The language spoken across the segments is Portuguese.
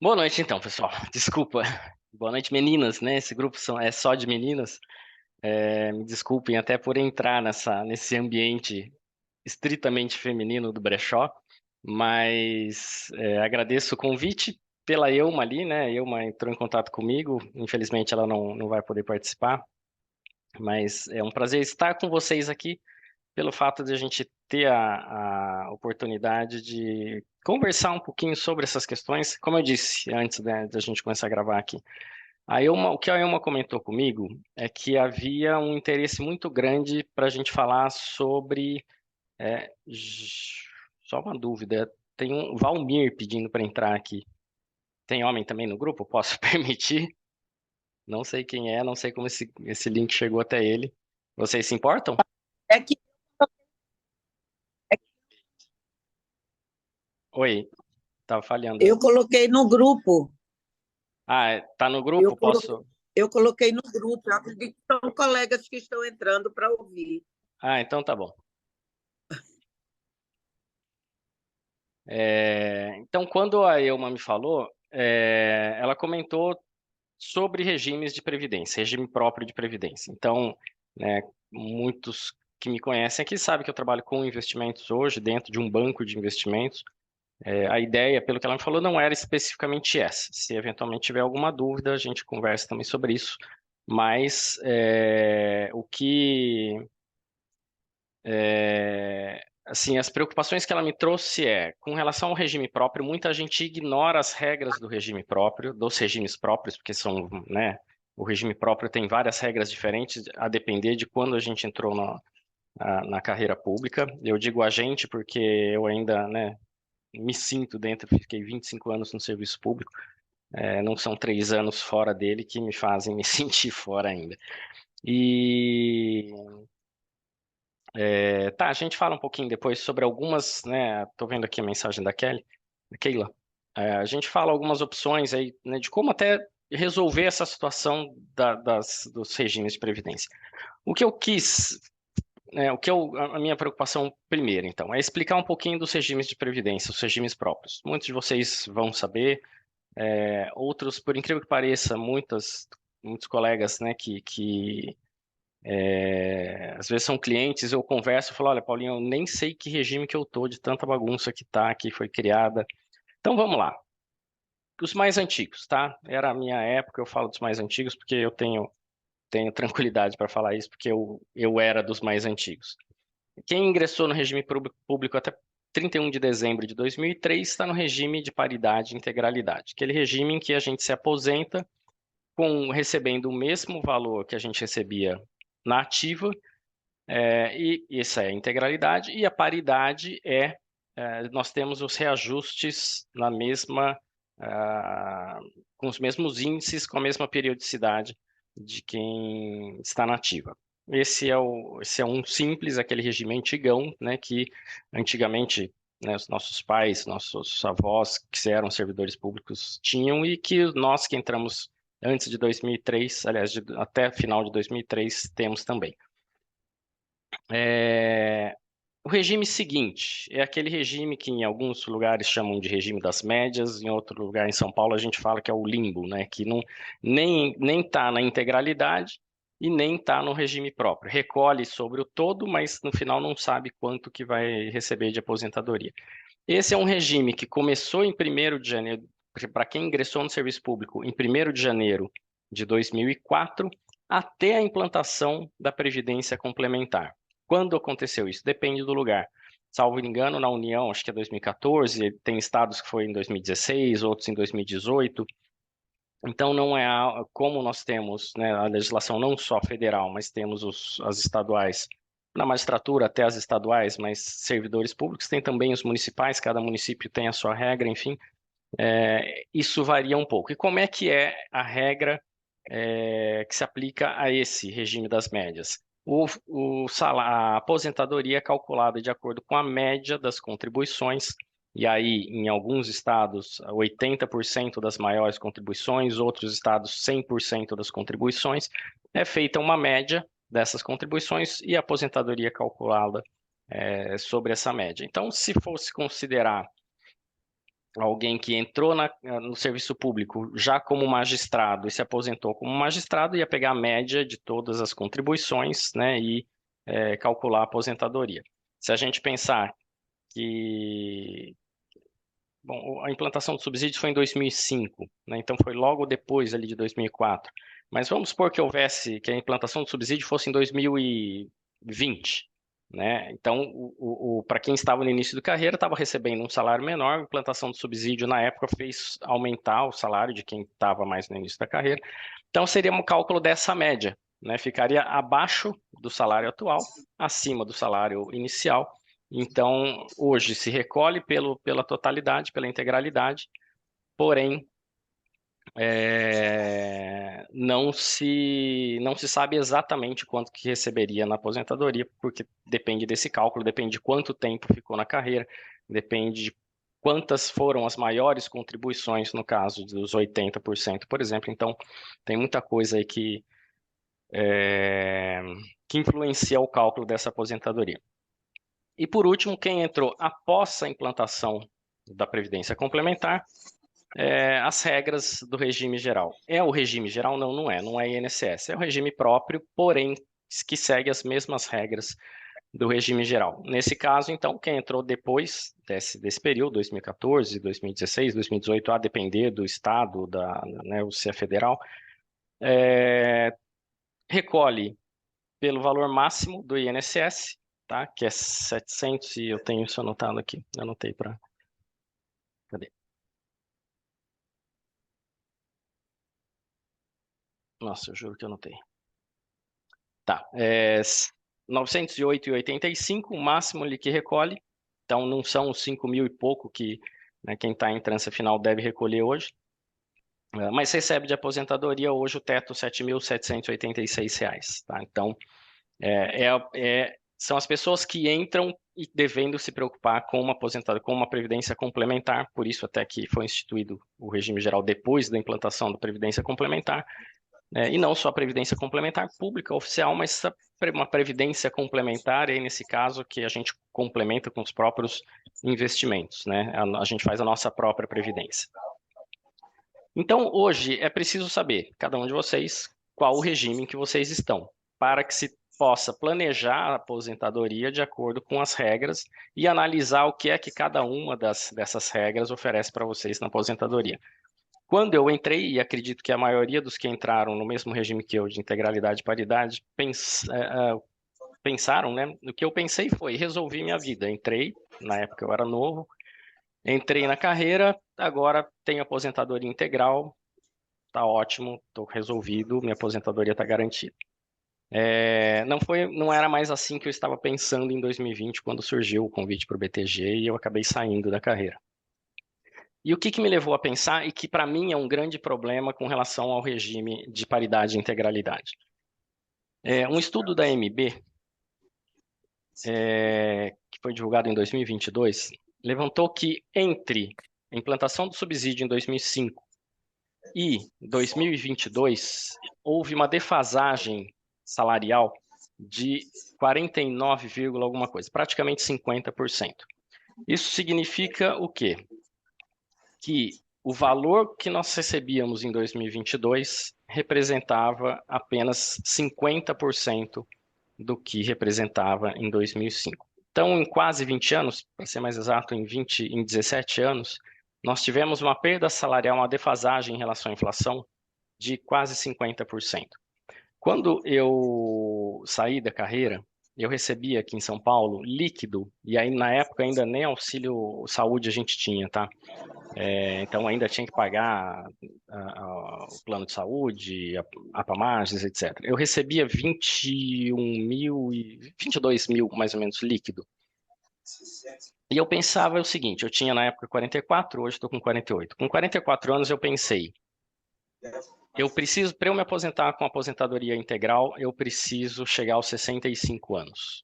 Boa noite, então, pessoal. Desculpa. Boa noite, meninas, né? Esse grupo é só de meninas. Me desculpem até por entrar nesse ambiente estritamente feminino do brechó, mas agradeço o convite pela Elma ali, né? A Elma entrou em contato comigo, infelizmente ela não vai poder participar, mas é um prazer estar com vocês aqui pelo fato de a gente ter a oportunidade de conversar um pouquinho sobre essas questões, como eu disse antes, né, da gente começar a gravar aqui. O que a Ilma comentou comigo é que havia um interesse muito grande para a gente falar sobre. Só uma dúvida, tem um Valmir pedindo para entrar aqui. Tem homem também no grupo? Posso permitir? Não sei quem é, não sei como esse link chegou até ele. Vocês se importam? É que, é que Oi, tava falhando. eu coloquei no grupo. Tá no Eu grupo? coloquei, Posso? eu coloquei no grupo. Eu acredito que são colegas que estão entrando para ouvir. Então tá bom. Então, quando a Elma me falou, ela comentou sobre regimes de previdência, regime próprio de previdência. Então, né, muitos que me conhecem aqui sabem que eu trabalho com investimentos hoje dentro de um banco de investimentos. A ideia, pelo que ela me falou, não era especificamente essa. Se eventualmente tiver alguma dúvida, a gente conversa também sobre isso. Mas o que assim, as preocupações que ela me trouxe com relação ao regime próprio, muita gente ignora as regras do regime próprio, dos regimes próprios, porque são, né, o regime próprio tem várias regras diferentes a depender de quando a gente entrou na carreira pública. Eu digo a gente porque eu ainda, né, me sinto dentro, fiquei 25 anos no serviço público, não são 3 anos fora dele que me fazem me sentir fora ainda. E tá, a gente fala um pouquinho depois sobre algumas, né? Tô vendo aqui a mensagem da Keila. A gente fala algumas opções aí, né, de como até resolver essa situação dos regimes de previdência. O que eu quis, né, a minha preocupação primeiro, então, é explicar um pouquinho dos regimes de previdência, os regimes próprios. Muitos de vocês vão saber, outros, por incrível que pareça, muitos colegas, né, que às vezes são clientes, eu converso e falo, olha, Paulinho, eu nem sei que regime que eu tô de tanta bagunça que tá, que foi criada. Então vamos lá. Os mais antigos, tá? Era a minha época, eu falo dos mais antigos porque eu tenho tranquilidade para falar isso, porque eu era dos mais antigos. Quem ingressou no regime público até 31 de dezembro de 2003 está no regime de paridade e integralidade, aquele regime em que a gente se aposenta recebendo o mesmo valor que a gente recebia na ativa. E essa é a integralidade, e a paridade nós temos os reajustes com os mesmos índices, com a mesma periodicidade de quem está na ativa. Esse é um simples, aquele regime antigão, né, que antigamente, né, os nossos pais, nossos avós, que eram servidores públicos, tinham, e que nós que entramos antes de 2003, aliás, até final de 2003, temos também. É, O regime seguinte é aquele regime que em alguns lugares chamam de regime das médias, em outro lugar em São Paulo a gente fala que é o limbo, né? Que não, nem está na integralidade e nem está no regime próprio. Recolhe sobre o todo, mas no final não sabe quanto que vai receber de aposentadoria. Esse é um regime que começou em 1º de janeiro, para quem ingressou no serviço público em 1º de janeiro de 2004, até a implantação da Previdência Complementar. Quando aconteceu isso? Depende do lugar. Salvo engano, na União, acho que é 2014, tem estados que foi em 2016, outros em 2018. Então, não é como nós temos, né, a legislação não só federal, mas temos as estaduais, na magistratura até as estaduais, mas servidores públicos, tem também os municipais, cada município tem a sua regra, enfim, isso varia um pouco. E como é que é a regra que se aplica a esse regime das médias? A aposentadoria é calculada de acordo com a média das contribuições, e aí, em alguns estados, 80% das maiores contribuições, outros estados, 100% das contribuições. É feita uma média dessas contribuições e a aposentadoria é calculada sobre essa média. Então, se fosse considerar alguém que entrou no serviço público já como magistrado e se aposentou como magistrado, ia pegar a média de todas as contribuições, né, e calcular a aposentadoria. Se a gente pensar que... Bom, a implantação do subsídio foi em 2005, né, então foi logo depois ali de 2004. Mas vamos supor que que a implantação do subsídio fosse em 2020. Né? Então, para quem estava no início da carreira, estava recebendo um salário menor, a implantação do subsídio na época fez aumentar o salário de quem estava mais no início da carreira. Então, seria um cálculo dessa média, né? Ficaria abaixo do salário atual, acima do salário inicial. Então, hoje se recolhe pela totalidade, pela integralidade, porém, não se sabe exatamente quanto que receberia na aposentadoria, porque depende desse cálculo, depende de quanto tempo ficou na carreira, depende de quantas foram as maiores contribuições, no caso dos 80%, por exemplo. Então, tem muita coisa aí que influencia o cálculo dessa aposentadoria. E, por último, quem entrou após a implantação da Previdência Complementar, as regras do regime geral. É o regime geral? Não, não é INSS. É o regime próprio, porém, que segue as mesmas regras do regime geral. Nesse caso, então, quem entrou depois desse período, 2014, 2016, 2018, a depender do estado, né, se é federal, recolhe pelo valor máximo do INSS, tá? Que é 700, e eu tenho isso anotado aqui, anotei para... Cadê? Nossa, eu juro que eu anotei. Tá, 908,85, o máximo ali que recolhe, então não são os 5 mil e pouco que, né, quem está em trança final deve recolher hoje, mas recebe de aposentadoria hoje o teto R$ 7.786, tá? Então, são as pessoas que entram e devendo se preocupar com uma aposentadoria, com uma previdência complementar, por isso até que foi instituído o regime geral depois da implantação da previdência complementar, e não só a previdência complementar pública oficial, mas uma previdência complementar, e nesse caso que a gente complementa com os próprios investimentos, né? A gente faz a nossa própria previdência. Então, hoje é preciso saber, cada um de vocês, qual o regime em que vocês estão, para que se possa planejar a aposentadoria de acordo com as regras e analisar o que é que cada uma dessas regras oferece para vocês na aposentadoria. Quando eu entrei, e acredito que a maioria dos que entraram no mesmo regime que eu, de integralidade e paridade, pensaram, né? O que eu pensei foi, resolvi minha vida. Entrei, na época eu era novo, entrei na carreira, agora tenho aposentadoria integral, tá ótimo, estou resolvido, minha aposentadoria está garantida. Não era mais assim que eu estava pensando em 2020, quando surgiu o convite para o BTG e eu acabei saindo da carreira. E o que me levou a pensar, e que para mim é um grande problema com relação ao regime de paridade e integralidade. Um estudo da MB, que foi divulgado em 2022, levantou que entre a implantação do subsídio em 2005 e 2022, houve uma defasagem salarial de 49, alguma coisa, praticamente 50%. Isso significa o quê? Que o valor que nós recebíamos em 2022 representava apenas 50% do que representava em 2005. Então, em quase 20 anos, para ser mais exato, em 17 anos, nós tivemos uma perda salarial, uma defasagem em relação à inflação de quase 50%. Quando eu saí da carreira, eu recebia aqui em São Paulo líquido, e aí na época ainda nem auxílio saúde a gente tinha, tá? Então ainda tinha que pagar o plano de saúde, a Pamages, etc. Eu recebia 22 mil, mais ou menos, líquido. E eu pensava o seguinte, eu tinha na época 44, hoje estou com 48. Com 44 anos eu pensei, eu preciso, para eu me aposentar com aposentadoria integral, eu preciso chegar aos 65 anos.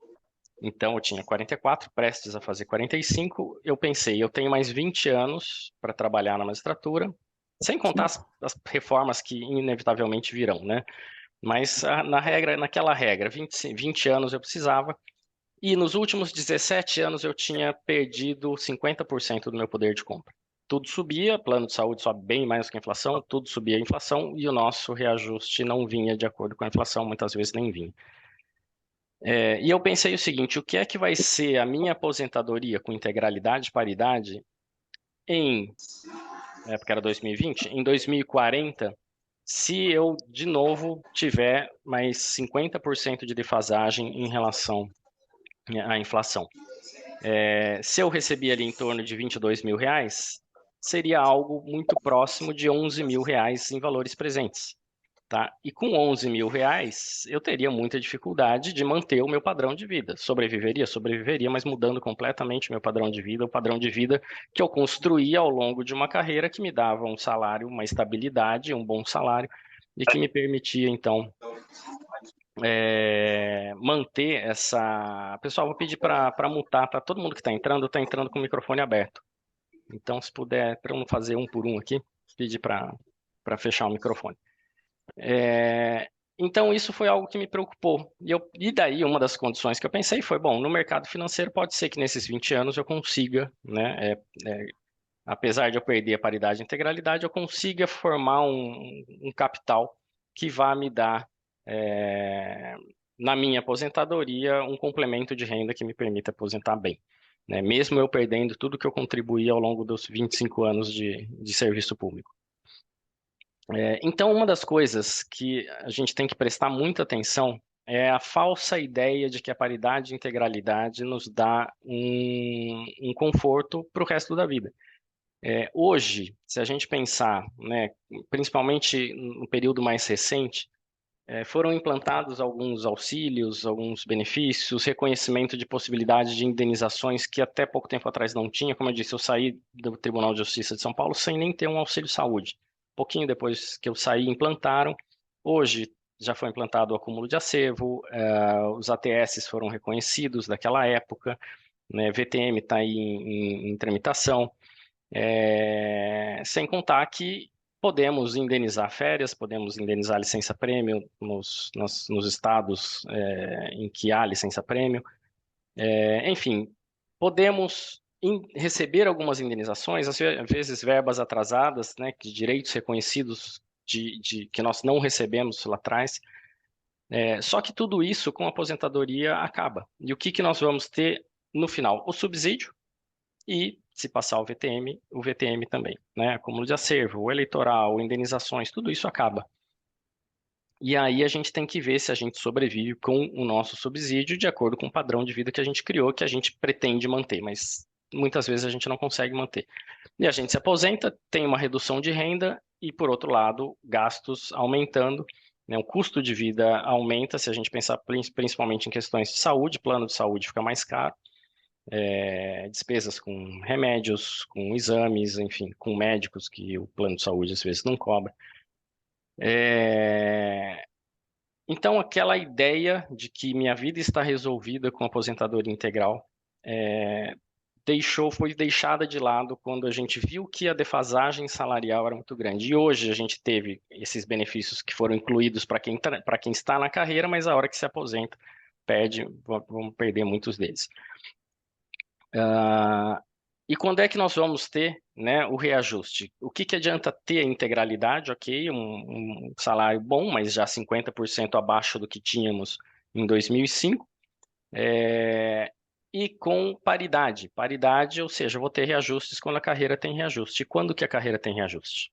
Então, eu tinha 44, prestes a fazer 45. Eu pensei, eu tenho mais 20 anos para trabalhar na magistratura, sem contar as reformas que inevitavelmente virão, né? Mas naquela regra, 20 anos eu precisava. E nos últimos 17 anos eu tinha perdido 50% do meu poder de compra. tudo subia, plano de saúde sobe bem mais que a inflação, tudo subia a inflação e o nosso reajuste não vinha de acordo com a inflação, muitas vezes nem vinha. E eu pensei o seguinte, o que é que vai ser a minha aposentadoria com integralidade e paridade na época era 2020, em 2040, se eu, de novo, tiver mais 50% de defasagem em relação à inflação. Se eu recebi ali em torno de R$ 22.000, seria algo muito próximo de R$ 11.000 em valores presentes. Tá? E com R$ 11.000, eu teria muita dificuldade de manter o meu padrão de vida. Sobreviveria? Sobreviveria, mas mudando completamente meu padrão de vida, o padrão de vida que eu construí ao longo de uma carreira que me dava um salário, uma estabilidade, um bom salário, e que me permitia, então, manter essa... Pessoal, vou pedir para mutar, tá? Todo mundo que está entrando com o microfone aberto. Então, se puder, para eu não fazer um por um aqui, pedir para fechar o microfone. Então, isso foi algo que me preocupou. E daí, uma das condições que eu pensei foi, bom, no mercado financeiro pode ser que nesses 20 anos eu consiga, né, apesar de eu perder a paridade e integralidade, eu consiga formar um capital que vá me dar, na minha aposentadoria, um complemento de renda que me permita aposentar bem. Né, mesmo eu perdendo tudo que eu contribuí ao longo dos 25 anos de serviço público. Então, uma das coisas que a gente tem que prestar muita atenção é a falsa ideia de que a paridade e integralidade nos dá um conforto para o resto da vida. Hoje, se a gente pensar, né, principalmente no período mais recente, foram implantados alguns auxílios, alguns benefícios, reconhecimento de possibilidade de indenizações que até pouco tempo atrás não tinha. Como eu disse, eu saí do Tribunal de Justiça de São Paulo sem nem ter um auxílio saúde. Pouquinho depois que eu saí, implantaram. Hoje já foi implantado o acúmulo de acervo, os ATS foram reconhecidos daquela época, né, VTM está aí em tramitação, sem contar que podemos indenizar férias, podemos indenizar licença-prêmio nos estados em que há licença-prêmio, enfim, podemos receber algumas indenizações, às vezes verbas atrasadas, né, de direitos reconhecidos que nós não recebemos lá atrás. Só que tudo isso com a aposentadoria acaba. E o que nós vamos ter no final? O subsídio e, se passar o VTM também. Né? Acúmulo de acervo, o eleitoral, indenizações, tudo isso acaba. E aí a gente tem que ver se a gente sobrevive com o nosso subsídio de acordo com o padrão de vida que a gente criou, que a gente pretende manter, mas muitas vezes a gente não consegue manter. E a gente se aposenta, tem uma redução de renda e, por outro lado, gastos aumentando, né? O custo de vida aumenta, se a gente pensar principalmente em questões de saúde, plano de saúde fica mais caro, despesas com remédios, com exames, enfim, com médicos que o plano de saúde às vezes não cobra. Então, aquela ideia de que minha vida está resolvida com aposentadoria integral foi deixada de lado quando a gente viu que a defasagem salarial era muito grande. E hoje a gente teve esses benefícios que foram incluídos para quem está na carreira, mas a hora que se aposenta, vamos perder muitos deles. E quando é que nós vamos ter, né, o reajuste? O que adianta ter a integralidade? Ok, um salário bom, mas já 50% abaixo do que tínhamos em 2005. E com paridade. Paridade, ou seja, eu vou ter reajustes quando a carreira tem reajuste. E quando que a carreira tem reajuste?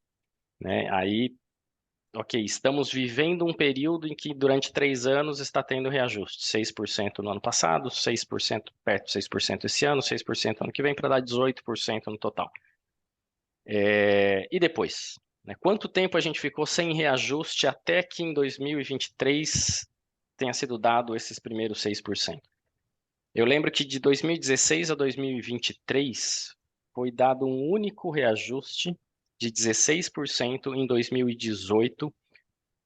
Né? Aí, ok, estamos vivendo um período em que durante 3 anos está tendo reajuste. 6% no ano passado, 6%, perto de 6% esse ano, 6% ano que vem, para dar 18% no total. E depois? Né? Quanto tempo a gente ficou sem reajuste até que em 2023 tenha sido dado esses primeiros 6%? Eu lembro que de 2016 a 2023 foi dado um único reajuste de 16% em 2018,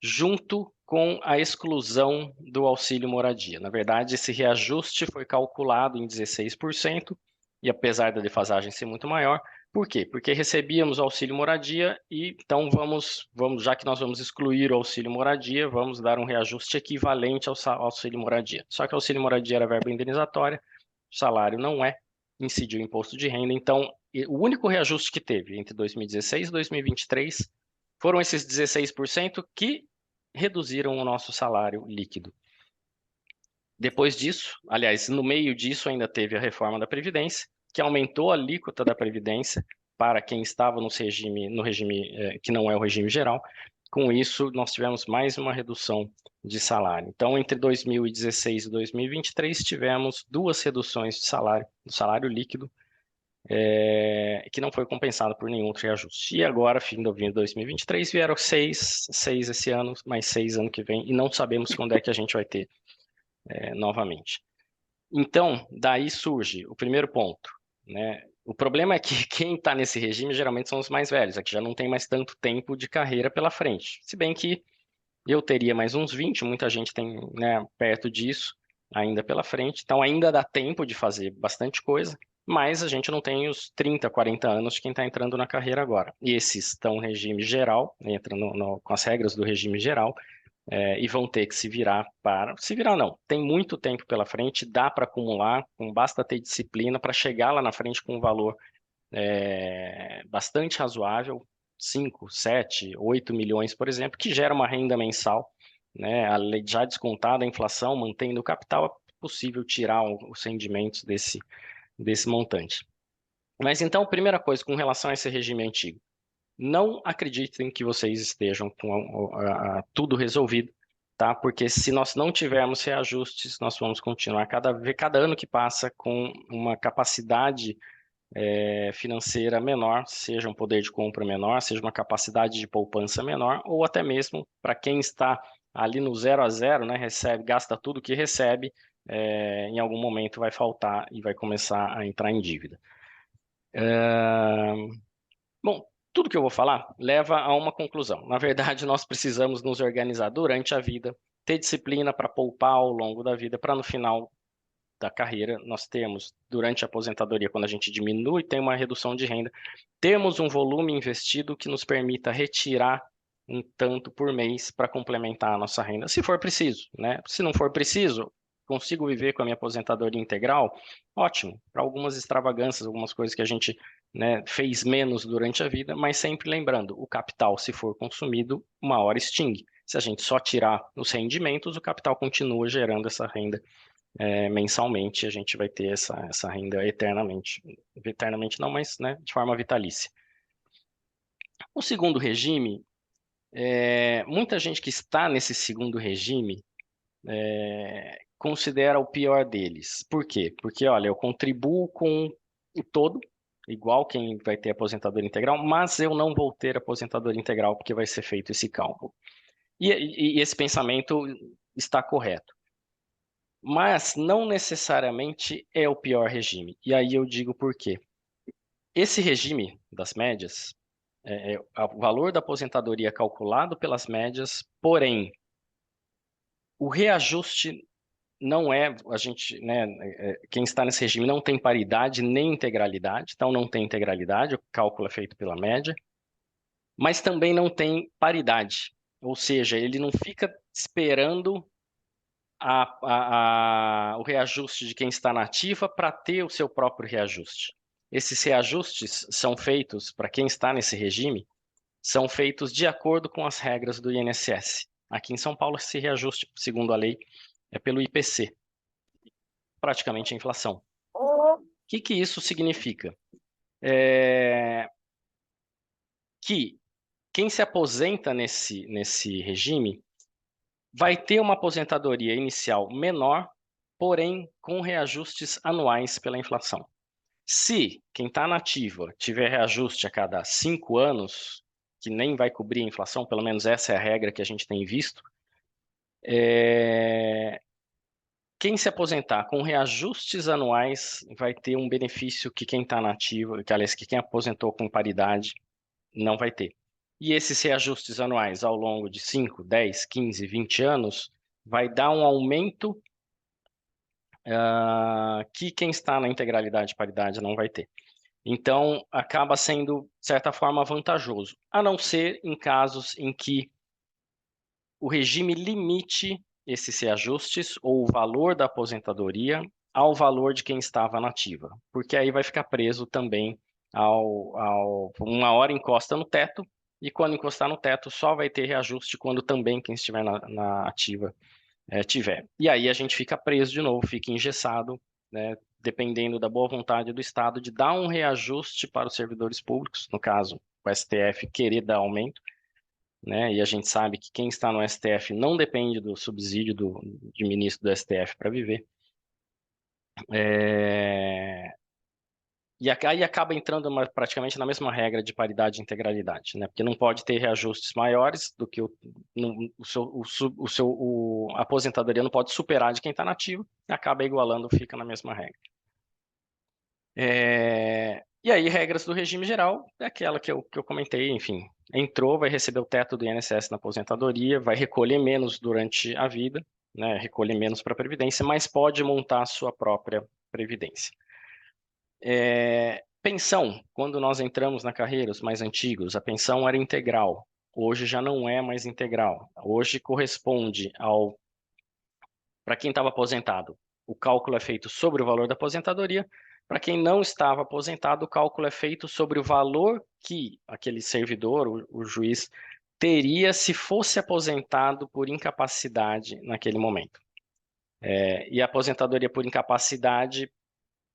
junto com a exclusão do auxílio moradia. Na verdade, esse reajuste foi calculado em 16%, e apesar da defasagem ser muito maior, por quê? Porque recebíamos o auxílio moradia e então já que nós vamos excluir o auxílio moradia, vamos dar um reajuste equivalente ao auxílio moradia. Só que o auxílio moradia era verba indenizatória, o salário não é, incidiu o imposto de renda, então o único reajuste que teve entre 2016 e 2023 foram esses 16% que reduziram o nosso salário líquido. Depois disso, aliás, no meio disso ainda teve a reforma da Previdência, que aumentou a alíquota da Previdência para quem estava no regime que não é o regime geral. Com isso, nós tivemos mais uma redução de salário. Então, entre 2016 e 2023, tivemos duas reduções de salário, do salário líquido, que não foi compensado por nenhum outro reajuste. E agora, fim de 2023, vieram seis esse ano, mais 6 ano que vem, e não sabemos quando é que a gente vai ter novamente. Então, daí surge o primeiro ponto, né? O problema é que quem está nesse regime geralmente são os mais velhos, é que já não tem mais tanto tempo de carreira pela frente. Se bem que eu teria mais uns 20, muita gente tem, né, perto disso ainda pela frente, então ainda dá tempo de fazer bastante coisa, mas a gente não tem os 30, 40 anos de quem está entrando na carreira agora. E esses estão no regime geral, entram com as regras do regime geral, e vão ter que se virar para... Se virar não, tem muito tempo pela frente, dá para acumular, basta ter disciplina para chegar lá na frente com um valor bastante razoável, 5, 7, 8 milhões, por exemplo, que gera uma renda mensal, né? Já descontada a inflação, mantendo o capital, é possível tirar os rendimentos desse montante. Mas então, primeira coisa, com relação a esse regime antigo, não acreditem que vocês estejam com tudo resolvido, tá? Porque se nós não tivermos reajustes, nós vamos continuar cada ano que passa com uma capacidade financeira menor, seja um poder de compra menor, seja uma capacidade de poupança menor, ou até mesmo para quem está ali no 0 a 0, né, gasta tudo que recebe, em algum momento vai faltar e vai começar a entrar em dívida. Bom, tudo que eu vou falar leva a uma conclusão. Na verdade, nós precisamos nos organizar durante a vida, ter disciplina para poupar ao longo da vida, para no final da carreira nós temos, durante a aposentadoria, quando a gente diminui, tem uma redução de renda, temos um volume investido que nos permita retirar um tanto por mês para complementar a nossa renda, se for preciso, né? Se não for preciso, consigo viver com a minha aposentadoria integral, ótimo, para algumas extravagâncias, algumas coisas que a gente, né, fez menos durante a vida, mas sempre lembrando, o capital, se for consumido, uma hora extingue. Se a gente só tirar os rendimentos, o capital continua gerando essa renda mensalmente, a gente vai ter essa renda eternamente. Eternamente não, mas, né, de forma vitalícia. O segundo regime, muita gente que está nesse segundo regime considera o pior deles. Por quê? Porque, olha, eu contribuo com o todo, igual quem vai ter aposentadoria integral, mas eu não vou ter aposentadoria integral porque vai ser feito esse cálculo. E esse pensamento está correto. Mas não necessariamente é o pior regime. E aí eu digo por quê. Esse regime das médias, o valor da aposentadoria é calculado pelas médias, porém, o reajuste não a gente, né, quem está nesse regime não tem paridade nem integralidade, então não tem integralidade, o cálculo é feito pela média, mas também não tem paridade, ou seja, ele não fica esperando o reajuste de quem está na ativa para ter o seu próprio reajuste. Esses reajustes são feitos, para quem está nesse regime, são feitos de acordo com as regras do INSS. Aqui em São Paulo, esse reajuste, segundo a lei, é pelo IPC, praticamente a inflação. O que isso significa? Que quem se aposenta nesse regime vai ter uma aposentadoria inicial menor, porém com reajustes anuais pela inflação. Se quem está na ativa tiver reajuste a cada 5 anos, que nem vai cobrir a inflação, pelo menos essa é a regra que a gente tem visto, quem se aposentar com reajustes anuais vai ter um benefício que quem está na ativa, que quem aposentou com paridade não vai ter. E esses reajustes anuais ao longo de 5, 10, 15, 20 anos vai dar um aumento que quem está na integralidade e paridade não vai ter. Então, acaba sendo, de certa forma, vantajoso, a não ser em casos em que o regime limite esses reajustes ou o valor da aposentadoria ao valor de quem estava na ativa, porque aí vai ficar preso também uma hora encosta no teto, e quando encostar no teto só vai ter reajuste quando também quem estiver na ativa tiver. E aí a gente fica preso de novo, fica engessado, né, dependendo da boa vontade do Estado de dar um reajuste para os servidores públicos, no caso, o STF querer dar aumento, né, e a gente sabe que quem está no STF não depende do subsídio de ministro do STF para viver. E aí acaba entrando praticamente na mesma regra de paridade e integralidade, né? Porque não pode ter reajustes maiores do que a aposentadoria não pode superar de quem está nativo, acaba igualando, fica na mesma regra. E aí, regras do regime geral, é aquela que eu comentei, enfim, entrou, vai receber o teto do INSS na aposentadoria, vai recolher menos durante a vida, né? Recolher menos para a Previdência, mas pode montar a sua própria Previdência. Pensão, quando nós entramos na carreira, os mais antigos, a pensão era integral. Hoje já não é mais integral. Hoje corresponde para quem estava aposentado, o cálculo é feito sobre o valor da aposentadoria. Para quem não estava aposentado, o cálculo é feito sobre o valor que aquele servidor, o juiz, teria se fosse aposentado por incapacidade naquele momento. E a aposentadoria por incapacidade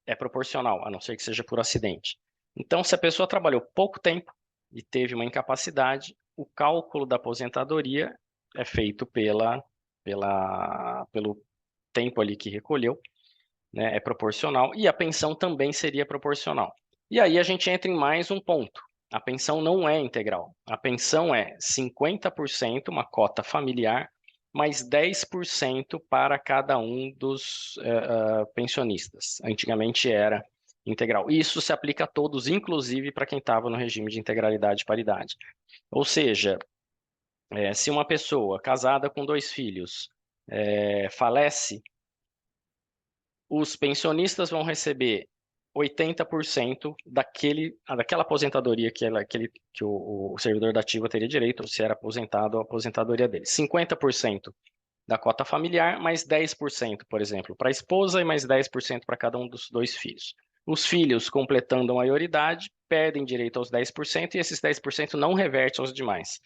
é proporcional, a não ser que seja por acidente. Então, se a pessoa trabalhou pouco tempo e teve uma incapacidade, o cálculo da aposentadoria é feito pelo tempo ali que recolheu, né, é proporcional, e a pensão também seria proporcional. E aí a gente entra em mais um ponto. A pensão não é integral. A pensão é 50%, uma cota familiar, mais 10% para cada um dos pensionistas. Antigamente era integral. Isso se aplica a todos, inclusive para quem estava no regime de integralidade e paridade. Ou seja, se uma pessoa casada com 2 filhos falece, os pensionistas vão receber 80% daquela aposentadoria que o servidor da ativa teria direito, ou se era aposentado, a aposentadoria dele. 50% da cota familiar, mais 10%, por exemplo, para a esposa e mais 10% para cada um dos 2 filhos. Os filhos, completando a maioridade, perdem direito aos 10% e esses 10% não revertem aos demais.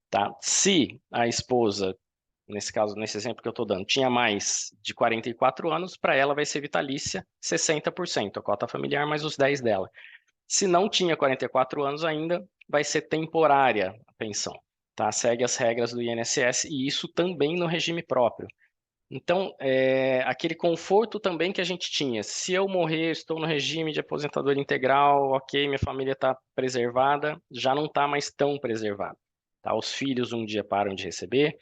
Tá? Se a esposa, nesse caso, nesse exemplo que eu estou dando, tinha mais de 44 anos, para ela vai ser vitalícia 60%, a cota familiar mais os 10 dela. Se não tinha 44 anos ainda, vai ser temporária a pensão. Tá? Segue as regras do INSS e isso também no regime próprio. Então, aquele conforto também que a gente tinha. Se eu morrer, estou no regime de aposentadoria integral, ok, minha família está preservada, já não está mais tão preservada. Tá? Os filhos um dia param de receber.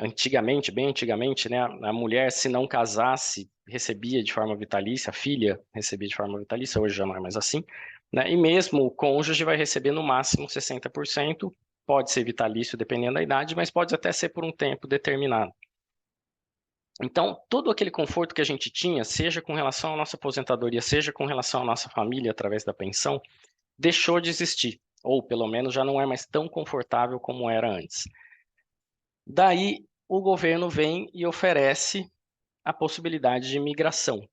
Antigamente, bem antigamente, né, a mulher, se não casasse, recebia de forma vitalícia, a filha recebia de forma vitalícia, hoje já não é mais assim. Né? E mesmo o cônjuge vai receber no máximo 60%, pode ser vitalício dependendo da idade, mas pode até ser por um tempo determinado. Então, todo aquele conforto que a gente tinha, seja com relação à nossa aposentadoria, seja com relação à nossa família através da pensão, deixou de existir, ou pelo menos já não é mais tão confortável como era antes. Daí, o governo vem e oferece a possibilidade de migração.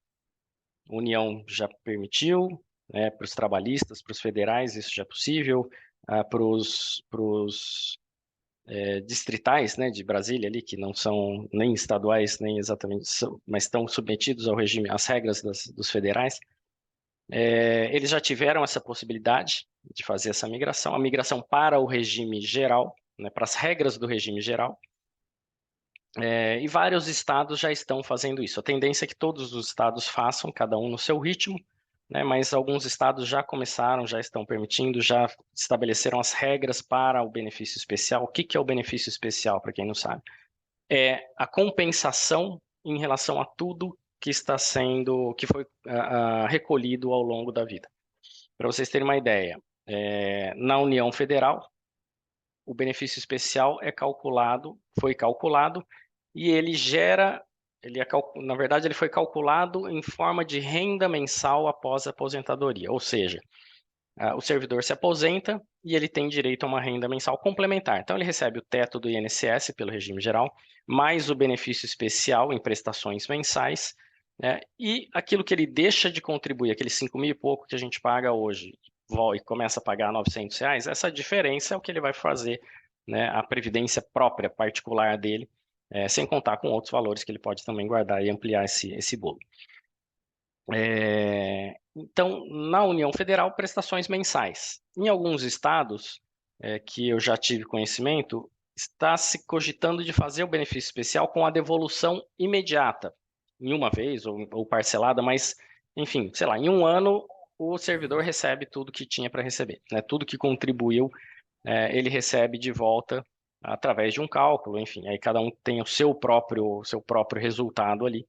A União já permitiu, né, para os trabalhistas, para os federais, isso já é possível, para os distritais, né, de Brasília ali, que não são nem estaduais, nem exatamente, mas estão submetidos ao regime, às regras dos federais, eles já tiveram essa possibilidade de fazer essa migração, a migração para o regime geral, né, para as regras do regime geral, e vários estados já estão fazendo isso. A tendência é que todos os estados façam, cada um no seu ritmo, né, mas alguns estados já começaram, já estão permitindo, já estabeleceram as regras para o benefício especial. O que é o benefício especial, para quem não sabe? É a compensação em relação a tudo que foi recolhido ao longo da vida. Para vocês terem uma ideia, na União Federal, o benefício especial foi calculado e ele gera, na verdade, ele foi calculado em forma de renda mensal após a aposentadoria, ou seja, o servidor se aposenta e ele tem direito a uma renda mensal complementar. Então, ele recebe o teto do INSS pelo regime geral, mais o benefício especial em prestações mensais, né, e aquilo que ele deixa de contribuir, aqueles 5 mil e pouco que a gente paga hoje, e começa a pagar R$ 900, essa diferença é o que ele vai fazer, né, a previdência própria, particular dele, sem contar com outros valores que ele pode também guardar e ampliar esse bolo. Então, na União Federal, prestações mensais. Em alguns estados que eu já tive conhecimento, está se cogitando de fazer o benefício especial com a devolução imediata, em uma vez ou parcelada, mas, enfim, sei lá, em um ano o servidor recebe tudo que tinha para receber, né? Tudo que contribuiu, ele recebe de volta através de um cálculo, enfim, aí cada um tem o seu próprio resultado ali,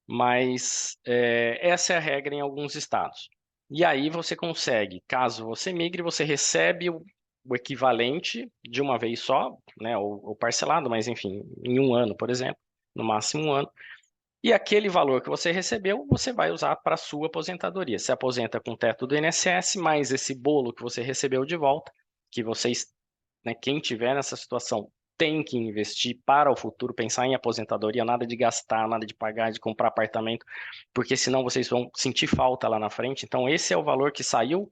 mas essa é a regra em alguns estados. E aí você consegue, caso você migre, você recebe o equivalente de uma vez só, né, ou parcelado, mas enfim, em um ano, por exemplo, no máximo um ano. E aquele valor que você recebeu, você vai usar para a sua aposentadoria. Se aposenta com o teto do INSS, mais esse bolo que você recebeu de volta, que vocês, né, quem tiver nessa situação tem que investir para o futuro, pensar em aposentadoria, nada de gastar, nada de pagar, de comprar apartamento, porque senão vocês vão sentir falta lá na frente. Então, esse é o valor que saiu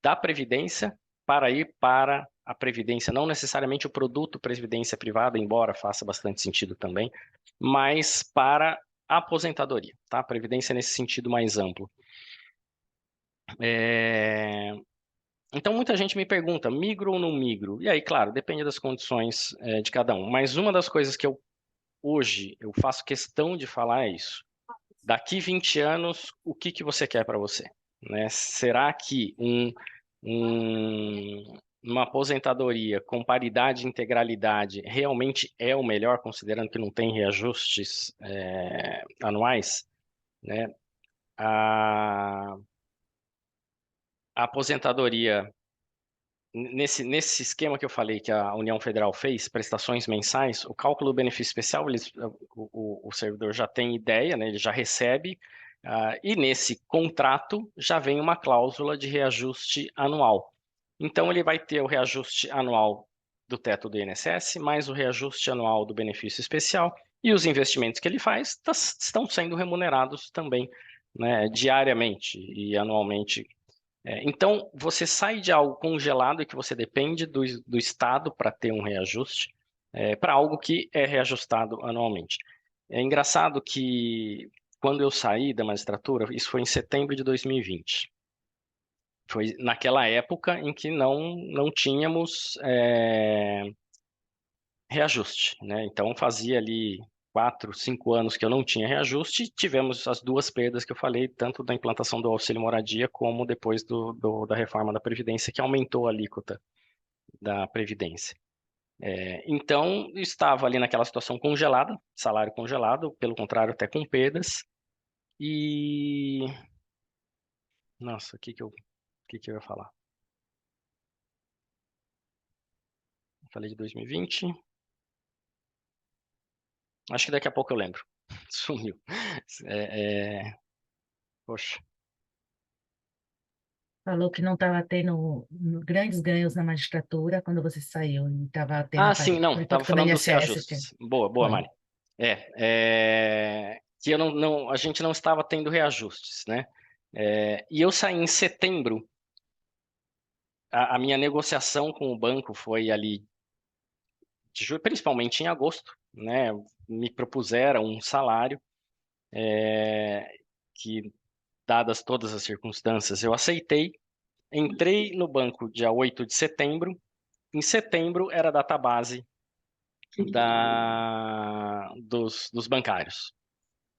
da Previdência para ir para a Previdência, não necessariamente o produto Previdência Privada, embora faça bastante sentido também, mas para a aposentadoria, tá? Previdência nesse sentido mais amplo. Então, muita gente me pergunta, migro ou não migro? E aí, claro, depende das condições de cada um. Mas uma das coisas que hoje eu faço questão de falar é isso. Daqui 20 anos, o que você quer para você? Né? Será que uma aposentadoria com paridade e integralidade realmente é o melhor, considerando que não tem reajustes anuais? Né? A aposentadoria nesse esquema que eu falei que a União Federal fez, prestações mensais, o cálculo do benefício especial, o servidor já tem ideia, né, ele já recebe, e nesse contrato já vem uma cláusula de reajuste anual. Então, ele vai ter o reajuste anual do teto do INSS, mais o reajuste anual do benefício especial, e os investimentos que ele faz estão sendo remunerados também, né, diariamente e anualmente. Então, você sai de algo congelado e que você depende do Estado para ter um reajuste, para algo que é reajustado anualmente. É engraçado que quando eu saí da magistratura, isso foi em setembro de 2020. Foi naquela época em que não tínhamos reajuste, né? Então, fazia ali 4, 5 anos que eu não tinha reajuste, tivemos as duas perdas que eu falei, tanto da implantação do auxílio moradia, como depois da reforma da Previdência, que aumentou a alíquota da Previdência. Então, estava ali naquela situação congelada, salário congelado, pelo contrário, até com perdas, e... Nossa, o que eu ia falar? Eu falei de 2020, acho que daqui a pouco eu lembro. Sumiu. Poxa. Falou que não estava tendo grandes ganhos na magistratura quando você saiu, não estava tendo Ah, sim, não, estava porque no falando dos INSS reajustes. Boa, boa, foi. Mari. Que a gente não estava tendo reajustes, né? E eu saí em setembro, a minha negociação com o banco foi ali, principalmente em agosto, né? Me propuseram um salário que, dadas todas as circunstâncias, eu aceitei. Entrei no banco dia 8 de setembro. Em setembro era a data base dos bancários.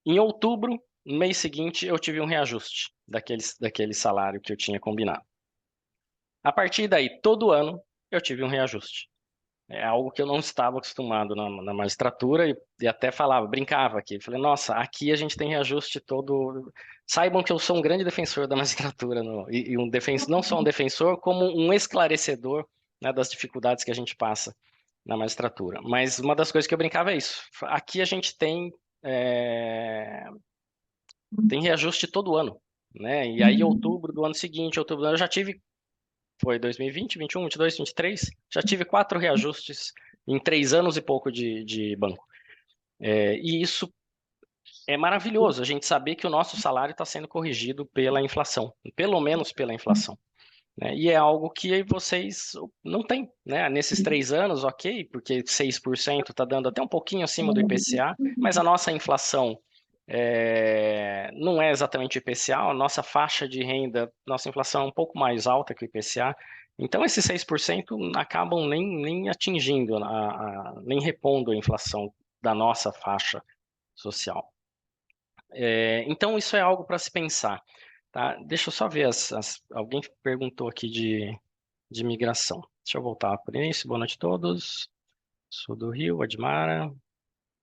Em outubro, no mês seguinte, eu tive um reajuste daquele salário que eu tinha combinado. A partir daí, todo ano, eu tive um reajuste. É algo que eu não estava acostumado na magistratura e até falava, brincava aqui. Falei, nossa, aqui a gente tem reajuste todo. Saibam que eu sou um grande defensor da magistratura, e não só um defensor, como um esclarecedor, né, das dificuldades que a gente passa na magistratura. Mas uma das coisas que eu brincava é isso. Aqui a gente tem reajuste todo ano, né? E aí, outubro do ano seguinte, outubro do ano, eu já tive, foi 2020, 21, 22, 23, já tive 4 reajustes em 3 anos e pouco de banco. E isso é maravilhoso, a gente saber que o nosso salário está sendo corrigido pela inflação, pelo menos pela inflação. né? E é algo que vocês não têm, né? Nesses 3 anos, ok, porque 6% está dando até um pouquinho acima do IPCA, mas a nossa inflação não é exatamente o IPCA, a nossa faixa de renda, nossa inflação é um pouco mais alta que o IPCA, então esses 6% acabam nem atingindo, nem repondo a inflação da nossa faixa social. Então isso é algo para se pensar. Tá? Deixa eu só ver, alguém perguntou aqui de migração. Deixa eu voltar por isso. Boa noite a todos. Sou do Rio, Admara.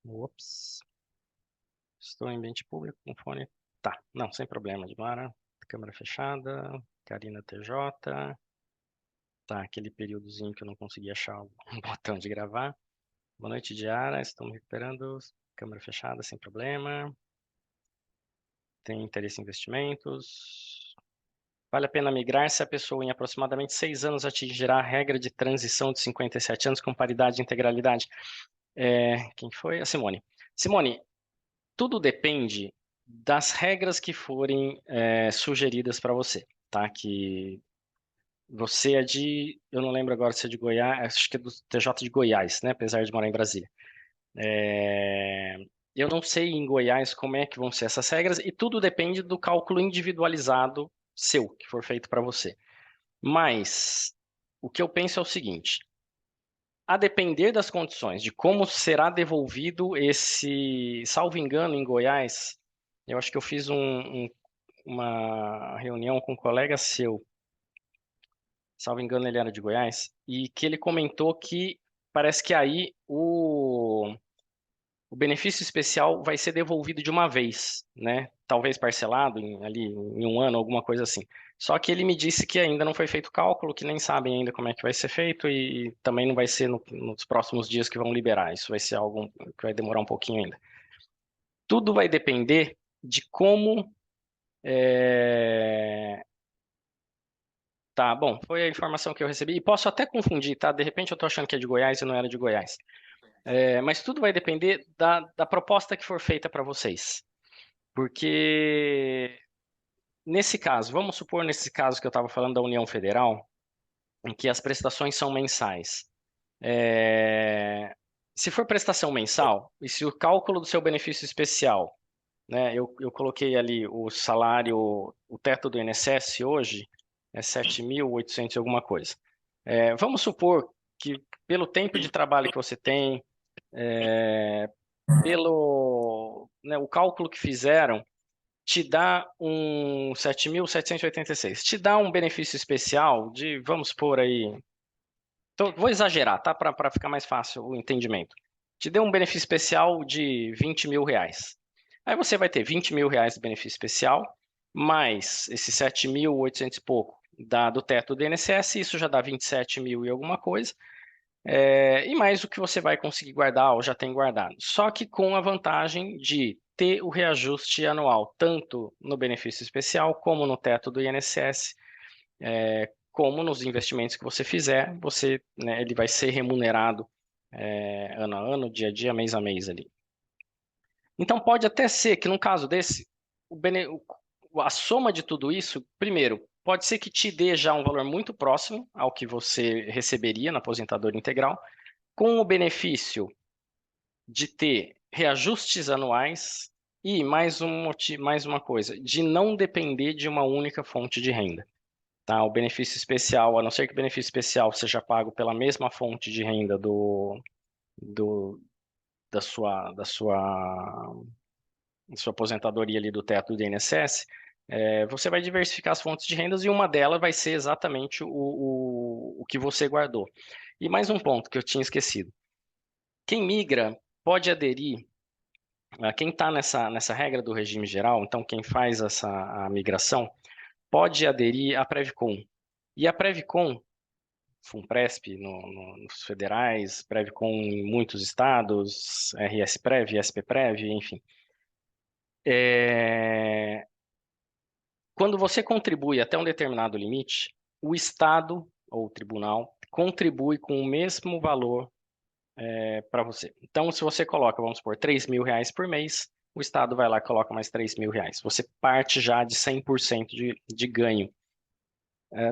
Ops. Estou em ambiente público com fone. Tá, não, sem problema, Admara. Câmera fechada. Karina TJ. Tá, aquele períodozinho que eu não consegui achar o botão de gravar. Boa noite, Diara. Estou me recuperando. Câmera fechada, sem problema. Tem interesse em investimentos. Vale a pena migrar se a pessoa em aproximadamente 6 anos atingirá a regra de transição de 57 anos com paridade e integralidade. Quem foi? A Simone. Simone, tudo depende das regras que forem sugeridas para você, tá? Que você é eu não lembro agora se é de Goiás, acho que é do TJ de Goiás, né? Apesar de morar em Brasília. Eu não sei em Goiás como é que vão ser essas regras e tudo depende do cálculo individualizado seu, que for feito para você. Mas o que eu penso é o seguinte: a depender das condições, de como será devolvido salvo engano, em Goiás, eu acho que eu fiz uma reunião com um colega seu, salvo engano, ele era de Goiás, e que ele comentou que parece que aí o benefício especial vai ser devolvido de uma vez, né? Talvez parcelado ali em um ano, alguma coisa assim. Só que ele me disse que ainda não foi feito o cálculo, que nem sabem ainda como é que vai ser feito e também não vai ser nos próximos dias que vão liberar. Isso vai ser algo que vai demorar um pouquinho ainda. Tudo vai depender de como. Tá, bom, foi a informação que eu recebi. E posso até confundir, tá? De repente eu tô achando que é de Goiás e não era de Goiás. Mas tudo vai depender da proposta que for feita para vocês. Porque nesse caso, vamos supor nesse caso que eu estava falando da União Federal, em que as prestações são mensais. Se for prestação mensal, e se o cálculo do seu benefício especial, né, eu coloquei ali o salário, o teto do INSS hoje é 7.800 e alguma coisa. Vamos supor que pelo tempo de trabalho que você tem, o cálculo que fizeram, te dá um 7.786. Te dá um benefício especial de, vamos supor aí, vou exagerar, tá? Para ficar mais fácil o entendimento. Te deu um benefício especial de 20 mil reais. Aí você vai ter 20 mil reais de benefício especial, mais esses 7.800 e pouco do teto do INSS, isso já dá 27 mil e alguma coisa. E mais o que você vai conseguir guardar ou já tem guardado. Só que com a vantagem de ter o reajuste anual, tanto no benefício especial, como no teto do INSS, como nos investimentos que você fizer, né, ele vai ser remunerado ano a ano, dia a dia, mês a mês ali. Então pode até ser que, num caso desse, a soma de tudo isso, primeiro, pode ser que te dê já um valor muito próximo ao que você receberia na aposentadoria integral, com o benefício de ter reajustes anuais e mais uma coisa, de não depender de uma única fonte de renda. Tá? O benefício especial, a não ser que o benefício especial seja pago pela mesma fonte de renda da sua aposentadoria ali do teto do INSS, você vai diversificar as fontes de rendas e uma delas vai ser exatamente o que você guardou. E mais um ponto que eu tinha esquecido. Quem migra pode aderir, quem está nessa regra do regime geral, então quem faz a migração, pode aderir à Previcon. E a Previcon, FUNPRESP nos federais, Previcon em muitos estados, RSPrev, SPPrev, enfim. Quando você contribui até um determinado limite, o Estado ou o tribunal contribui com o mesmo valor para você. Então, se você coloca, vamos supor, 3 mil reais por mês, o Estado vai lá e coloca mais 3 mil reais. Você parte já de 100% de ganho.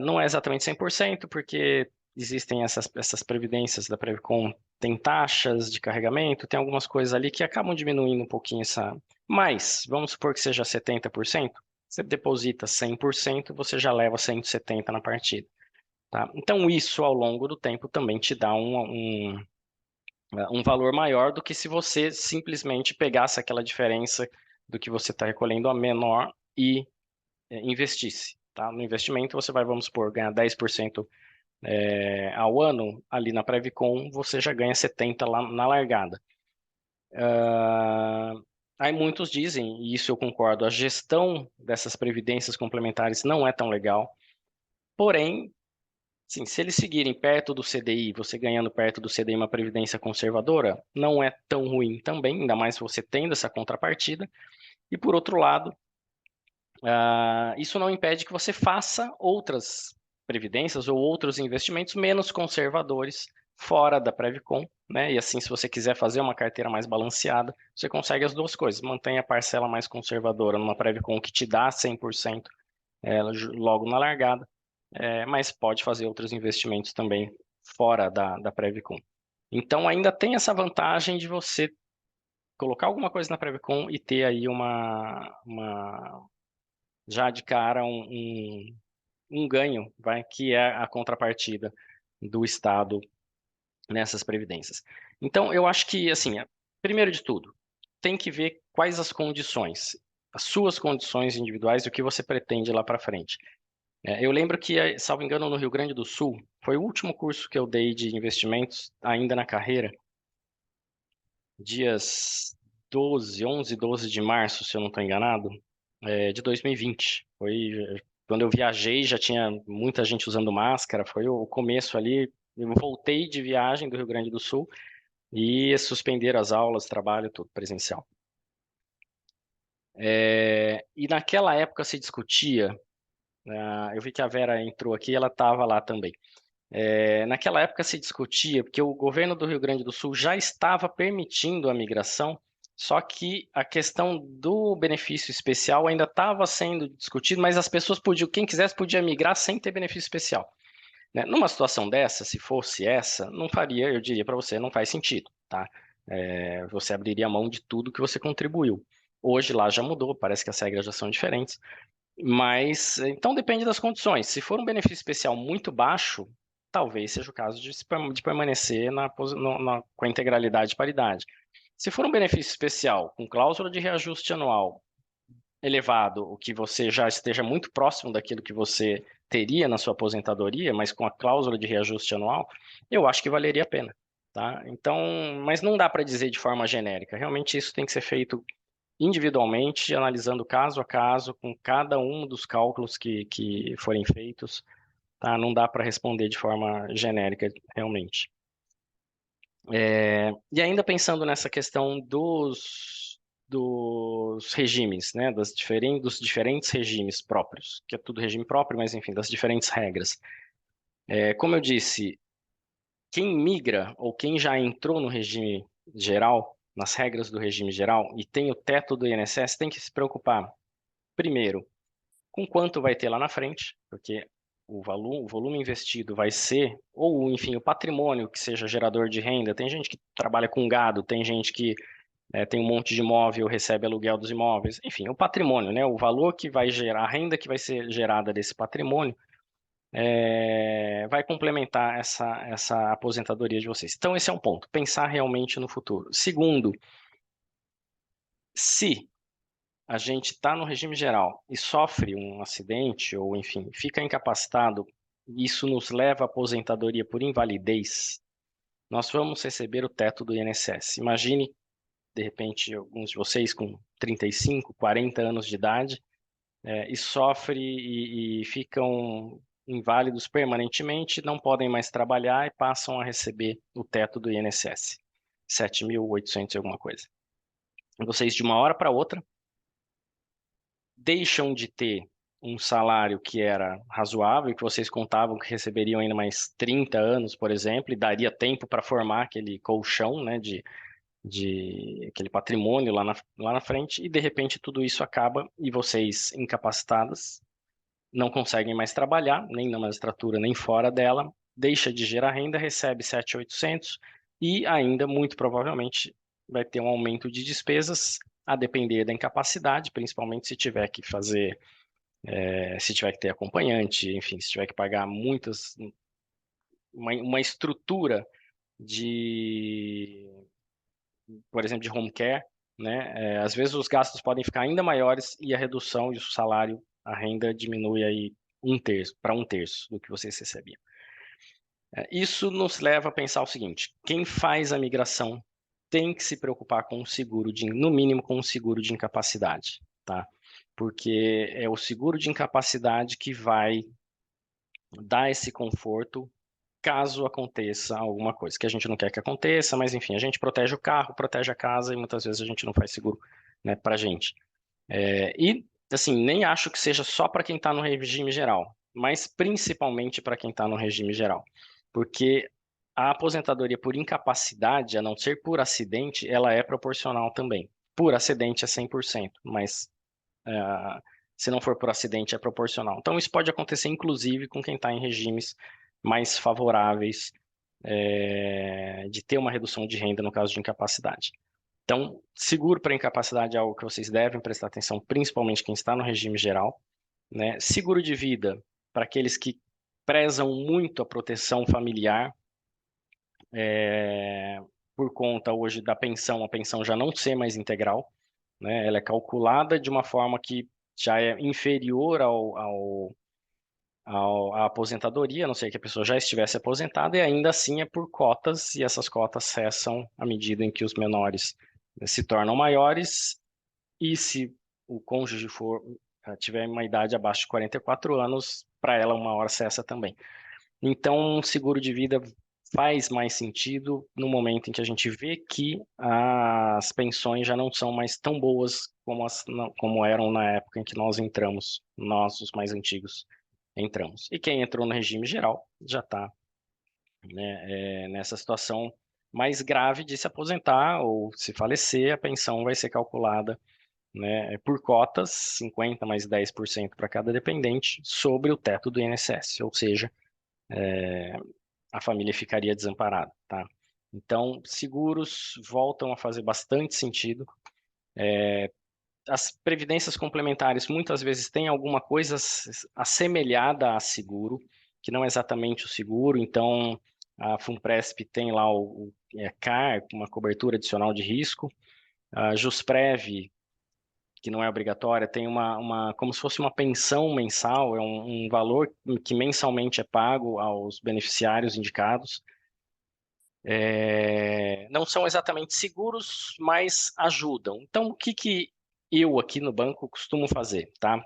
Não é exatamente 100%, porque existem essas previdências da Previcon, tem taxas de carregamento, tem algumas coisas ali que acabam diminuindo um pouquinho essa. Mas, vamos supor que seja 70%, você deposita 100%, você já leva 170 na partida. Tá? Então, isso ao longo do tempo também te dá um valor maior do que se você simplesmente pegasse aquela diferença do que você está recolhendo a menor e investisse. Tá? No investimento, você vai, vamos supor, ganhar 10% ao ano, ali na Previcon, você já ganha 70 lá na largada. Aí muitos dizem, e isso eu concordo, a gestão dessas previdências complementares não é tão legal, porém, sim, se eles seguirem perto do CDI, você ganhando perto do CDI uma previdência conservadora, não é tão ruim também, ainda mais se você tendo essa contrapartida. E por outro lado, isso não impede que você faça outras previdências ou outros investimentos menos conservadores fora da Previcon, né? E assim, se você quiser fazer uma carteira mais balanceada, você consegue as duas coisas. Mantém a parcela mais conservadora numa Previcon que te dá 100% logo na largada, mas pode fazer outros investimentos também fora da Previcon. Então, ainda tem essa vantagem de você colocar alguma coisa na Previcon e ter aí já de cara um ganho, que é a contrapartida do Estado nessas previdências. Então, eu acho que, assim, primeiro de tudo, tem que ver quais as condições, as suas condições individuais e o que você pretende lá para frente. Eu lembro que, salvo engano, no Rio Grande do Sul, foi o último curso que eu dei de investimentos, ainda na carreira, dias 11 e 12 de março, se eu não estou enganado, de 2020. Quando eu viajei, já tinha muita gente usando máscara, foi o começo ali. Eu voltei de viagem do Rio Grande do Sul e suspenderam as aulas, trabalho, tudo presencial. E naquela época se discutia, eu vi que a Vera entrou aqui, ela estava lá também. Naquela época se discutia, porque o governo do Rio Grande do Sul já estava permitindo a migração, só que a questão do benefício especial ainda estava sendo discutida, mas as pessoas podiam, quem quisesse podia migrar sem ter benefício especial. Né? Numa situação dessa, se fosse essa, não faria, eu diria para você, não faz sentido, tá? Você abriria mão de tudo que você contribuiu. Hoje lá já mudou, parece que as regras já são diferentes, mas então depende das condições. Se for um benefício especial muito baixo, talvez seja o caso de permanecer com a integralidade de paridade. Se for um benefício especial com cláusula de reajuste anual elevado, o que você já esteja muito próximo daquilo que você teria na sua aposentadoria, mas com a cláusula de reajuste anual, eu acho que valeria a pena. Tá? Então, mas não dá para dizer de forma genérica. Realmente isso tem que ser feito individualmente, analisando caso a caso, com cada um dos cálculos que forem feitos, tá? Não dá para responder de forma genérica, realmente. E ainda pensando nessa questão dos regimes, né? Dos diferentes regimes próprios, que é tudo regime próprio, mas enfim, das diferentes regras. Como eu disse, quem migra ou quem já entrou no regime geral, nas regras do regime geral, e tem o teto do INSS, tem que se preocupar, primeiro, com quanto vai ter lá na frente, porque o volume investido vai ser, ou enfim, o patrimônio que seja gerador de renda. Tem gente que trabalha com gado, tem gente que tem um monte de imóvel, recebe aluguel dos imóveis. Enfim, o patrimônio, né? O valor que vai gerar, a renda que vai ser gerada desse patrimônio, vai complementar essa aposentadoria de vocês. Então, esse é um ponto, pensar realmente no futuro. Segundo, se a gente está no regime geral e sofre um acidente ou, enfim, fica incapacitado, isso nos leva à aposentadoria por invalidez, nós vamos receber o teto do INSS. Imagine, de repente, alguns de vocês com 35, 40 anos de idade e sofre e ficam inválidos permanentemente, não podem mais trabalhar e passam a receber o teto do INSS, 7.800 e alguma coisa. Vocês, de uma hora para outra, deixam de ter um salário que era razoável, que vocês contavam que receberiam ainda mais 30 anos, por exemplo, e daria tempo para formar aquele colchão, né, de aquele patrimônio lá na frente, e de repente tudo isso acaba e vocês incapacitadas não conseguem mais trabalhar, nem na magistratura, nem fora dela, deixa de gerar renda, recebe 7.800 e ainda, muito provavelmente, vai ter um aumento de despesas, a depender da incapacidade, principalmente se tiver que fazer, se tiver que ter acompanhante, enfim, se tiver que pagar uma estrutura de, por exemplo, de home care, né? Às vezes os gastos podem ficar ainda maiores e a redução do salário, a renda diminui aí para um terço do que vocês recebiam. Isso nos leva a pensar o seguinte: quem faz a migração tem que se preocupar com o seguro no mínimo com o seguro de incapacidade, tá? Porque é o seguro de incapacidade que vai dar esse conforto caso aconteça alguma coisa, que a gente não quer que aconteça, mas enfim, a gente protege o carro, protege a casa e muitas vezes a gente não faz seguro, né, pra gente. E, assim, nem acho que seja só para quem está no regime geral, mas principalmente para quem está no regime geral. Porque a aposentadoria por incapacidade, a não ser por acidente, ela é proporcional também. Por acidente é 100%, mas se não for por acidente é proporcional. Então isso pode acontecer inclusive com quem está em regimes mais favoráveis de ter uma redução de renda no caso de incapacidade. Então, seguro para incapacidade é algo que vocês devem prestar atenção, principalmente quem está no regime geral, né? Seguro de vida para aqueles que prezam muito a proteção familiar, por conta hoje da pensão, a pensão já não ser mais integral, né? Ela é calculada de uma forma que já é inferior à aposentadoria, a não ser que a pessoa já estivesse aposentada, e ainda assim é por cotas, e essas cotas cessam à medida em que os menores se tornam maiores, e se o cônjuge tiver uma idade abaixo de 44 anos, para ela uma hora cessa também. Então, um seguro de vida faz mais sentido no momento em que a gente vê que as pensões já não são mais tão boas como eram na época em que nós entramos, nós, os mais antigos, entramos. E quem entrou no regime geral já está, né, nessa situação mais grave de se aposentar ou se falecer, a pensão vai ser calculada, né, por cotas, 50 mais 10% para cada dependente, sobre o teto do INSS, ou seja, a família ficaria desamparada, tá? Então, seguros voltam a fazer bastante sentido. As previdências complementares muitas vezes têm alguma coisa assemelhada a seguro, que não é exatamente o seguro, então a Funpresp tem lá o CAR, uma cobertura adicional de risco, a Jusprev, que não é obrigatória, tem como se fosse uma pensão mensal, é um valor que mensalmente é pago aos beneficiários indicados. Não são exatamente seguros, mas ajudam. Então, o que eu aqui no banco costumo fazer, tá?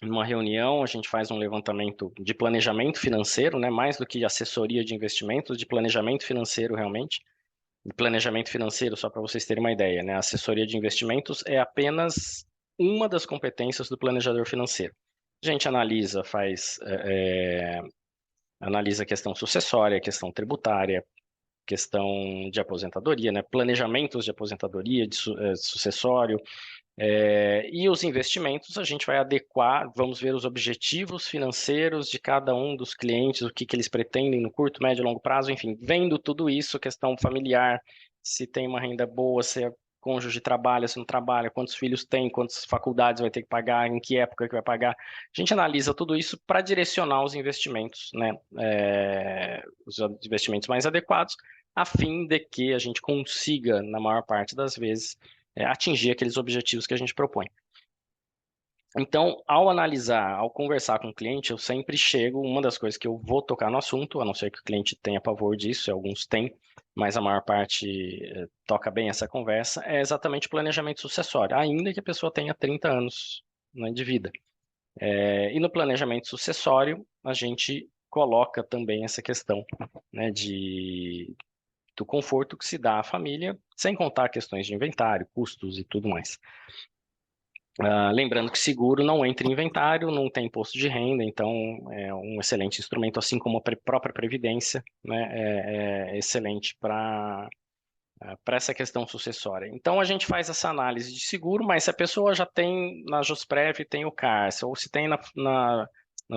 Numa reunião, a gente faz um levantamento de planejamento financeiro, né? Mais do que assessoria de investimentos, de planejamento financeiro realmente. E planejamento financeiro, só para vocês terem uma ideia, né? A assessoria de investimentos é apenas uma das competências do planejador financeiro. A gente analisa a questão sucessória, a questão tributária, questão de aposentadoria, né? Planejamentos de aposentadoria, de sucessório, e os investimentos a gente vai adequar, vamos ver os objetivos financeiros de cada um dos clientes, o que eles pretendem no curto, médio e longo prazo, enfim, vendo tudo isso, questão familiar, se tem uma renda boa, se é cônjuge trabalha, se não trabalha, quantos filhos tem, quantas faculdades vai ter que pagar, em que época que vai pagar. A gente analisa tudo isso para direcionar os investimentos, né? Os investimentos mais adequados, a fim de que a gente consiga, na maior parte das vezes, atingir aqueles objetivos que a gente propõe. Então, ao analisar, ao conversar com o cliente, eu sempre chego, uma das coisas que eu vou tocar no assunto, a não ser que o cliente tenha pavor disso, alguns têm, mas a maior parte toca bem essa conversa, é exatamente o planejamento sucessório, ainda que a pessoa tenha 30 anos, né, de vida. E no planejamento sucessório, a gente coloca também essa questão, né, do conforto que se dá à família, sem contar questões de inventário, custos e tudo mais. Lembrando que seguro não entra em inventário, não tem imposto de renda, então é um excelente instrumento, assim como a própria Previdência, né, é excelente para para essa questão sucessória. Então, a gente faz essa análise de seguro, mas se a pessoa já tem na Jusprev, tem o CARS, ou se tem na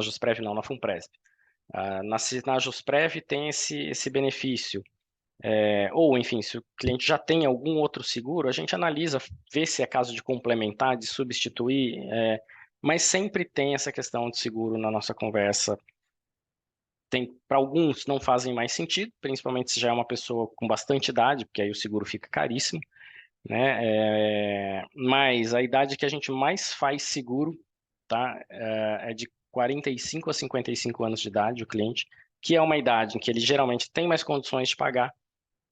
Jusprev não, na Funpresp, na Jusprev tem esse benefício, ou enfim, se o cliente já tem algum outro seguro, a gente analisa, vê se é caso de complementar, de substituir, mas sempre tem essa questão de seguro na nossa conversa. Para alguns não fazem mais sentido, principalmente se já é uma pessoa com bastante idade, porque aí o seguro fica caríssimo, né? Mas a idade que a gente mais faz seguro, tá? É de 45 a 55 anos de idade, o cliente, que é uma idade em que ele geralmente tem mais condições de pagar,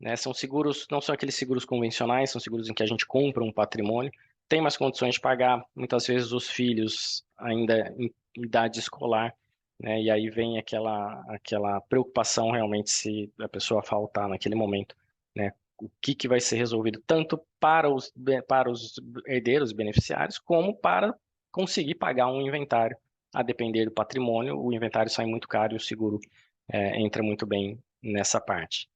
né? São seguros, não são aqueles seguros convencionais, são seguros em que a gente compra um patrimônio, tem mais condições de pagar, muitas vezes os filhos ainda em idade escolar, né? E aí vem aquela preocupação realmente se a pessoa faltar naquele momento, né? O que vai ser resolvido tanto para os herdeiros beneficiários, como para conseguir pagar um inventário. A depender do patrimônio, o inventário sai muito caro e o seguro entra muito bem nessa parte.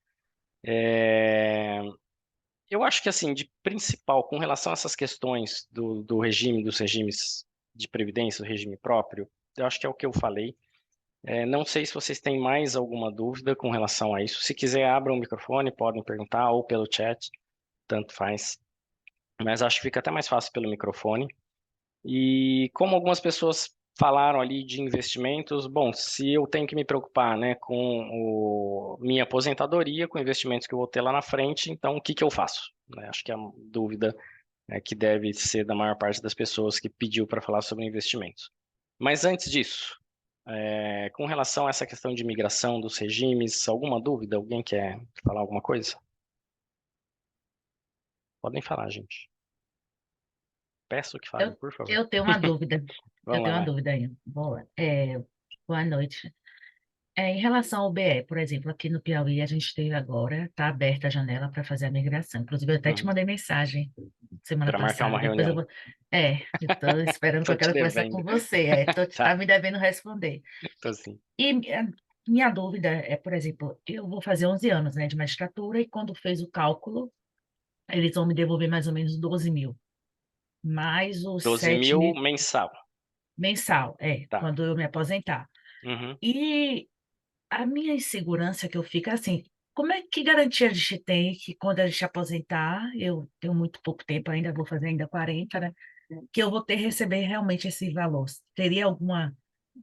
Eu acho que, assim, de principal, com relação a essas questões do regime, dos regimes de previdência, do regime próprio, eu acho que é o que eu falei. Não sei se vocês têm mais alguma dúvida com relação a isso. Se quiser, abram o microfone, podem perguntar, ou pelo chat, tanto faz. Mas acho que fica até mais fácil pelo microfone. E como algumas pessoas falaram ali de investimentos, bom, se eu tenho que me preocupar, né, com minha aposentadoria, com investimentos que eu vou ter lá na frente, então o que que eu faço? Né, acho que é a dúvida que deve ser da maior parte das pessoas que pediu para falar sobre investimentos. Mas antes disso, com relação a essa questão de migração dos regimes, alguma dúvida? Alguém quer falar alguma coisa? Podem falar, gente. Peço que falem, Eu, por favor. eu tenho uma dúvida. Eu Vamos tenho lá, uma vai. dúvida aí. Boa noite. Em relação ao BE, por exemplo, aqui no Piauí, a gente teve agora, está aberta a janela para fazer a migração. Inclusive, eu até te Uhum. mandei mensagem semana Para marcar uma passada. Depois eu reunião. vou. Eu estou esperando que Tô eu te quero conversar devendo. com você. Tá Tá, me devendo responder. tô sim. E minha dúvida é, por exemplo, eu vou fazer 11 anos, né, de magistratura, e quando fez o cálculo, eles vão me devolver mais ou menos 12 mil, mais os 12 7 mil mil mensal. mensal, Tá. quando eu me aposentar. Uhum. E a minha insegurança que eu fico é assim, como é que garantia a gente tem que quando a gente aposentar, eu tenho muito pouco tempo ainda, vou fazer ainda 40, né? Que eu vou ter receber realmente esse valor. Teria alguma.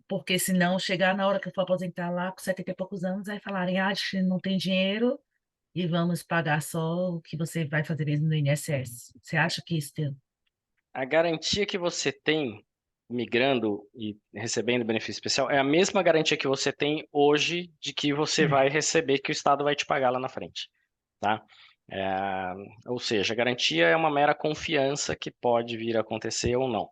Porque senão chegar na hora que eu for aposentar lá com 70 e poucos anos, aí falarem, a gente não tem dinheiro e vamos pagar só o que você vai fazer mesmo no INSS. Você acha que isso tem. A garantia que você tem migrando e recebendo benefício especial é a mesma garantia que você tem hoje de que você vai receber, que o Estado vai te pagar lá na frente, tá? É, ou seja, a garantia é uma mera confiança que pode vir a acontecer ou não.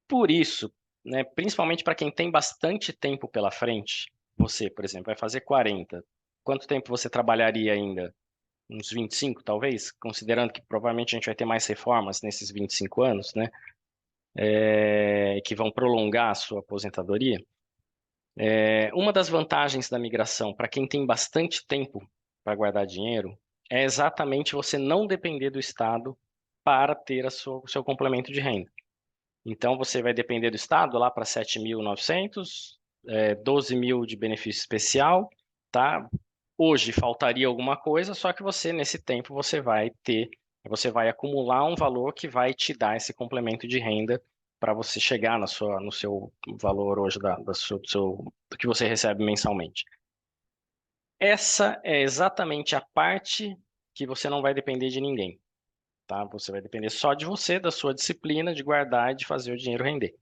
Por isso, né, principalmente para quem tem bastante tempo pela frente, você, por exemplo, vai fazer 40. Quanto tempo você trabalharia ainda? Uns 25, talvez? Considerando que provavelmente a gente vai ter mais reformas nesses 25 anos, né? Que vão prolongar a sua aposentadoria. Uma das vantagens da migração para quem tem bastante tempo para guardar dinheiro é exatamente você não depender do Estado para ter o seu complemento de renda. Então, você vai depender do Estado lá para 7.900, 12 mil de benefício especial, tá? Hoje faltaria alguma coisa, só que você, nesse tempo, você vai acumular um valor que vai te dar esse complemento de renda para você chegar no seu valor hoje do que você recebe mensalmente. Essa é exatamente a parte que você não vai depender de ninguém, tá? Você vai depender só de você, da sua disciplina de guardar e de fazer o dinheiro render.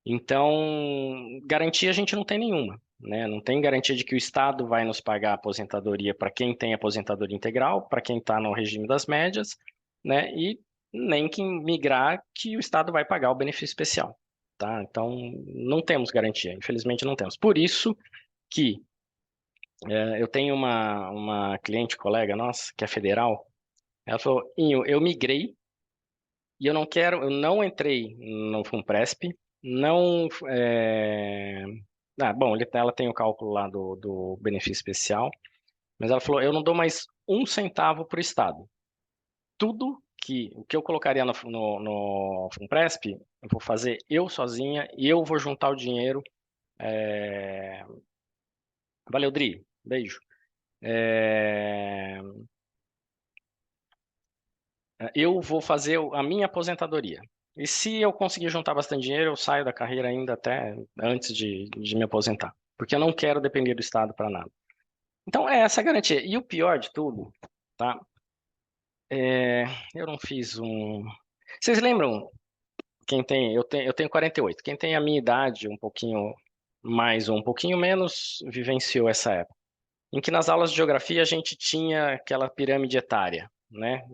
Então, garantia a gente não tem nenhuma, né? Não tem garantia de que o Estado vai nos pagar a aposentadoria para quem tem aposentadoria integral, para quem está no regime das médias, né? E nem que migrar que o Estado vai pagar o benefício especial, tá? Então, não temos garantia, infelizmente não temos. Por isso que eu tenho uma cliente, colega nossa, que é federal, ela falou, Inho, eu migrei e eu não entrei no Funpresp, não. Bom, ela tem o cálculo lá do benefício especial, mas ela falou: eu não dou mais um centavo para o Estado. Tudo o que eu colocaria no Funpresp, eu vou fazer eu sozinha e eu vou juntar o dinheiro. Valeu, Dri. Beijo. Eu vou fazer a minha aposentadoria. E se eu conseguir juntar bastante dinheiro, eu saio da carreira ainda até antes de me aposentar. Porque eu não quero depender do Estado para nada. Então, é essa a garantia. E o pior de tudo, tá? Eu não fiz um... Vocês lembram, eu tenho 48. Quem tem a minha idade, um pouquinho mais ou um pouquinho menos, vivenciou essa época. Em que nas aulas de geografia a gente tinha aquela pirâmide etária, né?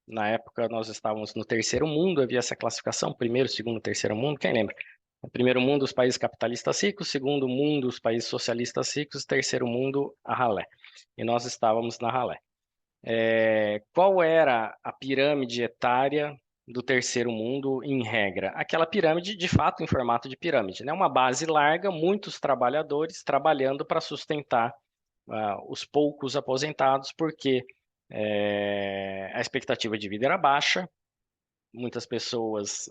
Na época nós estávamos no terceiro mundo, havia essa classificação, primeiro, segundo, terceiro mundo, quem lembra? No primeiro mundo, os países capitalistas ricos, segundo mundo, os países socialistas ricos, terceiro mundo, a ralé. E nós estávamos na ralé. Qual era a pirâmide etária do terceiro mundo em regra? Aquela pirâmide, de fato, em formato de pirâmide, né? Uma base larga, muitos trabalhadores trabalhando para sustentar os poucos aposentados, porque a expectativa de vida era baixa, muitas pessoas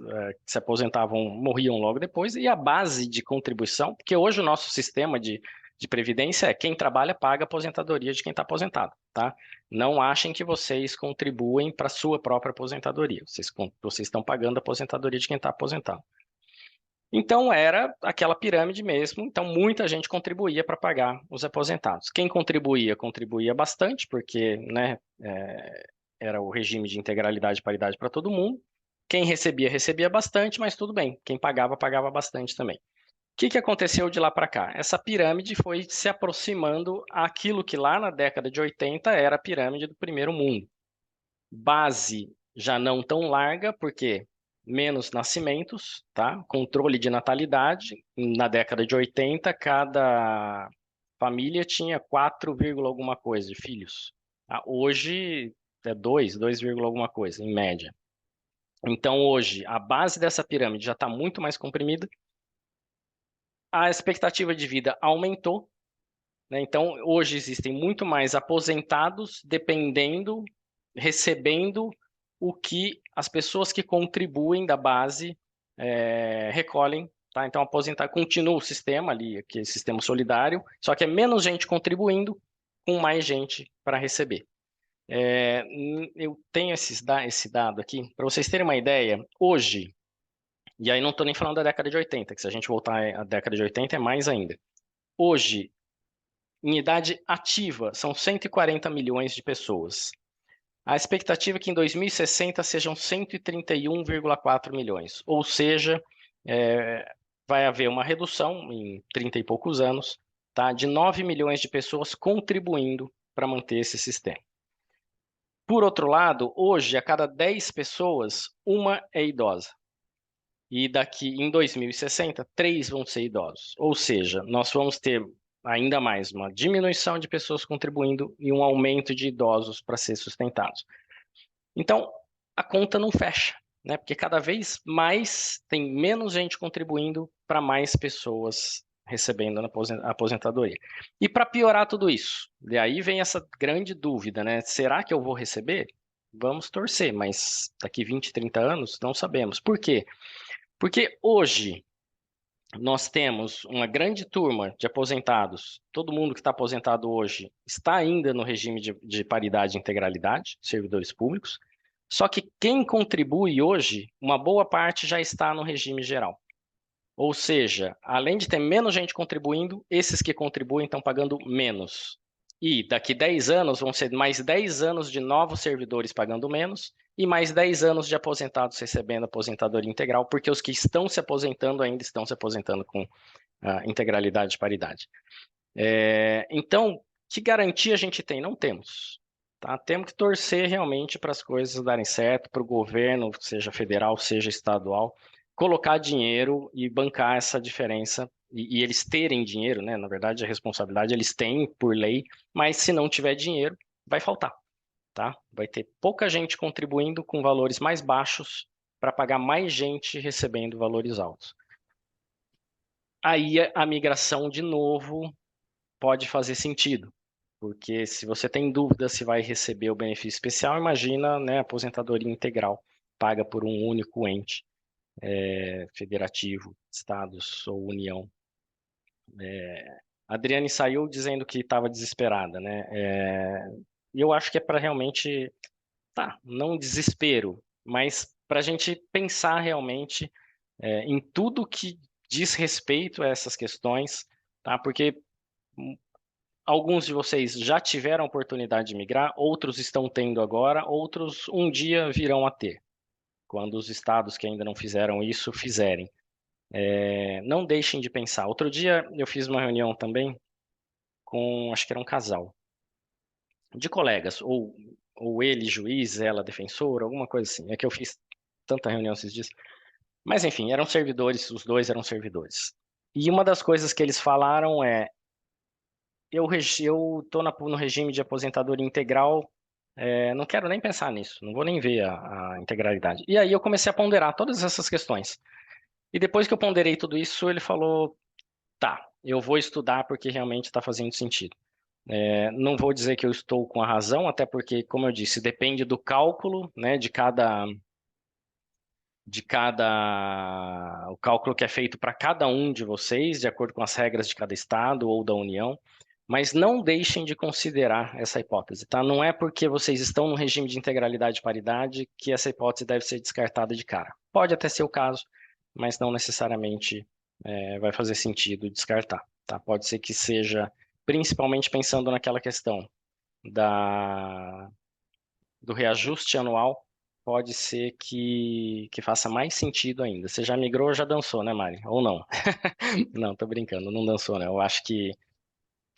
que se aposentavam morriam logo depois, e a base de contribuição, porque hoje o nosso sistema de previdência é quem trabalha paga a aposentadoria de quem está aposentado, tá? Não achem que vocês contribuem para a sua própria aposentadoria, vocês estão pagando a aposentadoria de quem está aposentado. Então era aquela pirâmide mesmo, então muita gente contribuía para pagar os aposentados. Quem contribuía bastante, porque né, era o regime de integralidade e paridade para todo mundo. Quem recebia bastante, mas tudo bem. Quem pagava bastante também. O que aconteceu de lá para cá? Essa pirâmide foi se aproximando àquilo que lá na década de 80 era a pirâmide do primeiro mundo. Base já não tão larga, porque menos nascimentos, tá? Controle de natalidade. Na década de 80, cada família tinha 4, alguma coisa de filhos. Hoje é 2 alguma coisa, em média. Então, hoje, a base dessa pirâmide já está muito mais comprimida. A expectativa de vida aumentou, né? Então, hoje existem muito mais aposentados recebendo o que as pessoas que contribuem da base recolhem. Tá? Então, aposentar continua o sistema ali, aquele sistema solidário, só que é menos gente contribuindo, com mais gente para receber. Eu tenho esse dado aqui, para vocês terem uma ideia, hoje, e aí não estou nem falando da década de 80, que se a gente voltar à década de 80 é mais ainda. Hoje, em idade ativa, são 140 milhões de pessoas. A expectativa é que em 2060 sejam 131,4 milhões, ou seja, vai haver uma redução em 30 e poucos anos, tá, de 9 milhões de pessoas contribuindo para manter esse sistema. Por outro lado, hoje, a cada 10 pessoas, uma é idosa. E daqui em 2060, 3 vão ser idosos. Ou seja, nós vamos ter ainda mais uma diminuição de pessoas contribuindo e um aumento de idosos para ser sustentados. Então, a conta não fecha, né? Porque cada vez mais tem menos gente contribuindo para mais pessoas recebendo a aposentadoria. E para piorar tudo isso, e aí vem essa grande dúvida, né? Será que eu vou receber? Vamos torcer, mas daqui 20, 30 anos, não sabemos. Por quê? Porque hoje nós temos uma grande turma de aposentados, todo mundo que está aposentado hoje está ainda no regime de paridade e integralidade, servidores públicos, só que quem contribui hoje, uma boa parte já está no regime geral. Ou seja, além de ter menos gente contribuindo, esses que contribuem estão pagando menos. E daqui 10 anos vão ser mais 10 anos de novos servidores pagando menos e mais 10 anos de aposentados recebendo aposentadoria integral, porque os que estão se aposentando ainda estão se aposentando com integralidade e paridade. Então, que garantia a gente tem? Não temos. Tá? Temos que torcer realmente para as coisas darem certo, para o governo, seja federal, seja estadual, colocar dinheiro e bancar essa diferença e eles terem dinheiro, né? Na verdade, a responsabilidade eles têm por lei, mas se não tiver dinheiro, vai faltar, tá? Vai ter pouca gente contribuindo com valores mais baixos para pagar mais gente recebendo valores altos. Aí a migração, de novo, pode fazer sentido, Porque se você tem dúvida se vai receber o benefício especial, imagina, né, aposentadoria integral, paga por um único ente, federativo, estados ou União. A Adriane saiu dizendo que estava desesperada, né? E eu acho que é para realmente, tá, não desespero, mas para a gente pensar realmente em tudo que diz respeito a essas questões, tá? Porque alguns de vocês já tiveram a oportunidade de migrar, outros estão tendo agora, outros um dia virão a ter, quando os estados que ainda não fizeram isso fizerem. Não deixem de pensar. Outro dia eu fiz uma reunião também com, acho que era um casal de colegas, ou ele juiz, ela defensora, alguma coisa assim. É que eu fiz tanta reunião esses dias. Mas enfim, eram servidores, os dois eram servidores. E uma das coisas que eles falaram é: eu estou no regime de aposentadoria integral, não quero nem pensar nisso, não vou nem ver a integralidade. E aí eu comecei a ponderar todas essas questões. E depois que eu ponderei tudo isso, ele falou: tá, eu vou estudar porque realmente está fazendo sentido. Não vou dizer que eu estou com a razão, até porque, como eu disse, depende do cálculo, né, o cálculo que é feito para cada um de vocês, de acordo com as regras de cada estado ou da União, mas não deixem de considerar essa hipótese, tá? Não é porque vocês estão no regime de integralidade e paridade que essa hipótese deve ser descartada de cara. Pode até ser o caso, mas não necessariamente vai fazer sentido descartar, tá? Pode ser que seja, principalmente pensando naquela questão do reajuste anual, pode ser que faça mais sentido ainda. Você já migrou ou já dançou, né, Mari? Ou não? Não, tô brincando, não dançou, né? Eu acho que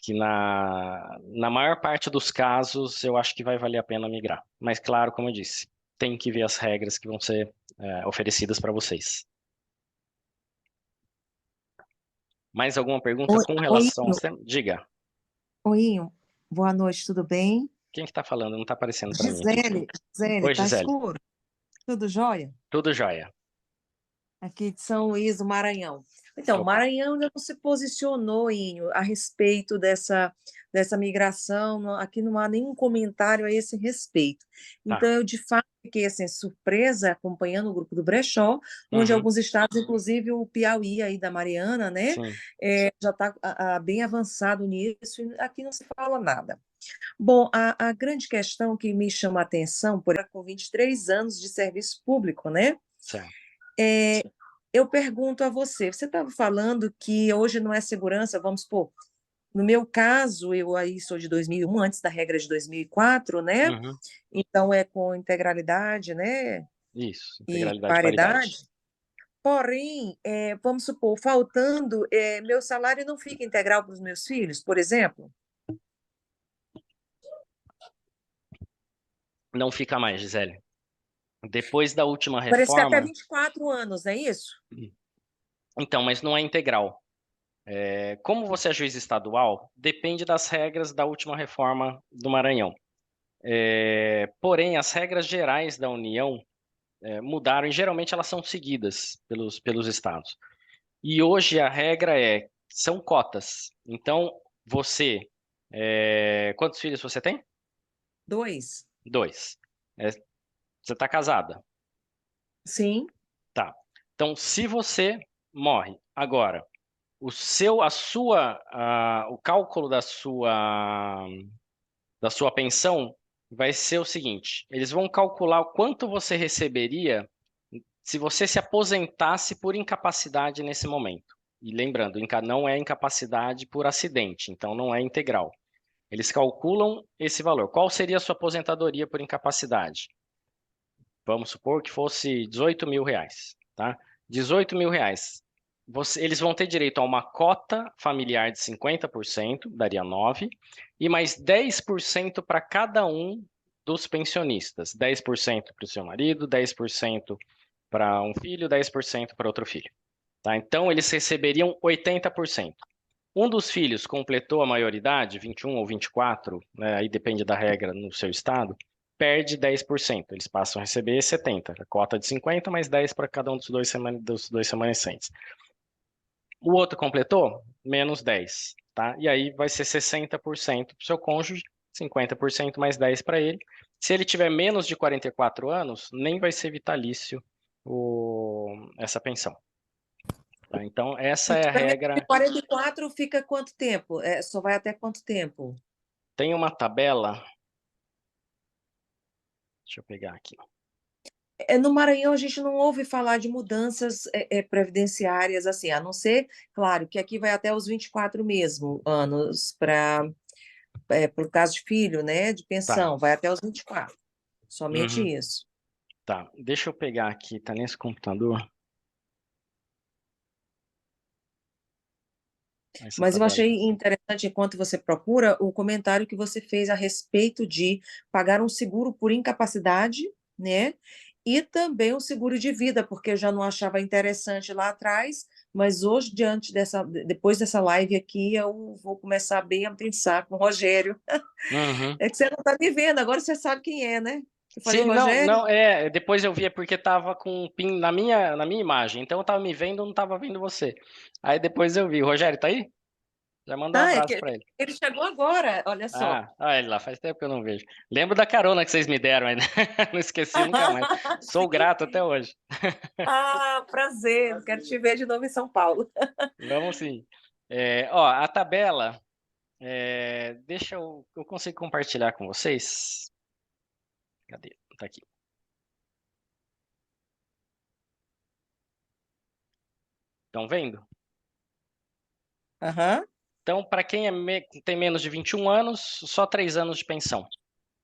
na maior parte dos casos, eu acho que vai valer a pena migrar. Mas, claro, como eu disse, tem que ver as regras que vão ser oferecidas para vocês. Mais alguma pergunta Oi, com relação Oinho, aos temas? Diga. Oinho, boa noite, tudo bem? Quem que está falando? Não está aparecendo para mim aqui. Gisele, Oi, tá Gisele. escuro? Tudo jóia? Tudo jóia. Aqui de São Luís, do Maranhão. Então, o Opa. Maranhão ainda não se posicionou, Inho, a respeito dessa migração, aqui não há nenhum comentário a esse respeito. Então, Tá. eu, de fato, fiquei assim, surpresa acompanhando o grupo do Brechó, onde Uhum. alguns estados, inclusive o Piauí aí da Mariana, né, Sim. já está bem avançado nisso, e aqui não se fala nada. Bom, a grande questão que me chama a atenção, por exemplo, com 23 anos de serviço público, né? Certo. É, eu pergunto a você estava falando que hoje não é segurança, vamos supor, no meu caso, eu aí sou de 2001, antes da regra de 2004, né? Uhum. Então é com integralidade, né? Isso, E integralidade e paridade. paridade. Porém, vamos supor, faltando, meu salário não fica integral para os meus filhos, por exemplo? Não fica mais, Gisele. Depois da última Parece que até reforma, 24 anos, não é isso? então, mas não é integral. Como você é juiz estadual, depende das regras da última reforma do Maranhão. Porém, as regras gerais da União mudaram e geralmente elas são seguidas pelos estados. E hoje a regra são cotas. Então, você, quantos filhos você tem? 2. 2. Você está casada? Sim. Tá. Então, se você morre agora, o cálculo da sua pensão vai ser o seguinte: eles vão calcular o quanto você receberia se você se aposentasse por incapacidade nesse momento. E lembrando, não é incapacidade por acidente, então não é integral. Eles calculam esse valor. Qual seria a sua aposentadoria por incapacidade? Vamos supor que fosse 18 mil reais, tá? 18 mil reais. Eles vão ter direito a uma cota familiar de 50%, daria 9, e mais 10% para cada um dos pensionistas. 10% para o seu marido, 10% para um filho, 10% para outro filho. Tá? Então, eles receberiam 80%. Um dos filhos completou a maioridade, 21 ou 24, né, aí depende da regra no seu estado, perde 10%. Eles passam a receber 70%. A cota de 50, mais 10 para cada um dos dois remanescentes. O outro completou, menos 10. tá? E aí vai ser 60% para o seu cônjuge, 50% mais 10 para ele. Se ele tiver menos de 44 anos, nem vai ser vitalício essa pensão. Tá? Então, essa é a De regra. 44 fica quanto tempo? Só vai até quanto tempo? Tem uma tabela. Deixa eu pegar aqui. No Maranhão, a gente não ouve falar de mudanças previdenciárias assim, a não ser, claro, que aqui vai até os 24 mesmo anos para o caso de filho, né, de Tá. pensão, vai até os 24. Somente Uhum. isso. Tá. Deixa eu pegar aqui, tá nesse computador. Essa Mas eu tabela. achei interessante, enquanto você procura, o comentário que você fez a respeito de pagar um seguro por incapacidade, né? E também o seguro de vida, porque eu já não achava interessante lá atrás, mas hoje, depois dessa live aqui, eu vou começar bem a pensar com o Rogério. Uhum. É que você não está me vendo, agora você sabe quem é, né? Eu falei, Sim, não, Rogério? não, depois eu vi, é porque tava com um pin na minha imagem, então eu tava me vendo, eu não tava vendo você. Aí depois eu vi, o Rogério tá aí? Já mandou um Ah, é abraço que para ele. ele chegou agora, olha só. Ah, ele lá, faz tempo que eu não vejo. Lembro da carona que vocês me deram ainda, não esqueci nunca mais. Sou Sim. grato até hoje. Ah, prazer, quero te ver de novo em São Paulo. Vamos sim. Ó, a tabela, deixa eu consigo compartilhar com vocês. Cadê? Tá aqui. Estão vendo? Aham. Então, para quem tem menos de 21 anos, só 3 anos de pensão,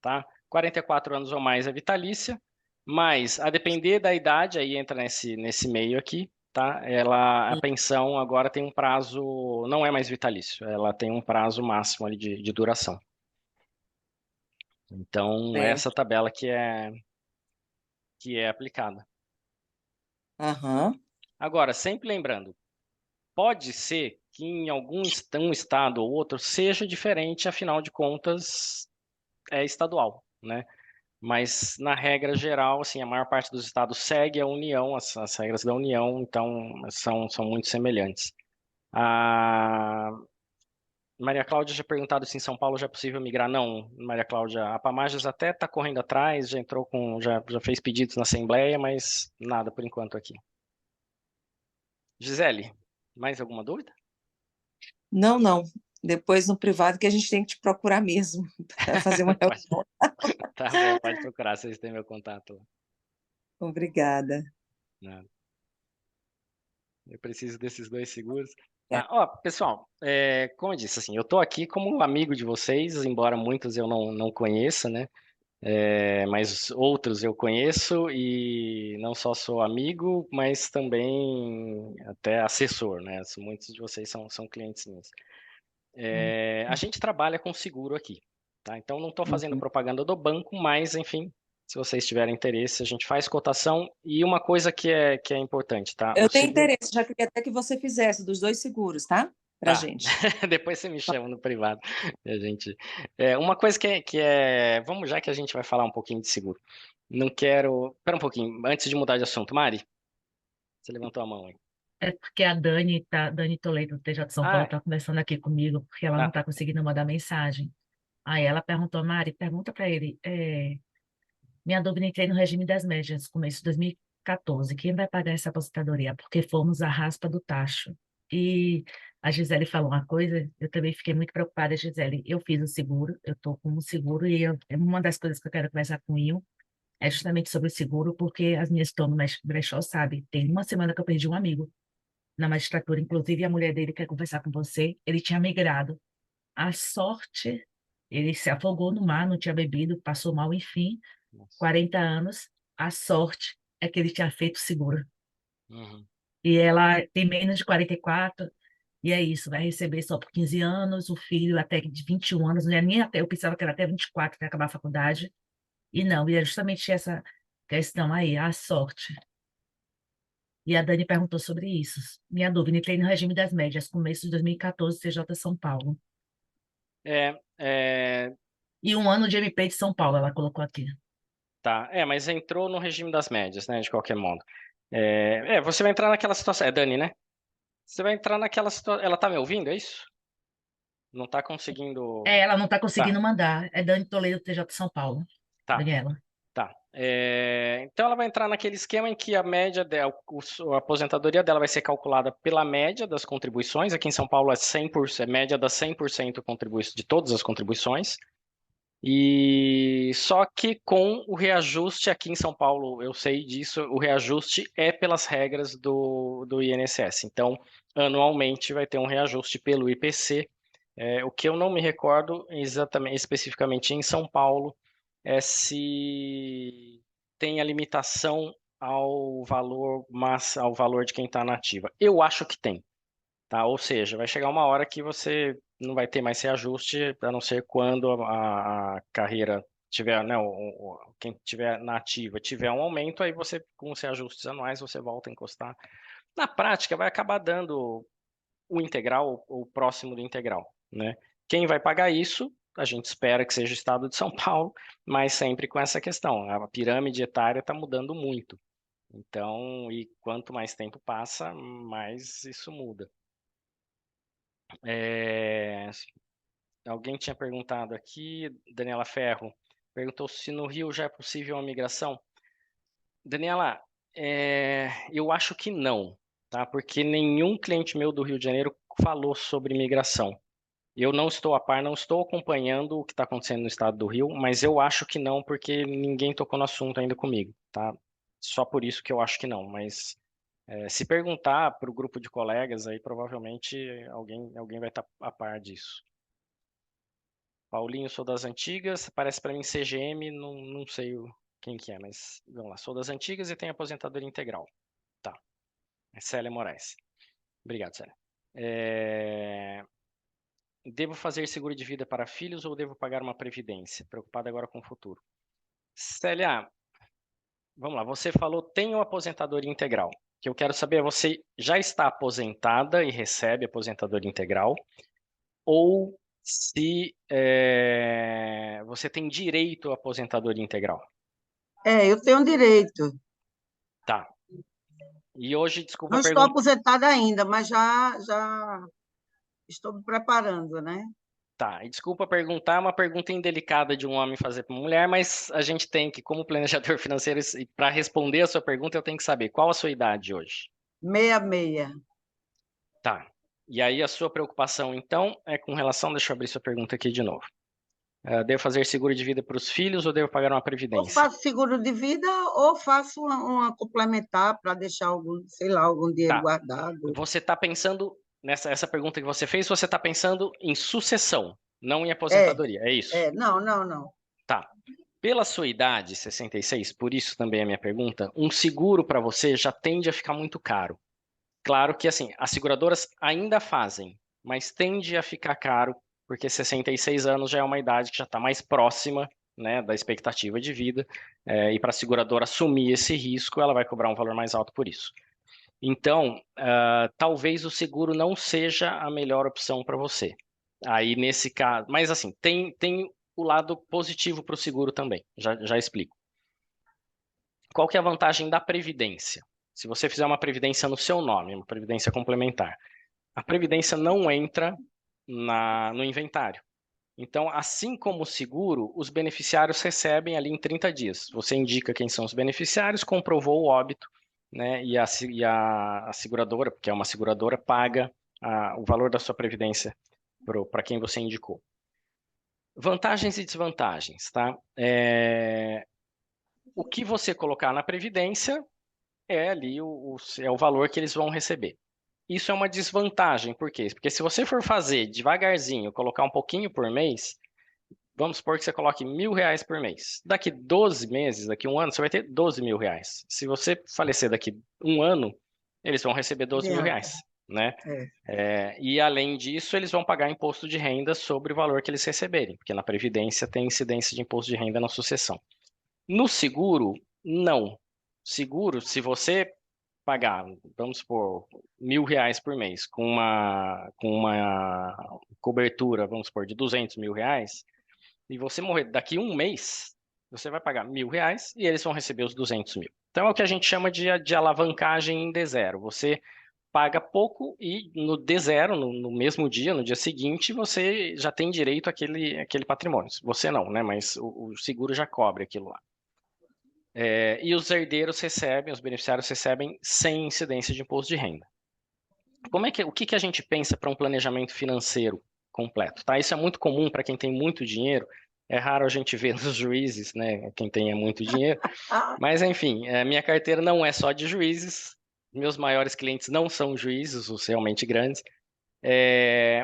tá? 44 anos ou mais é vitalícia, mas a depender da idade, aí entra nesse meio aqui, tá? A pensão agora tem um prazo, não é mais vitalício, ela tem um prazo máximo ali de duração. Então, Certo. essa tabela que é aplicada. Aham. Agora, sempre lembrando, pode ser que em um estado ou outro seja diferente, afinal de contas, é estadual, né? Mas, na regra geral, assim, a maior parte dos estados segue a União, as regras da União, então são muito semelhantes. A Maria Cláudia já perguntado se em São Paulo já é possível migrar. Não, Maria Cláudia, a Pamajas até está correndo atrás, já entrou já fez pedidos na Assembleia, mas nada por enquanto aqui. Gisele, mais alguma dúvida? Não, não. Depois no privado que a gente tem que te procurar mesmo para fazer uma Pode, reunião. tá bom, pode procurar, vocês têm meu contato lá. Obrigada. Nada. Eu preciso desses 2 seguros. É. Tá, ó, pessoal, como eu disse, assim, eu tô aqui como amigo de vocês, embora muitos eu não conheça, né? Mas outros eu conheço e não só sou amigo, mas também até assessor, né? Muitos de vocês são clientes meus. A gente trabalha com seguro aqui, tá? Então não estou fazendo Uhum. propaganda do banco, mas enfim, se vocês tiverem interesse, a gente faz cotação. E uma coisa que é importante, tá? O Eu tenho seguro. interesse, já queria até que você fizesse dos 2 seguros, tá? Pra Tá, gente. depois você me chama no privado. E a gente. Uma coisa vamos, já que a gente vai falar um pouquinho de seguro. Não quero. Espera um pouquinho, antes de mudar de assunto. Mari, você levantou a mão aí. É porque a Dani Toledo, do TJ de São Paulo, Ah, está conversando aqui comigo, porque ela não ah, está conseguindo mandar mensagem. Aí ela perguntou, Mari, pergunta para ele, minha dúvida, entrei no regime das médias, começo de 2014, quem vai pagar essa aposentadoria? Porque fomos a raspa do tacho. E a Gisele falou uma coisa, eu também fiquei muito preocupada, Gisele, eu fiz o seguro, eu estou com o seguro, e uma das coisas que eu quero conversar com o Ian é justamente sobre o seguro, porque as minhas que estão no brechó, sabe, tem uma semana que eu perdi um amigo na magistratura, inclusive a mulher dele quer conversar com você, ele tinha migrado. A sorte, ele se afogou no mar, não tinha bebido, passou mal, enfim, nossa. 40 anos, a sorte é que ele tinha feito seguro. Uhum, E ela tem menos de 44, e é isso, vai receber só por 15 anos, o filho até de 21 anos, não é nem até, eu pensava que era até 24 para acabar a faculdade, e não, e é justamente essa questão aí, a sorte. E a Dani perguntou sobre isso. Minha dúvida, entrei no regime das médias, começo de 2014, CJ São Paulo. é, é, E um ano de MP de São Paulo, ela colocou aqui. tá. Mas entrou no regime das médias, né? De qualquer modo. Você vai entrar naquela situação. É Dani, né? Você vai entrar naquela situação. Ela tá me ouvindo, é isso? Não está conseguindo... Ela não está Tá, conseguindo mandar. É Dani Toledo, TJ de São Paulo. tá. Daniela. Tá. Então ela vai entrar naquele esquema em que a média dela, a aposentadoria dela vai ser calculada pela média das contribuições. Aqui em São Paulo é 100%, é média das 100% de todas as contribuições. E só que com o reajuste aqui em São Paulo, eu sei disso, o reajuste é pelas regras do INSS. Então, anualmente vai ter um reajuste pelo IPC. O que eu não me recordo exatamente, especificamente em São Paulo, é se tem a limitação ao valor, mas ao valor de quem está na ativa. Eu acho que tem, tá? Ou seja, vai chegar uma hora que você não vai ter mais reajuste, a não ser quando a carreira tiver, né, quem tiver na ativa tiver um aumento, aí você, com os reajustes anuais, você volta a encostar. Na prática, vai acabar dando o integral ou próximo do integral, né? Quem vai pagar isso? A gente espera que seja o Estado de São Paulo, mas sempre com essa questão. A pirâmide etária está mudando muito. Então, e quanto mais tempo passa, mais isso muda. Alguém tinha perguntado aqui, Daniela Ferro, perguntou se no Rio já é possível a migração. Daniela, eu acho que não, tá? Porque nenhum cliente meu do Rio de Janeiro falou sobre migração. Eu não estou a par, não estou acompanhando o que está acontecendo no estado do Rio, mas eu acho que não, porque ninguém tocou no assunto ainda comigo, tá? Só por isso que eu acho que não, mas se perguntar para o grupo de colegas, aí provavelmente alguém vai estar a par disso. Paulinho, sou das antigas, parece para mim CGM, não sei quem que é, mas vamos lá, sou das antigas e tenho aposentadoria integral. Tá, é Célia Moraes. Obrigado, Célia. Devo fazer seguro de vida para filhos ou devo pagar uma previdência? Preocupado agora com o futuro. Célia, vamos lá, você falou tenho aposentadoria integral. O que eu quero saber é você já está aposentada e recebe aposentadoria integral ou se você tem direito à aposentadoria integral? Eu tenho direito. Tá. E hoje, desculpa Não estou perguntar. aposentada ainda, mas já estou me preparando, né? Tá, e desculpa perguntar, é uma pergunta indelicada de um homem fazer para uma mulher, mas a gente tem que, como planejador financeiro, para responder a sua pergunta, eu tenho que saber qual a sua idade hoje. 66. Tá. E aí a sua preocupação, então, é com relação, deixa eu abrir sua pergunta aqui de novo. Devo fazer seguro de vida para os filhos ou devo pagar uma Ou previdência? faço seguro de vida ou faço uma complementar para deixar algum, sei lá, algum dinheiro Tá. guardado. Você está pensando, essa pergunta que você fez, você está pensando em sucessão, não em É, aposentadoria, é isso? não. Tá. Pela sua idade, 66, por isso também é a minha pergunta, um seguro para você já tende a ficar muito caro. Claro que assim, as seguradoras ainda fazem, mas tende a ficar caro, porque 66 anos já é uma idade que já está mais próxima, né, da expectativa de vida, e para a seguradora assumir esse risco, ela vai cobrar um valor mais alto por isso. Então, talvez o seguro não seja a melhor opção para você. Aí, nesse caso, mas assim, tem o lado positivo para o seguro também, já explico. Qual que é a vantagem da previdência? Se você fizer uma previdência no seu nome, uma previdência complementar, a previdência não entra no inventário. Então, assim como o seguro, os beneficiários recebem ali em 30 dias. Você indica quem são os beneficiários, comprovou o óbito, né? E a seguradora, porque é uma seguradora, paga o valor da sua previdência para quem você indicou. Vantagens e desvantagens, tá? O que você colocar na previdência é ali é o valor que eles vão receber. Isso é uma desvantagem, por quê? Porque se você for fazer devagarzinho, colocar um pouquinho por mês, vamos supor que você coloque R$ 1.000 por mês. Daqui 12 meses, daqui um ano, você vai ter R$ 12.000. Se você falecer daqui um ano, eles vão receber R$ 12.000, né? E além disso, eles vão pagar imposto de renda sobre o valor que eles receberem, porque na Previdência tem incidência de imposto de renda na sucessão. No seguro, não. Seguro, se você pagar, vamos supor, R$ 1.000 por mês, com uma cobertura, vamos supor, de R$ 200.000, e você morrer daqui um mês, você vai pagar R$ 1.000 e eles vão receber os 200 mil. Então é o que a gente chama de alavancagem em D0. Você paga pouco e no D0, no mesmo dia, no dia seguinte, você já tem direito àquele patrimônio. Você não, né? Mas o seguro já cobre aquilo lá. E os herdeiros recebem, os beneficiários recebem sem incidência de imposto de renda. O que a gente pensa para um planejamento financeiro completo? Tá? Isso é muito comum para quem tem muito dinheiro. É raro a gente ver nos juízes, né? Quem tem muito dinheiro. Mas, enfim, a minha carteira não é só de juízes. Meus maiores clientes não são juízes, os realmente grandes.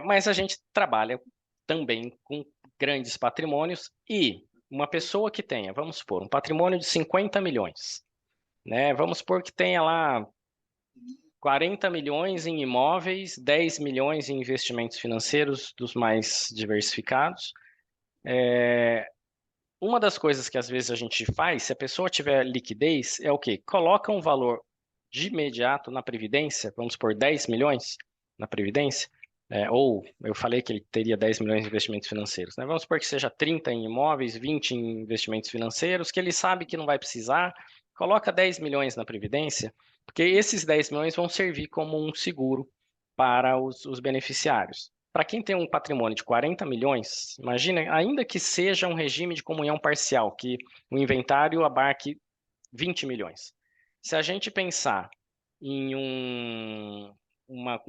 Mas a gente trabalha também com grandes patrimônios e uma pessoa que tenha, vamos supor, um patrimônio de 50 milhões, né? Vamos supor que tenha lá 40 milhões em imóveis, 10 milhões em investimentos financeiros dos mais diversificados. Uma das coisas que às vezes a gente faz, se a pessoa tiver liquidez, é o quê? Coloca um valor de imediato na Previdência, vamos supor 10 milhões na Previdência, ou eu falei que ele teria 10 milhões de investimentos financeiros, né? Vamos supor que seja 30 em imóveis, 20 em investimentos financeiros, que ele sabe que não vai precisar, coloca 10 milhões na Previdência, porque esses 10 milhões vão servir como um seguro para os beneficiários. Para quem tem um patrimônio de 40 milhões, imagina, ainda que seja um regime de comunhão parcial, que o inventário abarque 20 milhões. Se a gente pensar em um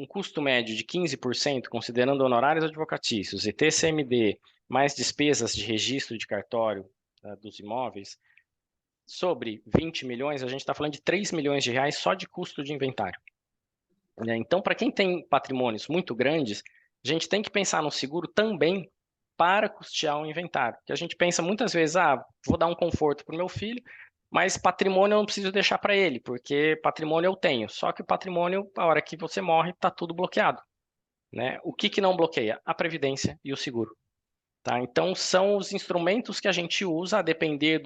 custo médio de 15%, considerando honorários advocatícios e TCMD, mais despesas de registro de cartório dos imóveis, sobre 20 milhões, a gente está falando de 3 milhões de reais só de custo de inventário. Então, para quem tem patrimônios muito grandes, a gente tem que pensar no seguro também para custear o inventário. Porque a gente pensa muitas vezes, vou dar um conforto para o meu filho, mas patrimônio eu não preciso deixar para ele, porque patrimônio eu tenho. Só que o patrimônio, a hora que você morre, está tudo bloqueado, né? O que não bloqueia? A previdência e o seguro. Tá? Então, são os instrumentos que a gente usa a depender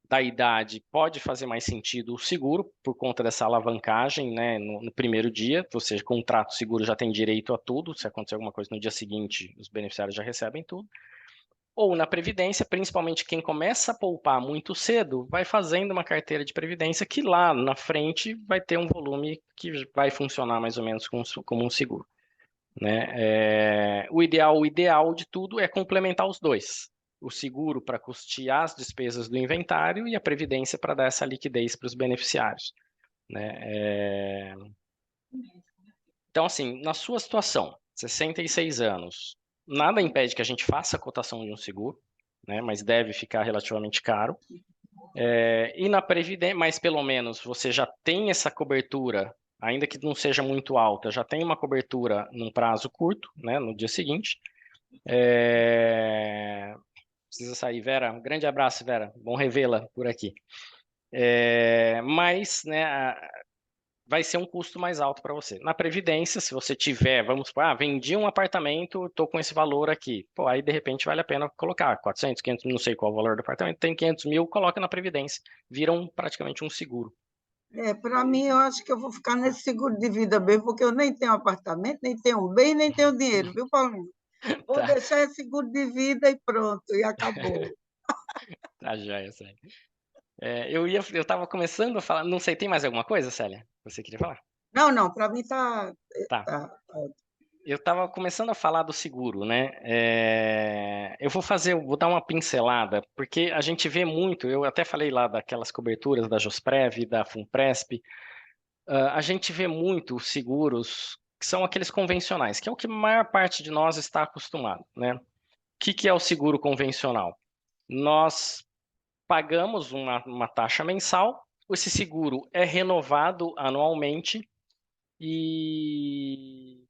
da idade. Pode fazer mais sentido o seguro, por conta dessa alavancagem, né? No primeiro dia, você contrata o seguro, já tem direito a tudo. Se acontecer alguma coisa no dia seguinte, os beneficiários já recebem tudo. Ou na Previdência, principalmente quem começa a poupar muito cedo, vai fazendo uma carteira de Previdência que lá na frente vai ter um volume que vai funcionar mais ou menos como um seguro. Né? O ideal de tudo é complementar os dois. O seguro para custear as despesas do inventário e a previdência para dar essa liquidez para os beneficiários. Né? Então, assim, na sua situação, 66 anos, nada impede que a gente faça a cotação de um seguro, né? Mas deve ficar relativamente caro. E na previdência, mas pelo menos você já tem essa cobertura, ainda que não seja muito alta, já tem uma cobertura num prazo curto, né, no dia seguinte. Precisa sair, Vera. Um grande abraço, Vera. Bom revê-la por aqui. Mas, né, vai ser um custo mais alto para você. Na Previdência, se você tiver, vamos supor, vendi um apartamento, estou com esse valor aqui. Pô, aí de repente vale a pena colocar 400, 500, não sei qual é o valor do apartamento, tem 500 mil, coloca na Previdência. Viram praticamente um seguro. Para mim, eu acho que eu vou ficar nesse seguro de vida mesmo, porque eu nem tenho apartamento, nem tenho bem, nem tenho dinheiro, viu, Paulinho? Vou Tá. deixar esse seguro de vida e pronto, e acabou. Tá joia, Célia. Eu estava começando a falar, não sei, tem mais alguma coisa, Célia? Você queria falar? Não, para mim está. Tá. Tá. Eu estava começando a falar do seguro, né? Eu vou dar uma pincelada, porque a gente vê muito, eu até falei lá daquelas coberturas da Josprev, da Funpresp, a gente vê muito os seguros que são aqueles convencionais, que é o que a maior parte de nós está acostumado, né? O que é o seguro convencional? Nós pagamos uma taxa mensal, esse seguro é renovado anualmente e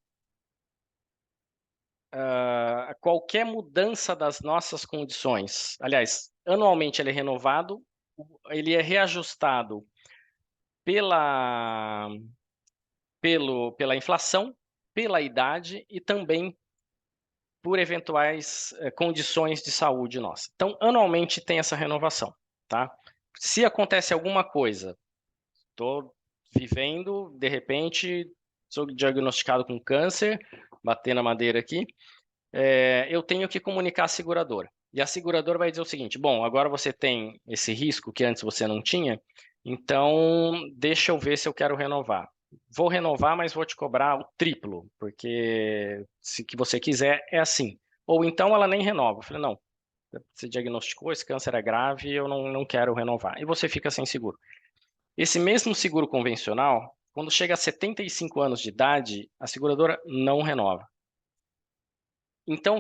qualquer mudança das nossas condições, aliás, anualmente ele é renovado, ele é reajustado pela inflação, pela idade e também por eventuais condições de saúde nossa. Então, anualmente tem essa renovação, tá? Se acontece alguma coisa, estou vivendo, de repente, sou diagnosticado com câncer, bater na madeira aqui, eu tenho que comunicar à seguradora. E a seguradora vai dizer o seguinte, bom, agora você tem esse risco que antes você não tinha, então deixa eu ver se eu quero renovar. vou renovar, mas vou te cobrar o triplo, porque se que você quiser é assim. Ou então ela nem renova. Eu falei, não, você diagnosticou, esse câncer é grave, eu não quero renovar. E você fica sem seguro. Esse mesmo seguro convencional, quando chega a 75 anos de idade, a seguradora não renova. Então,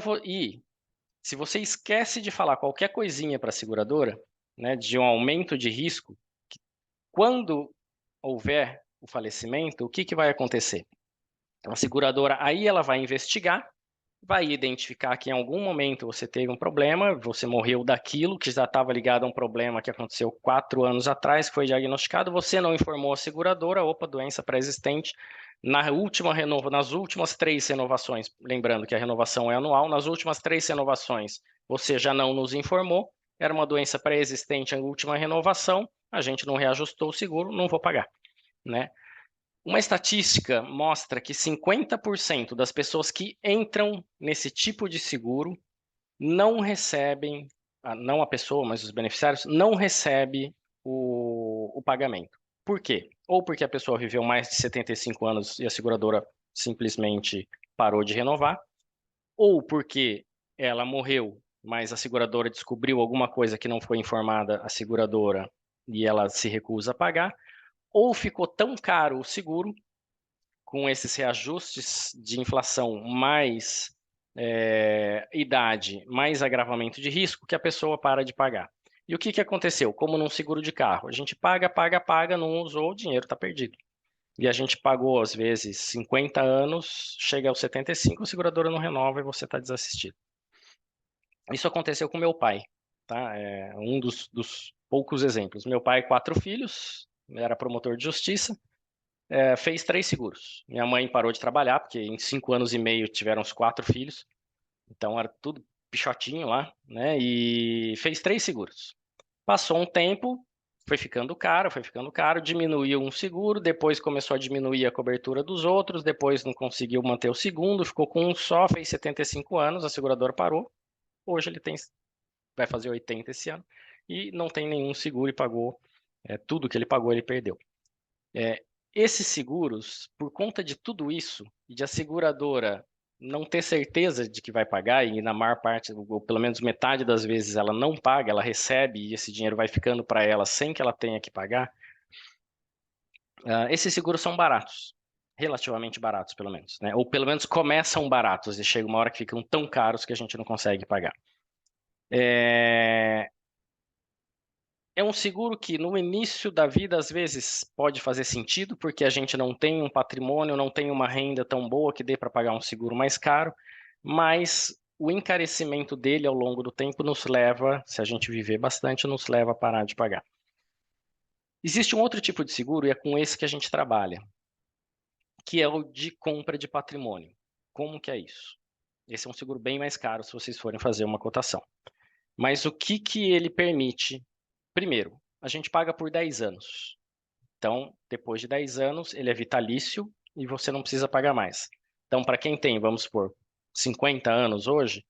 se você esquece de falar qualquer coisinha para a seguradora, né, de um aumento de risco, quando houver o falecimento, o que vai acontecer? A seguradora aí ela vai investigar, vai identificar que em algum momento você teve um problema, você morreu daquilo que já estava ligado a um problema que aconteceu 4 anos atrás, que foi diagnosticado, você não informou a seguradora, opa, doença pré-existente. Nas últimas 3 renovações, lembrando que a renovação é anual, nas últimas 3 renovações você já não nos informou, era uma doença pré-existente a última renovação, a gente não reajustou o seguro, não vou pagar, né? Uma estatística mostra que 50% das pessoas que entram nesse tipo de seguro não recebem, não a pessoa, mas os beneficiários, não recebem o pagamento. Por quê? Ou porque a pessoa viveu mais de 75 anos e a seguradora simplesmente parou de renovar, ou porque ela morreu, mas a seguradora descobriu alguma coisa que não foi informada à seguradora e ela se recusa a pagar, ou ficou tão caro o seguro com esses reajustes de inflação mais idade, mais agravamento de risco, que a pessoa para de pagar. E o que aconteceu? Como num seguro de carro, a gente paga, não usou, o dinheiro está perdido. E a gente pagou, às vezes, 50 anos, chega aos 75, a seguradora não renova e você está desassistido. Isso aconteceu com meu pai, tá? É um dos poucos exemplos. Meu pai, 4 filhos, era promotor de justiça, fez 3 seguros. Minha mãe parou de trabalhar, porque em 5 anos e meio tiveram os 4 filhos, então era tudo pichotinho lá, né? E fez 3 seguros. Passou um tempo, foi ficando caro, diminuiu um seguro, depois começou a diminuir a cobertura dos outros, depois não conseguiu manter o segundo, ficou com um só, fez 75 anos, a seguradora parou. Hoje ele vai fazer 80 esse ano, e não tem nenhum seguro e pagou, tudo que ele pagou ele perdeu. Esses seguros, por conta de tudo isso, e de a seguradora não ter certeza de que vai pagar, e na maior parte, ou pelo menos metade das vezes, ela não paga, ela recebe e esse dinheiro vai ficando para ela sem que ela tenha que pagar, esses seguros são baratos, relativamente baratos, pelo menos, né? Ou pelo menos começam baratos e chega uma hora que ficam tão caros que a gente não consegue pagar. É um seguro que no início da vida, às vezes, pode fazer sentido, porque a gente não tem um patrimônio, não tem uma renda tão boa que dê para pagar um seguro mais caro, mas o encarecimento dele ao longo do tempo nos leva, se a gente viver bastante, nos leva a parar de pagar. Existe um outro tipo de seguro, e é com esse que a gente trabalha, que é o de compra de patrimônio. Como que é isso? Esse é um seguro bem mais caro se vocês forem fazer uma cotação. Mas o que ele permite? Primeiro, a gente paga por 10 anos. Então, depois de 10 anos, ele é vitalício e você não precisa pagar mais. Então, para quem tem, vamos supor, 50 anos hoje,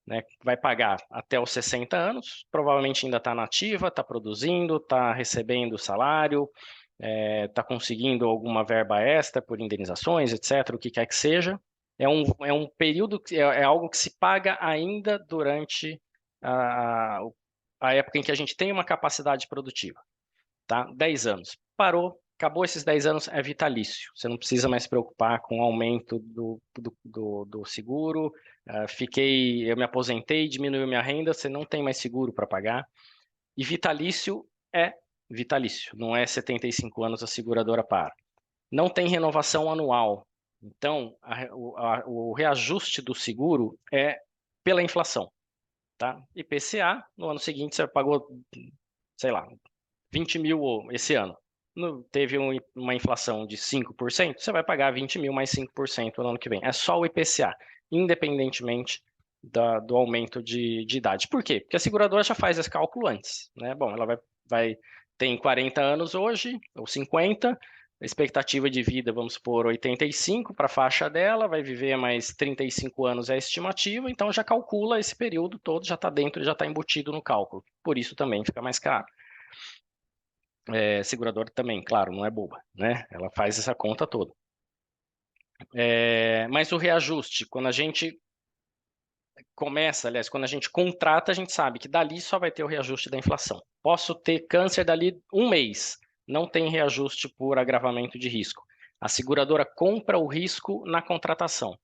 né, vai pagar até os 60 anos, provavelmente ainda está nativa, está produzindo, está recebendo salário, está conseguindo alguma verba extra por indenizações, etc., o que quer que seja. É um período, é algo que se paga ainda durante a época em que a gente tem uma capacidade produtiva, tá? 10 anos. Parou, acabou esses 10 anos, é vitalício. Você não precisa mais se preocupar com o aumento do seguro. Eu me aposentei, diminuiu minha renda, você não tem mais seguro para pagar. E vitalício é vitalício, não é 75 anos a seguradora para. Não tem renovação anual. Então, o reajuste do seguro é pela inflação, tá? IPCA, no ano seguinte você pagou, sei lá, 20 mil esse ano. Teve uma inflação de 5%, você vai pagar 20 mil mais 5% no ano que vem. É só o IPCA, independentemente do aumento de idade. Por quê? Porque a seguradora já faz esse cálculo antes, né? Bom, ela tem 40 anos hoje, ou 50, a expectativa de vida, vamos supor, 85 para a faixa dela, vai viver mais 35 anos é a estimativa, então já calcula esse período todo, já está dentro, já está embutido no cálculo. Por isso também fica mais caro. Seguradora também, claro, não é boba, né? Ela faz essa conta toda. Mas o reajuste, quando a gente começa, aliás, quando a gente contrata, a gente sabe que dali só vai ter o reajuste da inflação. Posso ter câncer dali um mês, não tem reajuste por agravamento de risco. A seguradora compra o risco na contratação.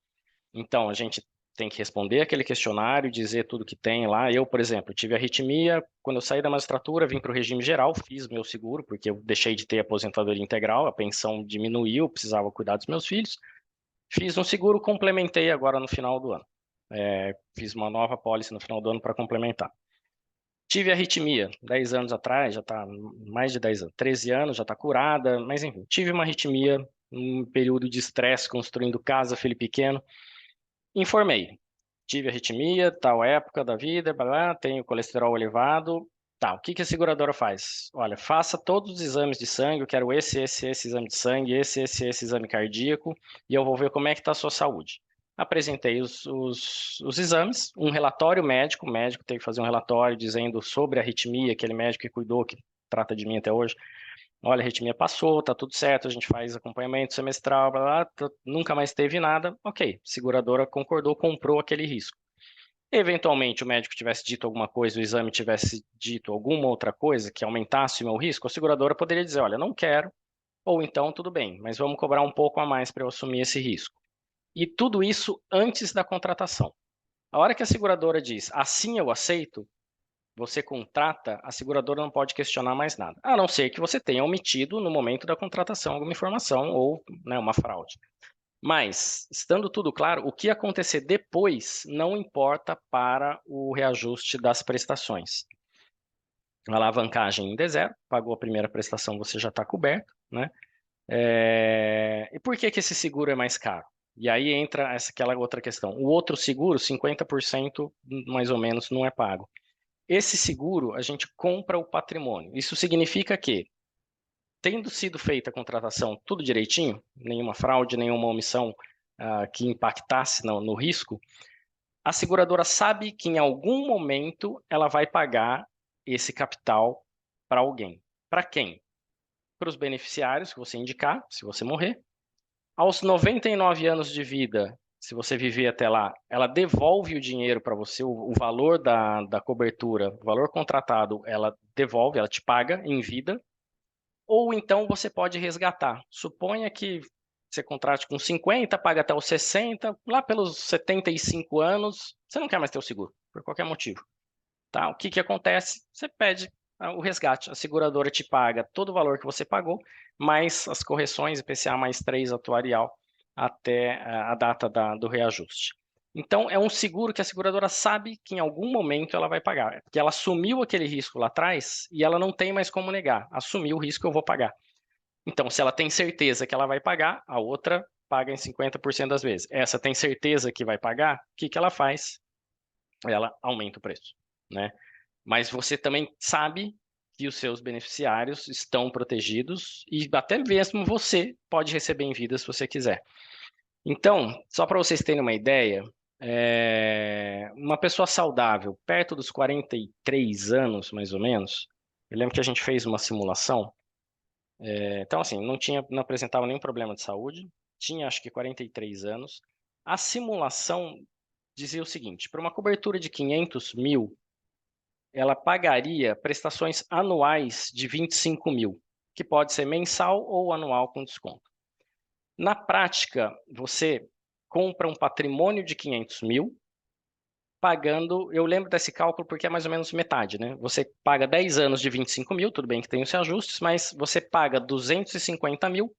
Então, a gente tem que responder aquele questionário, dizer tudo que tem lá. Eu, por exemplo, tive arritmia, quando eu saí da magistratura, vim para o regime geral, fiz meu seguro, porque eu deixei de ter aposentadoria integral, a pensão diminuiu, precisava cuidar dos meus filhos. Fiz um seguro, complementei agora no final do ano. Fiz uma nova pólice no final do ano para complementar. Tive arritmia 10 anos atrás, já está mais de 10 anos, 13 anos, já está curada, mas enfim, tive uma arritmia, um período de estresse construindo casa, filho pequeno. Informei, tive arritmia, tal época da vida, blá, blá, tenho colesterol elevado, tá, o que que a seguradora faz? Olha, faça todos os exames de sangue, eu quero esse exame de sangue, esse exame cardíaco, e eu vou ver como é que está a sua saúde. Apresentei os exames, um relatório médico, o médico teve que fazer um relatório dizendo sobre a arritmia, aquele médico que cuidou, que trata de mim até hoje. Olha, a arritmia passou, tá tudo certo, a gente faz acompanhamento semestral, blá, blá, nunca mais teve nada, ok, seguradora concordou, comprou aquele risco. Eventualmente o médico tivesse dito alguma coisa, o exame tivesse dito alguma outra coisa que aumentasse o meu risco, a seguradora poderia dizer, olha, não quero, ou então tudo bem, mas vamos cobrar um pouco a mais para eu assumir esse risco. E tudo isso antes da contratação. A hora que a seguradora diz, assim eu aceito, você contrata, a seguradora não pode questionar mais nada, a não ser que você tenha omitido no momento da contratação alguma informação ou, né, uma fraude. Mas, estando tudo claro, o que acontecer depois não importa para o reajuste das prestações. A alavancagem ainda é zero, pagou a primeira prestação, você já está coberto, né? E por que que esse seguro é mais caro? E aí entra aquela outra questão. O outro seguro, 50% mais ou menos, não é pago. Esse seguro, a gente compra o patrimônio. Isso significa que, tendo sido feita a contratação tudo direitinho, nenhuma fraude, nenhuma omissão que impactasse no risco, a seguradora sabe que em algum momento ela vai pagar esse capital para alguém. Para quem? Para os beneficiários que você indicar, se você morrer. Aos 99 anos de vida, se você viver até lá, ela devolve o dinheiro para você, o valor da cobertura, o valor contratado, ela devolve, ela te paga em vida, ou então você pode resgatar. Suponha que você contrate com 50, paga até os 60, lá pelos 75 anos, você não quer mais ter o seguro, por qualquer motivo. Tá? O que que acontece? Você pede o resgate, a seguradora te paga todo o valor que você pagou, mais as correções, IPCA mais 3 atuarial, até a data do reajuste. Então, é um seguro que a seguradora sabe que em algum momento ela vai pagar, porque ela assumiu aquele risco lá atrás e ela não tem mais como negar. Assumiu o risco, eu vou pagar. Então, se ela tem certeza que ela vai pagar, a outra paga em 50% das vezes. Essa tem certeza que vai pagar, o que que ela faz? Ela aumenta o preço, né? Mas você também sabe que os seus beneficiários estão protegidos e até mesmo você pode receber em vida se você quiser. Então, só para vocês terem uma ideia, uma pessoa saudável, perto dos 43 anos, mais ou menos, eu lembro que a gente fez uma simulação, então assim, não apresentava nenhum problema de saúde, tinha acho que 43 anos, a simulação dizia o seguinte, para uma cobertura de 500 mil, ela pagaria prestações anuais de 25 mil, que pode ser mensal ou anual com desconto. Na prática, você compra um patrimônio de 500 mil, pagando, eu lembro desse cálculo porque é mais ou menos metade, né? Você paga 10 anos de 25 mil, tudo bem que tem os ajustes, mas você paga 250 mil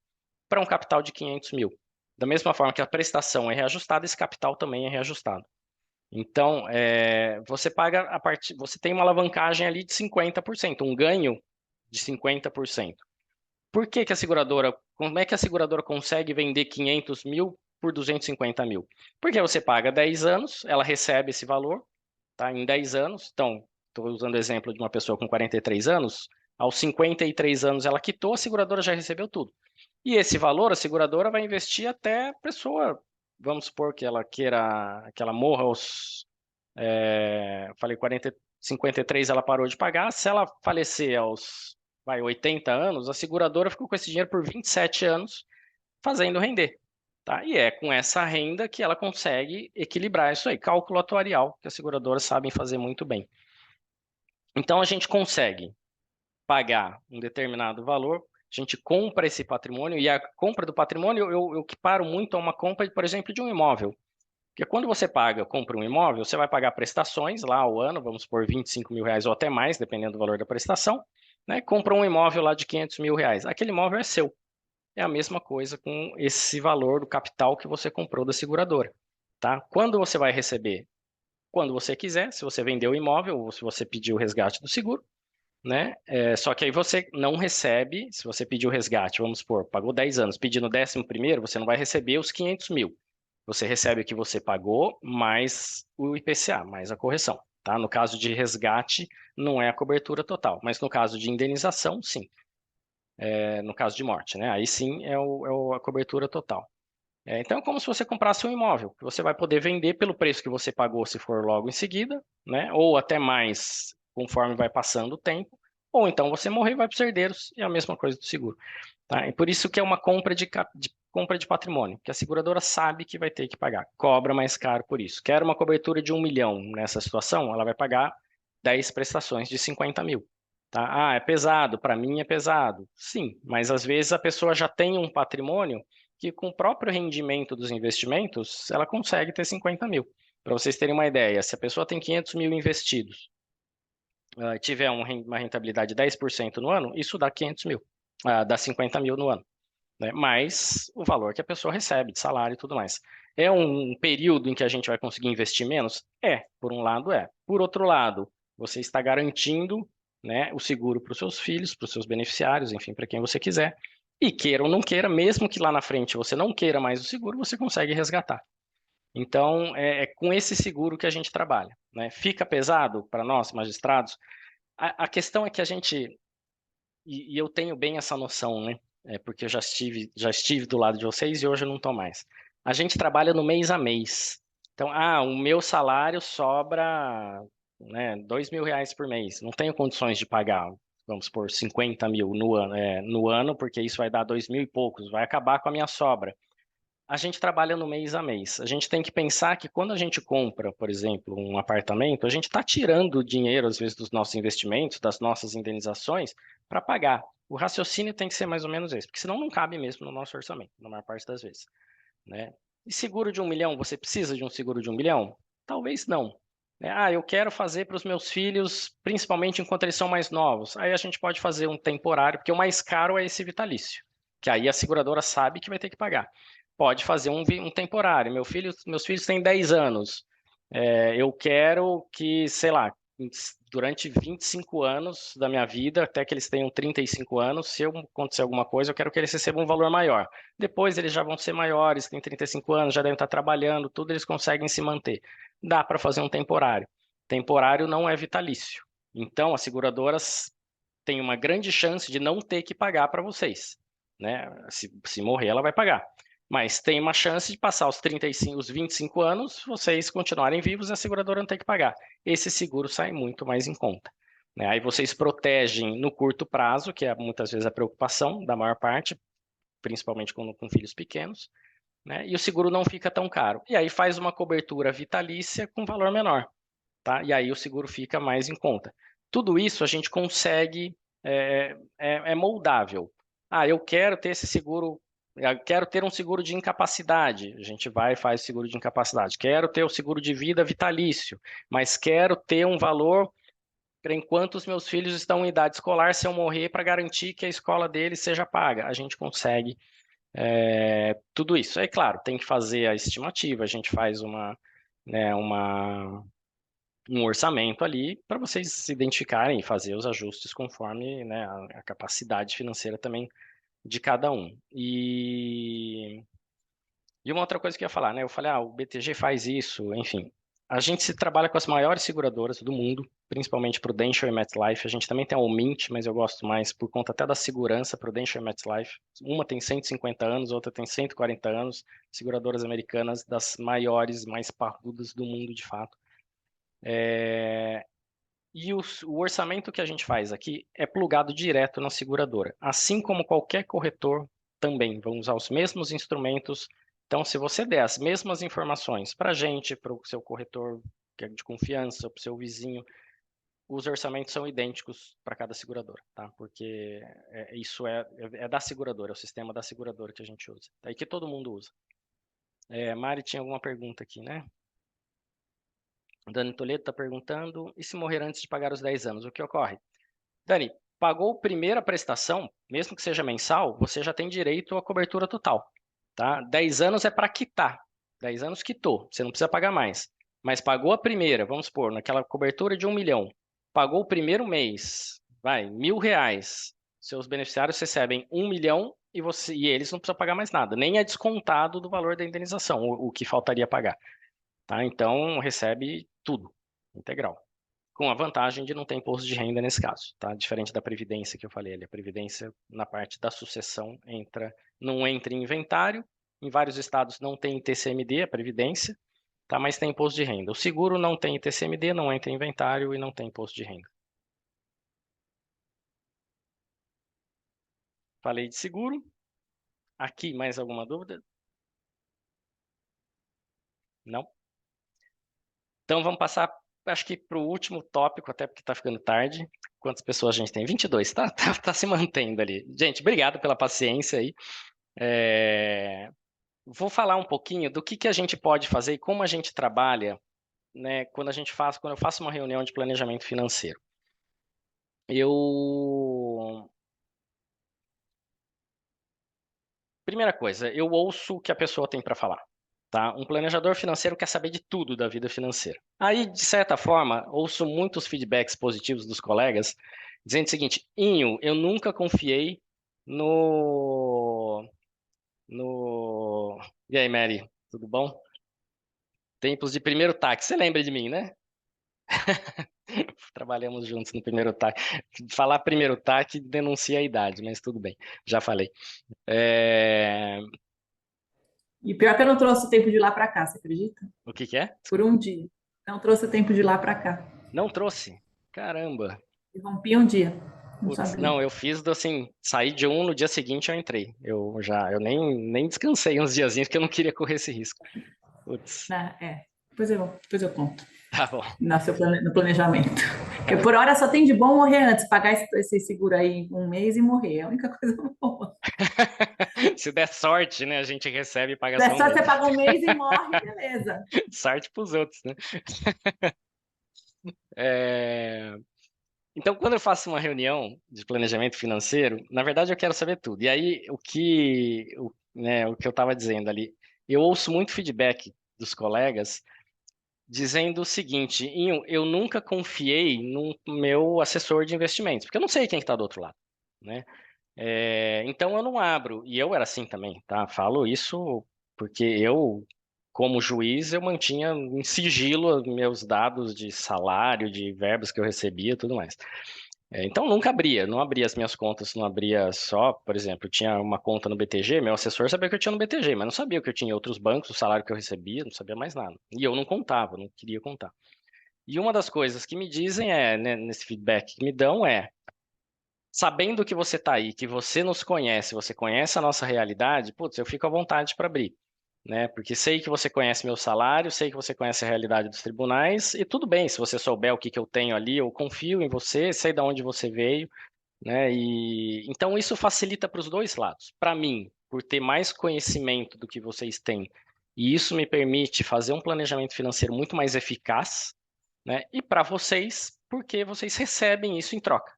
para um capital de 500 mil. Da mesma forma que a prestação é reajustada, esse capital também é reajustado. Então, você paga você tem uma alavancagem ali de 50%, um ganho de 50%. Por que que como é que a seguradora consegue vender 500 mil por 250 mil? Porque você paga 10 anos, ela recebe esse valor, tá? Em 10 anos, então, estou usando o exemplo de uma pessoa com 43 anos, aos 53 anos ela quitou, a seguradora já recebeu tudo. E esse valor, a seguradora vai investir até a pessoa, vamos supor que ela queira, que ela morra aos, falei 53, ela parou de pagar, se ela falecer aos 80 anos, a seguradora ficou com esse dinheiro por 27 anos fazendo render. Tá? E é com essa renda que ela consegue equilibrar isso aí. Cálculo atuarial, que as seguradoras sabem fazer muito bem. Então, a gente consegue pagar um determinado valor, a gente compra esse patrimônio, e a compra do patrimônio eu equiparo muito a uma compra, por exemplo, de um imóvel. Porque quando você compra um imóvel, você vai pagar prestações lá ao ano, vamos supor 25 mil reais ou até mais, dependendo do valor da prestação, né? Compra um imóvel lá de 500 mil reais. Aquele imóvel é seu. É a mesma coisa com esse valor do capital que você comprou da seguradora. Tá? Quando você vai receber? Quando você quiser, se você vendeu o imóvel ou se você pediu o resgate do seguro, né? Só que aí você não recebe, se você pediu o resgate, vamos supor, pagou 10 anos, pedindo 11º, você não vai receber os 500 mil. Você recebe o que você pagou, mais o IPCA, mais a correção. Tá? No caso de resgate, não é a cobertura total, mas no caso de indenização, sim. No caso de morte, né? Aí sim é a cobertura total. Então é como se você comprasse um imóvel, que você vai poder vender pelo preço que você pagou se for logo em seguida, né? Ou até mais conforme vai passando o tempo, ou então você morrer e vai para os herdeiros, é a mesma coisa do seguro. Tá? E por isso que é uma compra compra de patrimônio, que a seguradora sabe que vai ter que pagar, cobra mais caro por isso. Quer uma cobertura de 1 milhão nessa situação, ela vai pagar 10 prestações de 50 mil. Tá? Ah, é pesado, para mim é pesado. Sim, mas às vezes a pessoa já tem um patrimônio que com o próprio rendimento dos investimentos, ela consegue ter 50 mil. Para vocês terem uma ideia, se a pessoa tem 500 mil investidos, tiver uma rentabilidade de 10% no ano, isso dá 500 mil, dá 50 mil no ano, né? Mais o valor que a pessoa recebe de salário e tudo mais. É um período em que a gente vai conseguir investir menos? Por um lado é. Por outro lado, você está garantindo, né, o seguro para os seus filhos, para os seus beneficiários, enfim, para quem você quiser. E queira ou não queira, mesmo que lá na frente você não queira mais o seguro, você consegue resgatar. Então, é com esse seguro que a gente trabalha, né? Fica pesado para nós, magistrados? A questão é que a gente, e eu tenho bem essa noção, né? Porque eu já estive do lado de vocês e hoje eu não estou mais. A gente trabalha no mês a mês. Então, o meu salário sobra, né, 2 mil reais por mês. Não tenho condições de pagar, vamos supor, 50 mil no ano, porque isso vai dar 2 mil e poucos, vai acabar com a minha sobra. A gente trabalha no mês a mês. A gente tem que pensar que quando a gente compra, por exemplo, um apartamento, a gente está tirando dinheiro, às vezes, dos nossos investimentos, das nossas indenizações, para pagar. O raciocínio tem que ser mais ou menos esse, porque senão não cabe mesmo no nosso orçamento, na maior parte das vezes, né? E seguro de 1 milhão, você precisa de um seguro de 1 milhão? Talvez não. Eu quero fazer para os meus filhos, principalmente enquanto eles são mais novos. Aí a gente pode fazer um temporário, porque o mais caro é esse vitalício, que aí a seguradora sabe que vai ter que pagar. Pode fazer um temporário. Meus filhos têm 10 anos. Eu quero que, sei lá, durante 25 anos da minha vida, até que eles tenham 35 anos, se acontecer alguma coisa, eu quero que eles recebam um valor maior. Depois eles já vão ser maiores, têm 35 anos, já devem estar trabalhando, tudo eles conseguem se manter. Dá para fazer um temporário. Temporário não é vitalício. Então, as seguradoras têm uma grande chance de não ter que pagar para vocês, né? Se morrer, ela vai pagar. Mas tem uma chance de passar os 25 anos, vocês continuarem vivos e a seguradora não tem que pagar. Esse seguro sai muito mais em conta, né? Aí vocês protegem no curto prazo, que é muitas vezes a preocupação da maior parte, principalmente com filhos pequenos, né? E o seguro não fica tão caro. E aí faz uma cobertura vitalícia com valor menor, tá? E aí o seguro fica mais em conta. Tudo isso a gente consegue, é moldável. Eu quero ter esse seguro. Eu quero ter um seguro de incapacidade. A gente vai e faz seguro de incapacidade. Quero ter o seguro de vida vitalício, mas quero ter um valor para enquanto os meus filhos estão em idade escolar, se eu morrer, para garantir que a escola deles seja paga. A gente consegue tudo isso. É claro, tem que fazer a estimativa, a gente faz um orçamento ali para vocês se identificarem e fazer os ajustes conforme, né, a capacidade financeira também de cada um. E uma outra coisa que eu ia falar, né? Eu falei, o BTG faz isso, enfim. A gente se trabalha com as maiores seguradoras do mundo, principalmente Prudential e MetLife. A gente também tem a Omint, mas eu gosto mais por conta até da segurança, Prudential e MetLife. Uma tem 150 anos, outra tem 140 anos. Seguradoras americanas das maiores, mais parrudas do mundo, de fato. E o orçamento que a gente faz aqui é plugado direto na seguradora, assim como qualquer corretor também vão usar os mesmos instrumentos. Então, se você der as mesmas informações para a gente, para o seu corretor que é de confiança, para o seu vizinho, os orçamentos são idênticos para cada seguradora, tá? Porque isso é da seguradora, é o sistema da seguradora que a gente usa. É que todo mundo usa. Mari tinha alguma pergunta aqui, né? Dani Toledo está perguntando, e se morrer antes de pagar os 10 anos, o que ocorre? Dani, pagou a primeira prestação, mesmo que seja mensal, você já tem direito à cobertura total, tá? 10 anos é para quitar, 10 anos quitou, você não precisa pagar mais. Mas pagou a primeira, vamos supor, naquela cobertura de 1 milhão, pagou o primeiro mês, vai, R$ 1.000, seus beneficiários recebem 1 milhão e eles não precisam pagar mais nada, nem é descontado do valor da indenização, o que faltaria pagar. Tá? Então, recebe tudo, integral. Com a vantagem de não ter imposto de renda nesse caso, tá? Diferente da Previdência que eu falei ali. A Previdência, na parte da sucessão, não entra em inventário. Em vários estados não tem TCMD, a Previdência, tá? Mas tem imposto de renda. O seguro não tem TCMD, não entra em inventário e não tem imposto de renda. Falei de seguro. Aqui, mais alguma dúvida? Não? Então, vamos passar, acho que para o último tópico, até porque está ficando tarde. Quantas pessoas a gente tem? 22, tá se mantendo ali. Gente, obrigado pela paciência aí. Vou falar um pouquinho do que a gente pode fazer e como a gente trabalha, né, quando eu faço uma reunião de planejamento financeiro. Primeira coisa, eu ouço o que a pessoa tem para falar. Tá? Um planejador financeiro quer saber de tudo da vida financeira. Aí, de certa forma, ouço muitos feedbacks positivos dos colegas, dizendo o seguinte: Inho, eu nunca confiei no... E aí, Mary, tudo bom? Tempos de primeiro táxi. Você lembra de mim, né? Trabalhamos juntos no primeiro TAC. Falar primeiro TAC denuncia a idade, mas tudo bem, já falei. E pior que eu não trouxe o tempo de lá para cá, você acredita? O que é? Por um dia. Não trouxe o tempo de lá para cá. Não trouxe? Caramba. E rompi um dia. Não Putz, sabia. não, eu fiz assim, saí de um, no dia seguinte eu entrei. Eu nem descansei uns diazinhos porque eu não queria correr esse risco. Putz, Depois eu conto. tá bom. No planejamento. Porque por hora só tem de bom morrer antes, pagar esse seguro aí um mês e morrer. É a única coisa boa. Se der sorte, né, a gente recebe e paga Se só der um sorte, mês. você paga um mês e morre, beleza. Sorte pros outros, né? Então, quando eu faço uma reunião de planejamento financeiro, na verdade eu quero saber tudo. E aí, o que eu estava dizendo ali, eu ouço muito feedback dos colegas dizendo o seguinte: Inho, eu nunca confiei no meu assessor de investimentos, porque eu não sei quem está do outro lado, né? Então eu não abro, e eu era assim também, tá? Falo isso porque eu, como juiz, eu mantinha em sigilo meus dados de salário, de verbas que eu recebia e tudo mais. Então nunca abria, não abria as minhas contas, não abria só, por exemplo, eu tinha uma conta no BTG, meu assessor sabia que eu tinha no BTG, mas não sabia que eu tinha em outros bancos, o salário que eu recebia, não sabia mais nada. E eu não contava, não queria contar. E uma das coisas que me dizem né, nesse feedback que me dão sabendo que você está aí, que você nos conhece, você conhece a nossa realidade, putz, eu fico à vontade para abrir. Né? Porque sei que você conhece meu salário, sei que você conhece a realidade dos tribunais, e tudo bem, se você souber o que eu tenho ali, eu confio em você, sei de onde você veio, né? E então isso facilita para os dois lados. Para mim, por ter mais conhecimento do que vocês têm, e isso me permite fazer um planejamento financeiro muito mais eficaz, né? E para vocês, porque vocês recebem isso em troca.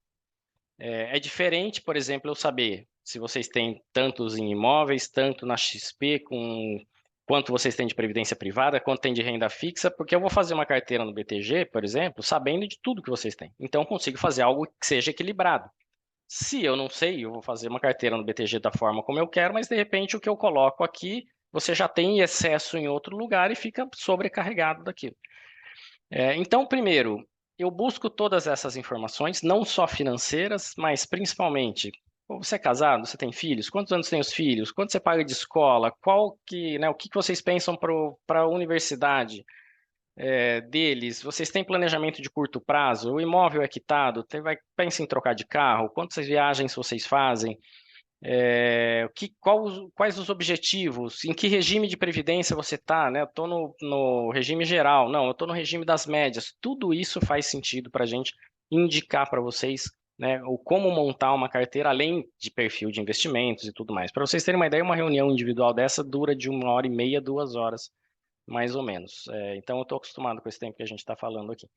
É diferente, por exemplo, eu saber se vocês têm tantos em imóveis, tanto na XP, quanto vocês têm de previdência privada, quanto tem de renda fixa, porque eu vou fazer uma carteira no BTG, por exemplo, sabendo de tudo que vocês têm. Então, eu consigo fazer algo que seja equilibrado. Se eu não sei, eu vou fazer uma carteira no BTG da forma como eu quero, mas de repente o que eu coloco aqui, você já tem excesso em outro lugar e fica sobrecarregado daquilo. Então, primeiro, eu busco todas essas informações, não só financeiras, mas principalmente, você é casado, você tem filhos? Quantos anos tem os filhos? Quanto você paga de escola? O que vocês pensam para a universidade? deles, vocês têm planejamento de curto prazo? O imóvel é quitado? Pensa em trocar de carro? Quantas viagens vocês fazem? Quais os objetivos? Em que regime de previdência você está, né? Eu estou no regime geral, não, eu estou no regime das médias. Tudo isso faz sentido para a gente indicar para vocês, né, o como montar uma carteira, além de perfil de investimentos e tudo mais. Para vocês terem uma ideia, uma reunião individual dessa dura de 1h30, 2 horas, mais ou menos. Então, eu estou acostumado com esse tempo que a gente está falando aqui.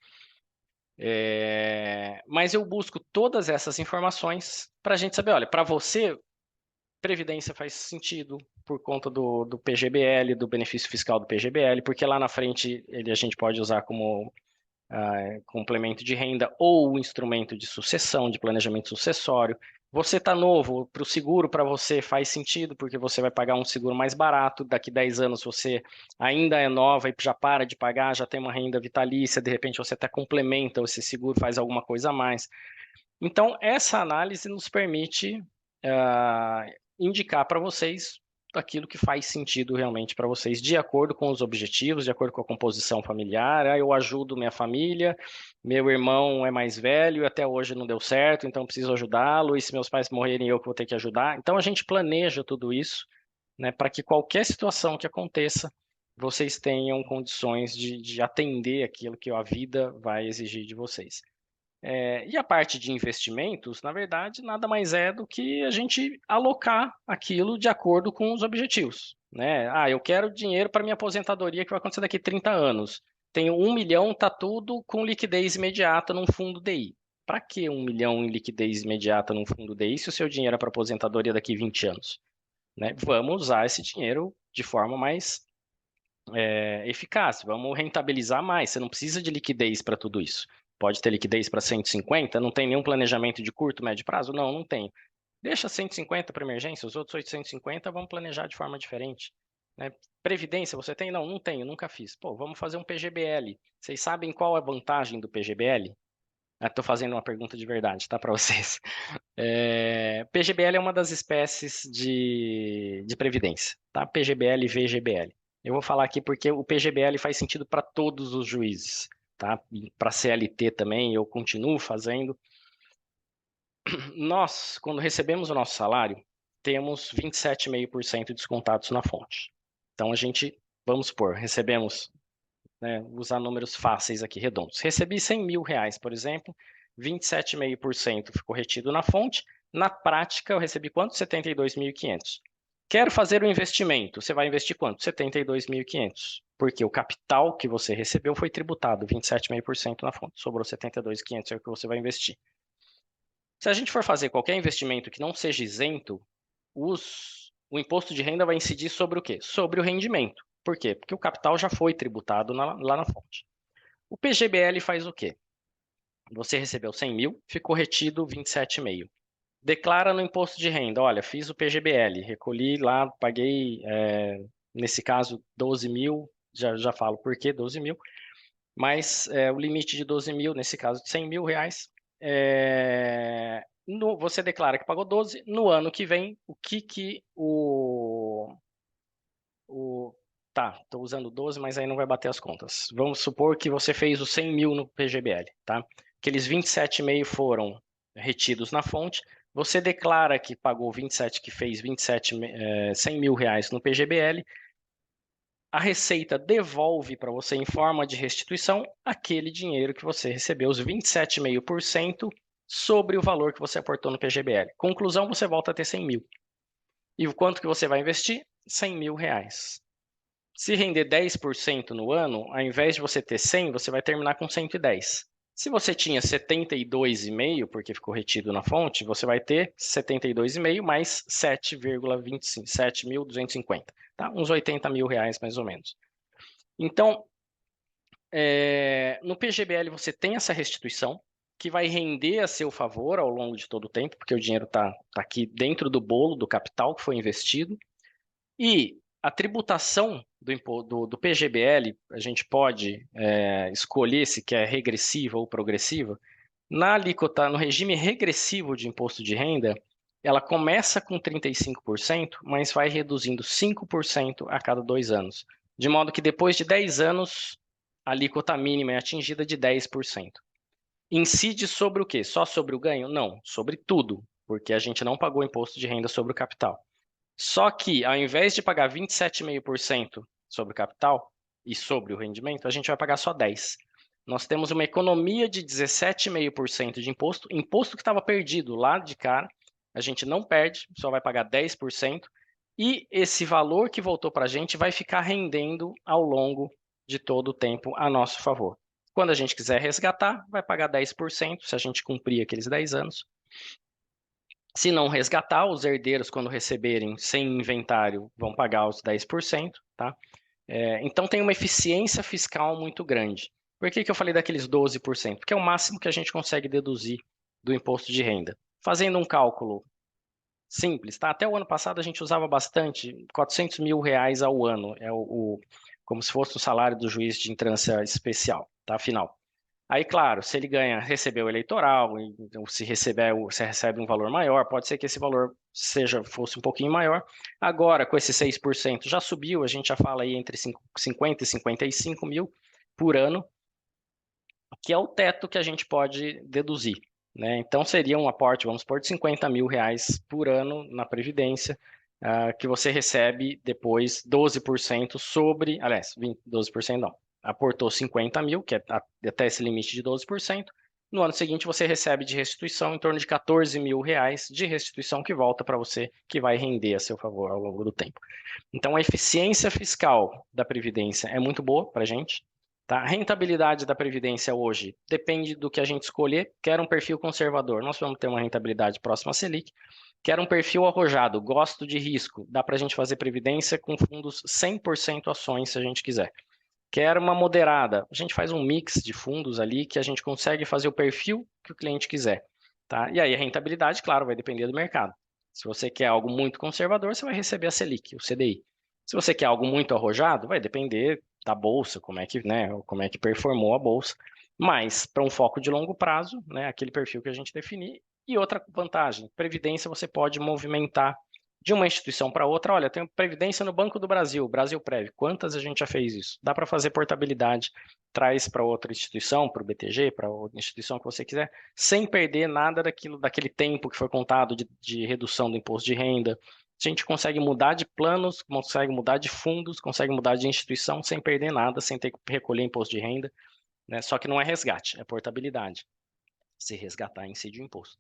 Mas eu busco todas essas informações para a gente saber, olha, para você, previdência faz sentido por conta do PGBL, do benefício fiscal do PGBL, porque lá na frente a gente pode usar como complemento de renda ou instrumento de sucessão, de planejamento sucessório. Você está novo, para o seguro para você faz sentido, porque você vai pagar um seguro mais barato, daqui 10 anos você ainda é nova e já para de pagar, já tem uma renda vitalícia, de repente você até complementa esse seguro, faz alguma coisa a mais. Então, essa análise nos permite indicar para vocês aquilo que faz sentido realmente para vocês, de acordo com os objetivos, de acordo com a composição familiar. Eu ajudo minha família, meu irmão é mais velho, até hoje não deu certo, então preciso ajudá-lo, e se meus pais morrerem, eu que vou ter que ajudar. Então, a gente planeja tudo isso, né, para que qualquer situação que aconteça, vocês tenham condições de atender aquilo que a vida vai exigir de vocês. E a parte de investimentos, na verdade, nada mais é do que a gente alocar aquilo de acordo com os objetivos, né? Eu quero dinheiro para minha aposentadoria que vai acontecer daqui 30 anos. Tenho 1 milhão, tá tudo com liquidez imediata num fundo DI. Para que 1 milhão em liquidez imediata num fundo DI se o seu dinheiro é para aposentadoria daqui 20 anos? Né? Vamos usar esse dinheiro de forma mais eficaz, vamos rentabilizar mais. Você não precisa de liquidez para tudo isso. Pode ter liquidez para 150, não tem nenhum planejamento de curto, médio prazo? Não, não tem. Deixa 150 para emergência, os outros 850 vamos planejar de forma diferente. Né? Previdência você tem? Não, não tenho, nunca fiz. Pô, vamos fazer um PGBL. Vocês sabem qual é a vantagem do PGBL? Estou fazendo uma pergunta de verdade, tá, para vocês. PGBL é uma das espécies de previdência, tá? PGBL e VGBL. Eu vou falar aqui porque o PGBL faz sentido para todos os juízes, tá? Para CLT também, eu continuo fazendo. Nós, quando recebemos o nosso salário, temos 27,5% descontados na fonte. Então, a gente, vamos supor, recebemos, né, usar números fáceis aqui, redondos. Recebi 100 mil reais, por exemplo, 27,5% ficou retido na fonte. Na prática, eu recebi quanto? 72.500. Quero fazer um investimento. Você vai investir quanto? 72.500. Porque o capital que você recebeu foi tributado, 27,5% na fonte. Sobrou 72.500, é o que você vai investir. Se a gente for fazer qualquer investimento que não seja isento, o imposto de renda vai incidir sobre o quê? Sobre o rendimento. Por quê? Porque o capital já foi tributado lá na fonte. O PGBL faz o quê? Você recebeu 100 mil, ficou retido 27,5. Declara no imposto de renda, olha, fiz o PGBL, recolhi lá, paguei, nesse caso, 12 mil, já falo por quê, 12 mil, mas o limite de 12 mil, nesse caso, de 100 mil reais, você declara que pagou 12, no ano que vem, Tá, estou usando 12, mas aí não vai bater as contas. Vamos supor que você fez os 100 mil no PGBL, tá? Aqueles 27,5 foram retidos na fonte. Você declara que pagou 27, que fez 100 mil reais no PGBL. A Receita devolve para você em forma de restituição aquele dinheiro que você recebeu, os 27,5% sobre o valor que você aportou no PGBL. Conclusão, você volta a ter 100 mil. E o quanto que você vai investir? 100 mil reais. Se render 10% no ano, ao invés de você ter 100, você vai terminar com 110. Se você tinha 72,5, porque ficou retido na fonte, você vai ter 72,5 mais 7,25, 7.250, tá? Uns 80 mil reais mais ou menos. Então, no PGBL você tem essa restituição, que vai render a seu favor ao longo de todo o tempo, porque o dinheiro está aqui dentro do bolo do capital que foi investido. E a tributação do PGBL, a gente pode escolher se quer regressiva ou progressiva. Na alíquota, no regime regressivo de imposto de renda, ela começa com 35%, mas vai reduzindo 5% a cada 2 anos. De modo que depois de 10 anos, a alíquota mínima é atingida de 10%. Incide sobre o quê? Só sobre o ganho? Não, sobre tudo, porque a gente não pagou imposto de renda sobre o capital. Só que, ao invés de pagar 27,5% sobre o capital e sobre o rendimento, a gente vai pagar só 10%. Nós temos uma economia de 17,5% de imposto, imposto que estava perdido lá de cara, a gente não perde, só vai pagar 10%, e esse valor que voltou para a gente vai ficar rendendo ao longo de todo o tempo a nosso favor. Quando a gente quiser resgatar, vai pagar 10%, se a gente cumprir aqueles 10 anos. Se não resgatar, os herdeiros, quando receberem sem inventário, vão pagar os 10%, tá? Então tem uma eficiência fiscal muito grande. Por que eu falei daqueles 12%? Porque é o máximo que a gente consegue deduzir do imposto de renda. Fazendo um cálculo simples, tá? Até o ano passado a gente usava bastante, 400 mil reais ao ano, como se fosse o salário do juiz de entrância especial, tá? Final. Aí, claro, se ele recebeu eleitoral, então se recebe um valor maior, pode ser que esse valor fosse um pouquinho maior. Agora, com esse 6% já subiu, a gente já fala aí entre 50 e 55 mil por ano, que é o teto que a gente pode deduzir, né? Então, seria um aporte, vamos supor, de 50 mil reais por ano na Previdência, que você recebe depois 12% sobre, aliás, 12% não, aportou 50 mil, que é até esse limite de 12%, no ano seguinte você recebe de restituição em torno de 14 mil reais de restituição que volta para você, que vai render a seu favor ao longo do tempo. Então a eficiência fiscal da Previdência é muito boa para a gente. Tá? A rentabilidade da Previdência hoje depende do que a gente escolher. Quer um perfil conservador, nós vamos ter uma rentabilidade próxima à Selic. Quer um perfil arrojado, gosto de risco, dá para a gente fazer Previdência com fundos 100% ações se a gente quiser. Quer uma moderada, a gente faz um mix de fundos ali que a gente consegue fazer o perfil que o cliente quiser. Tá? E aí a rentabilidade, claro, vai depender do mercado. Se você quer algo muito conservador, você vai receber a Selic, o CDI. Se você quer algo muito arrojado, vai depender da bolsa, como é que performou a bolsa. Mas para um foco de longo prazo, né, aquele perfil que a gente definir. E outra vantagem, previdência você pode movimentar de uma instituição para outra. Olha, tem previdência no Banco do Brasil, Brasilprev. Quantas a gente já fez isso? Dá para fazer portabilidade, traz para outra instituição, para o BTG, para outra instituição que você quiser, sem perder nada daquele tempo que foi contado de redução do imposto de renda. A gente consegue mudar de planos, consegue mudar de fundos, consegue mudar de instituição sem perder nada, sem ter que recolher imposto de renda, né? Só que não é resgate, é portabilidade. Se resgatar incide o imposto.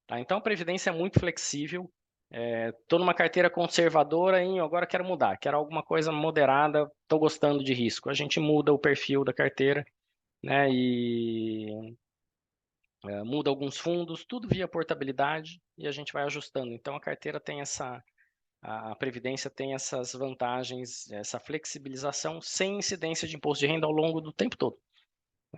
Tá? Então a previdência é muito flexível. Estou numa carteira conservadora e agora quero mudar, quero alguma coisa moderada, estou gostando de risco. A gente muda o perfil da carteira, né? E muda alguns fundos, tudo via portabilidade e a gente vai ajustando. Então a carteira tem a Previdência tem essas vantagens, essa flexibilização sem incidência de imposto de renda ao longo do tempo todo.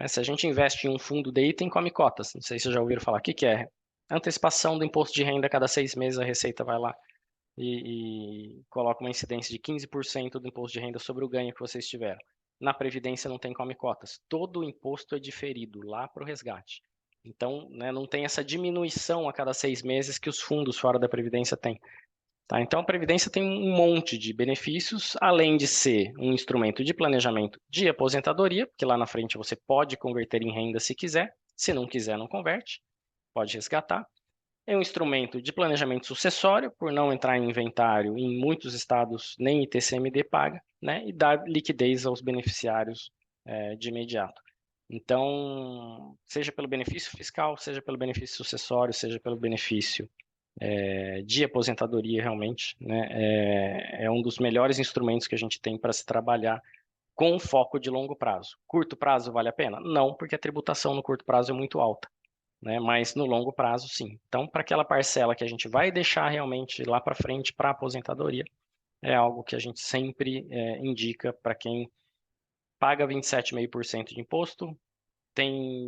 Se a gente investe em um fundo de item, come cotas. Não sei se vocês já ouviram falar. O que é? Antecipação do imposto de renda, a cada 6 meses a Receita vai lá e coloca uma incidência de 15% do imposto de renda sobre o ganho que vocês tiveram. Na Previdência não tem come cotas. Todo o imposto é diferido lá para o resgate. Então, né, não tem essa diminuição a cada 6 meses que os fundos fora da Previdência têm. Tá? Então, a Previdência tem um monte de benefícios, além de ser um instrumento de planejamento de aposentadoria, porque lá na frente você pode converter em renda se quiser, se não quiser, não converte, pode resgatar. É um instrumento de planejamento sucessório, por não entrar em inventário, em muitos estados nem ITCMD paga, né? E dá liquidez aos beneficiários de imediato. Então, seja pelo benefício fiscal, seja pelo benefício sucessório, seja pelo benefício de aposentadoria, realmente, né? É um dos melhores instrumentos que a gente tem para se trabalhar com foco de longo prazo. Curto prazo vale a pena? Não, porque a tributação no curto prazo é muito alta. Né? Mas no longo prazo, sim. Então, para aquela parcela que a gente vai deixar realmente lá para frente para a aposentadoria, é algo que a gente sempre indica para quem paga 27,5% de imposto,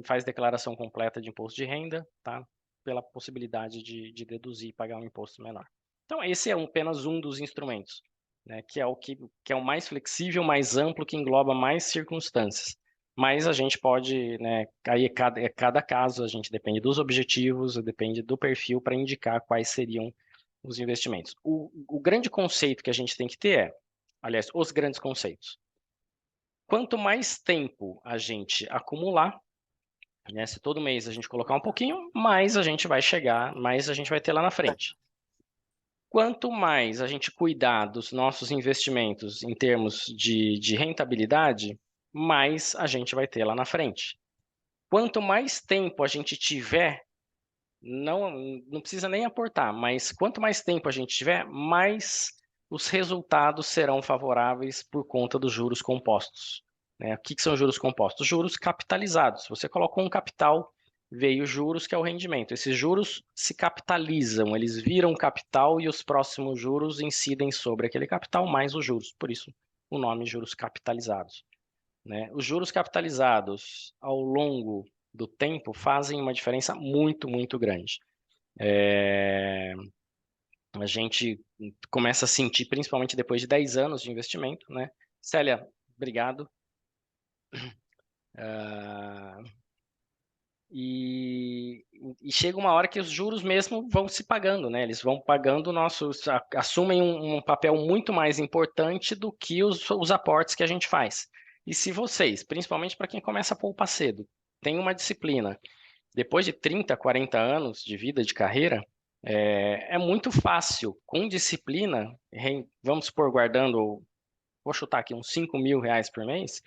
faz declaração completa de imposto de renda, tá? Pela possibilidade de deduzir e pagar um imposto menor. Então, esse é apenas um dos instrumentos, né? Que é o mais flexível, mais amplo, que engloba mais circunstâncias. Mas a gente pode, né, aí cada caso, a gente depende dos objetivos, depende do perfil para indicar quais seriam os investimentos. O grande conceito que a gente tem que ter aliás, os grandes conceitos. quanto mais tempo a gente acumular, né, se todo mês a gente colocar um pouquinho, mais a gente vai chegar, mais a gente vai ter lá na frente. Quanto mais a gente cuidar dos nossos investimentos em termos de rentabilidade, mais a gente vai ter lá na frente. Quanto mais tempo a gente tiver, não precisa nem aportar, mas quanto mais tempo a gente tiver, mais os resultados serão favoráveis por conta dos juros compostos, né? O que são juros compostos? Juros capitalizados. Você colocou um capital, veio juros, que é o rendimento. Esses juros se capitalizam, eles viram capital e os próximos juros incidem sobre aquele capital mais os juros. Por isso, o nome juros capitalizados, né? Os juros capitalizados, ao longo do tempo, fazem uma diferença muito, muito grande. A gente começa a sentir, principalmente depois de 10 anos de investimento, né? Célia, obrigado. E chega uma hora que os juros mesmo vão se pagando, né? Eles vão pagando assumem um papel muito mais importante do que os aportes que a gente faz. E se vocês, principalmente para quem começa a poupar cedo, tem uma disciplina, depois de 30, 40 anos de vida, de carreira, é muito fácil, com disciplina, vamos supor, guardando, vou chutar aqui, uns 5 mil reais por mês,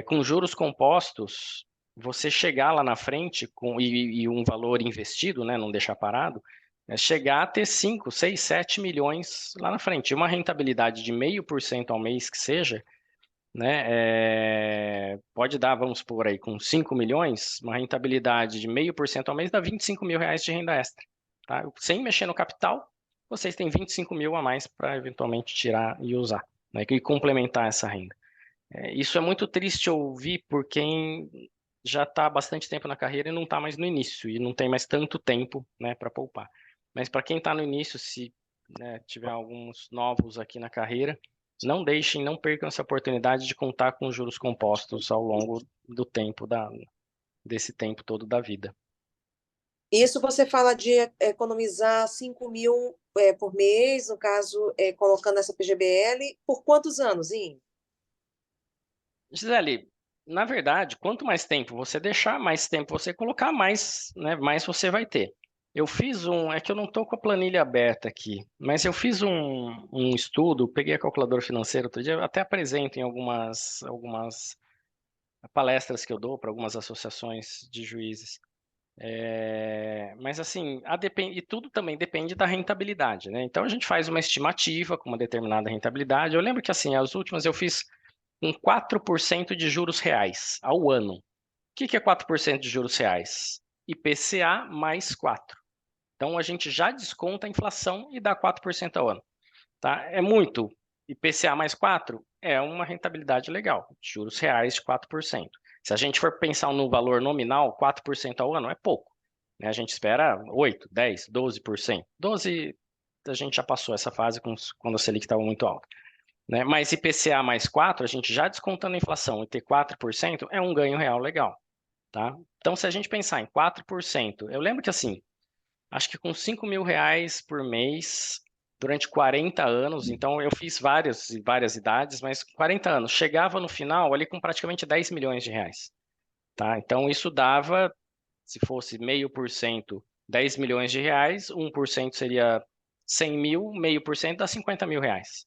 com juros compostos, você chegar lá na frente e um valor investido, né, não deixar parado, chegar a ter 5, 6, 7 milhões lá na frente. E uma rentabilidade de 0,5% ao mês que seja, né, pode dar, vamos supor aí, com 5 milhões, uma rentabilidade de 0,5% ao mês dá 25 mil reais de renda extra. Tá? Sem mexer no capital, vocês têm 25 mil a mais para eventualmente tirar e usar, né, e complementar essa renda. Isso é muito triste ouvir por quem já está há bastante tempo na carreira e não está mais no início, e não tem mais tanto tempo, né, para poupar. Mas para quem está no início, se, né, tiver alguns novos aqui na carreira, não deixem, não percam essa oportunidade de contar com juros compostos ao longo do tempo, desse tempo todo da vida. Isso você fala de economizar 5 mil por mês, no caso, colocando essa PGBL, por quantos anos, hein? Gisele, na verdade, quanto mais tempo você deixar, mais tempo você colocar, mais, né, mais você vai ter. Eu fiz é que eu não estou com a planilha aberta aqui, mas eu fiz um estudo, peguei a calculadora financeira outro dia, eu até apresento em algumas palestras que eu dou para algumas associações de juízes. Mas assim, e tudo também depende da rentabilidade, né? Então a gente faz uma estimativa com uma determinada rentabilidade. Eu lembro que assim, as últimas eu fiz com 4% de juros reais ao ano. O que é 4% de juros reais? IPCA mais 4. Então, a gente já desconta a inflação e dá 4% ao ano. Tá? É muito. IPCA mais 4 é uma rentabilidade legal. Juros reais de 4%. Se a gente for pensar no valor nominal, 4% ao ano é pouco, né? A gente espera 8, 10, 12%. 12% a gente já passou essa fase quando a Selic estava muito alta, né? Mas IPCA mais 4, a gente já descontando a inflação e ter 4% é um ganho real legal. Tá? Então, se a gente pensar em 4%, eu lembro que assim, acho que com 5 mil reais por mês, durante 40 anos, então eu fiz várias idades, mas 40 anos, chegava no final ali com praticamente 10 milhões de reais. Tá? Então, isso dava, se fosse 0,5%, 10 milhões de reais, 1% seria 100 mil, 0,5% dá 50 mil reais.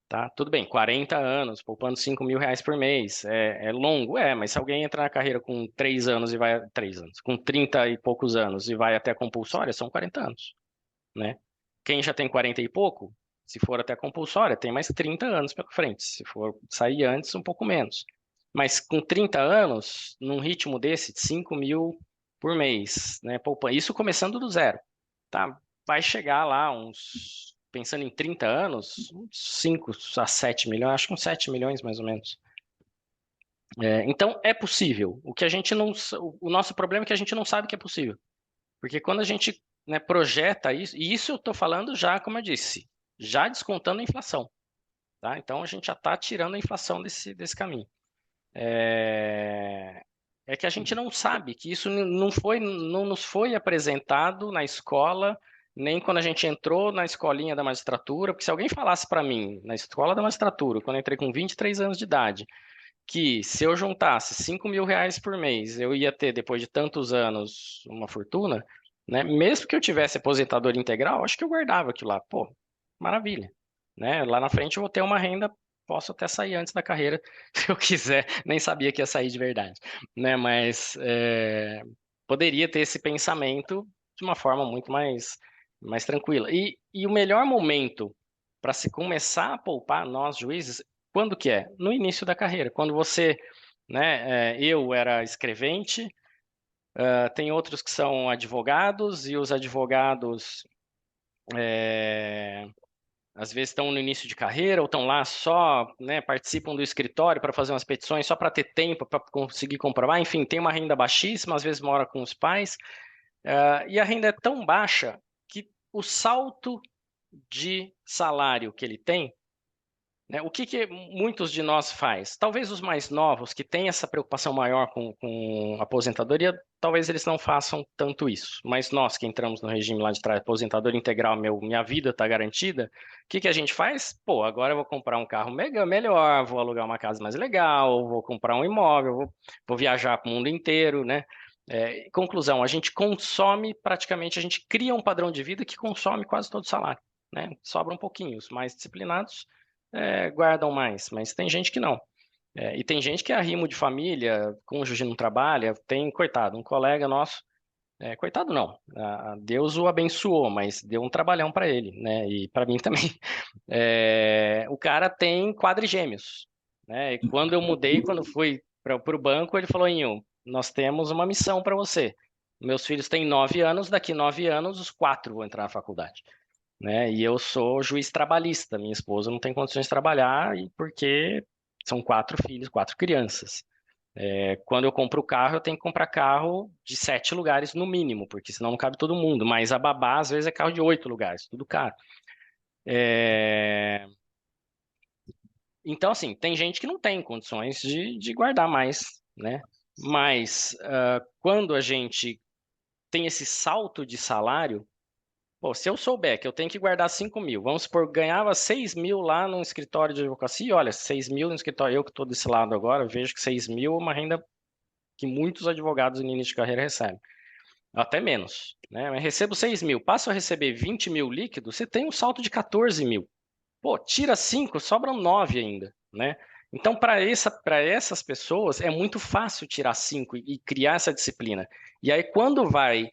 Tá? Tudo bem, 40 anos, poupando 5 mil reais por mês, é longo? Mas se alguém entrar na carreira com 3 anos e vai, 3 anos, com 30 e poucos anos e vai até a compulsória, são 40 anos, né? Quem já tem 40 e pouco, se for até a compulsória, tem mais 30 anos pela frente, se for sair antes, um pouco menos. Mas com 30 anos, num ritmo desse, de 5 mil por mês, né? Isso começando do zero, tá? Vai chegar lá pensando em 30 anos, uns 5 a 7 milhões, acho que uns 7 milhões mais ou menos. Então, é possível. O nosso problema é que a gente não sabe que é possível. Porque quando a gente, né, projeta isso, e isso eu estou falando já, como eu disse, já descontando a inflação. Tá? Então, a gente já está tirando a inflação desse caminho. É que a gente não sabe, que isso não nos foi apresentado na escola, nem quando a gente entrou na escolinha da magistratura, porque se alguém falasse para mim, na escola da magistratura, quando eu entrei com 23 anos de idade, que se eu juntasse 5 mil reais por mês, eu ia ter, depois de tantos anos, uma fortuna, né? Mesmo que eu tivesse aposentadoria integral, acho que eu guardava aquilo lá. Pô, maravilha, né? Lá na frente eu vou ter uma renda, posso até sair antes da carreira, se eu quiser. Nem sabia que ia sair de verdade, né? Mas poderia ter esse pensamento de uma forma muito mais tranquila. E o melhor momento para se começar a poupar, nós juízes, quando que é? No início da carreira, quando você, né, eu era escrevente, tem outros que são advogados, e os advogados às vezes estão no início de carreira, ou estão lá só, né, participam do escritório para fazer umas petições, só para ter tempo para conseguir comprovar, enfim, tem uma renda baixíssima, às vezes mora com os pais, e a renda é tão baixa que o salto de salário que ele tem, né, o que muitos de nós faz? Talvez os mais novos, que têm essa preocupação maior com aposentadoria, talvez eles não façam tanto isso. Mas nós que entramos no regime lá de trás, aposentadoria integral, minha vida está garantida, o que a gente faz? Pô, agora eu vou comprar um carro melhor, vou alugar uma casa mais legal, vou comprar um imóvel, vou viajar para o mundo inteiro, né? Conclusão, a gente consome praticamente, a gente cria um padrão de vida que consome quase todo o salário, né? Sobra um pouquinho, os mais disciplinados guardam mais, mas tem gente que não. E tem gente que é arrimo de família, cônjuge não trabalha, tem, coitado, um colega nosso, coitado não, Deus o abençoou, mas deu um trabalhão para ele, né? E para mim também. O cara tem quadrigêmeos, né? E quando eu mudei, quando fui para o banco, ele falou: Inho, nós temos uma missão para você. Meus filhos têm 9 anos, daqui 9 anos os 4 vão entrar na faculdade, né? E eu sou juiz trabalhista, minha esposa não tem condições de trabalhar e porque são 4 filhos, 4 crianças. Quando eu compro o carro, eu tenho que comprar carro de 7 lugares no mínimo, porque senão não cabe todo mundo. Mas a babá, às vezes, é carro de 8 lugares, tudo caro. Então, assim, tem gente que não tem condições de guardar mais, né? Mas quando a gente tem esse salto de salário, pô, se eu souber que eu tenho que guardar 5 mil, vamos supor, ganhava 6 mil lá no escritório de advocacia, olha, 6 mil no escritório, eu que estou desse lado agora, vejo que 6 mil é uma renda que muitos advogados no início de carreira recebem, até menos, né? Eu recebo 6 mil, passo a receber 20 mil líquido, você tem um salto de 14 mil. Pô, tira 5, sobram 9 ainda, né? Então, para essas pessoas, é muito fácil tirar 5 e criar essa disciplina. E aí, quando vai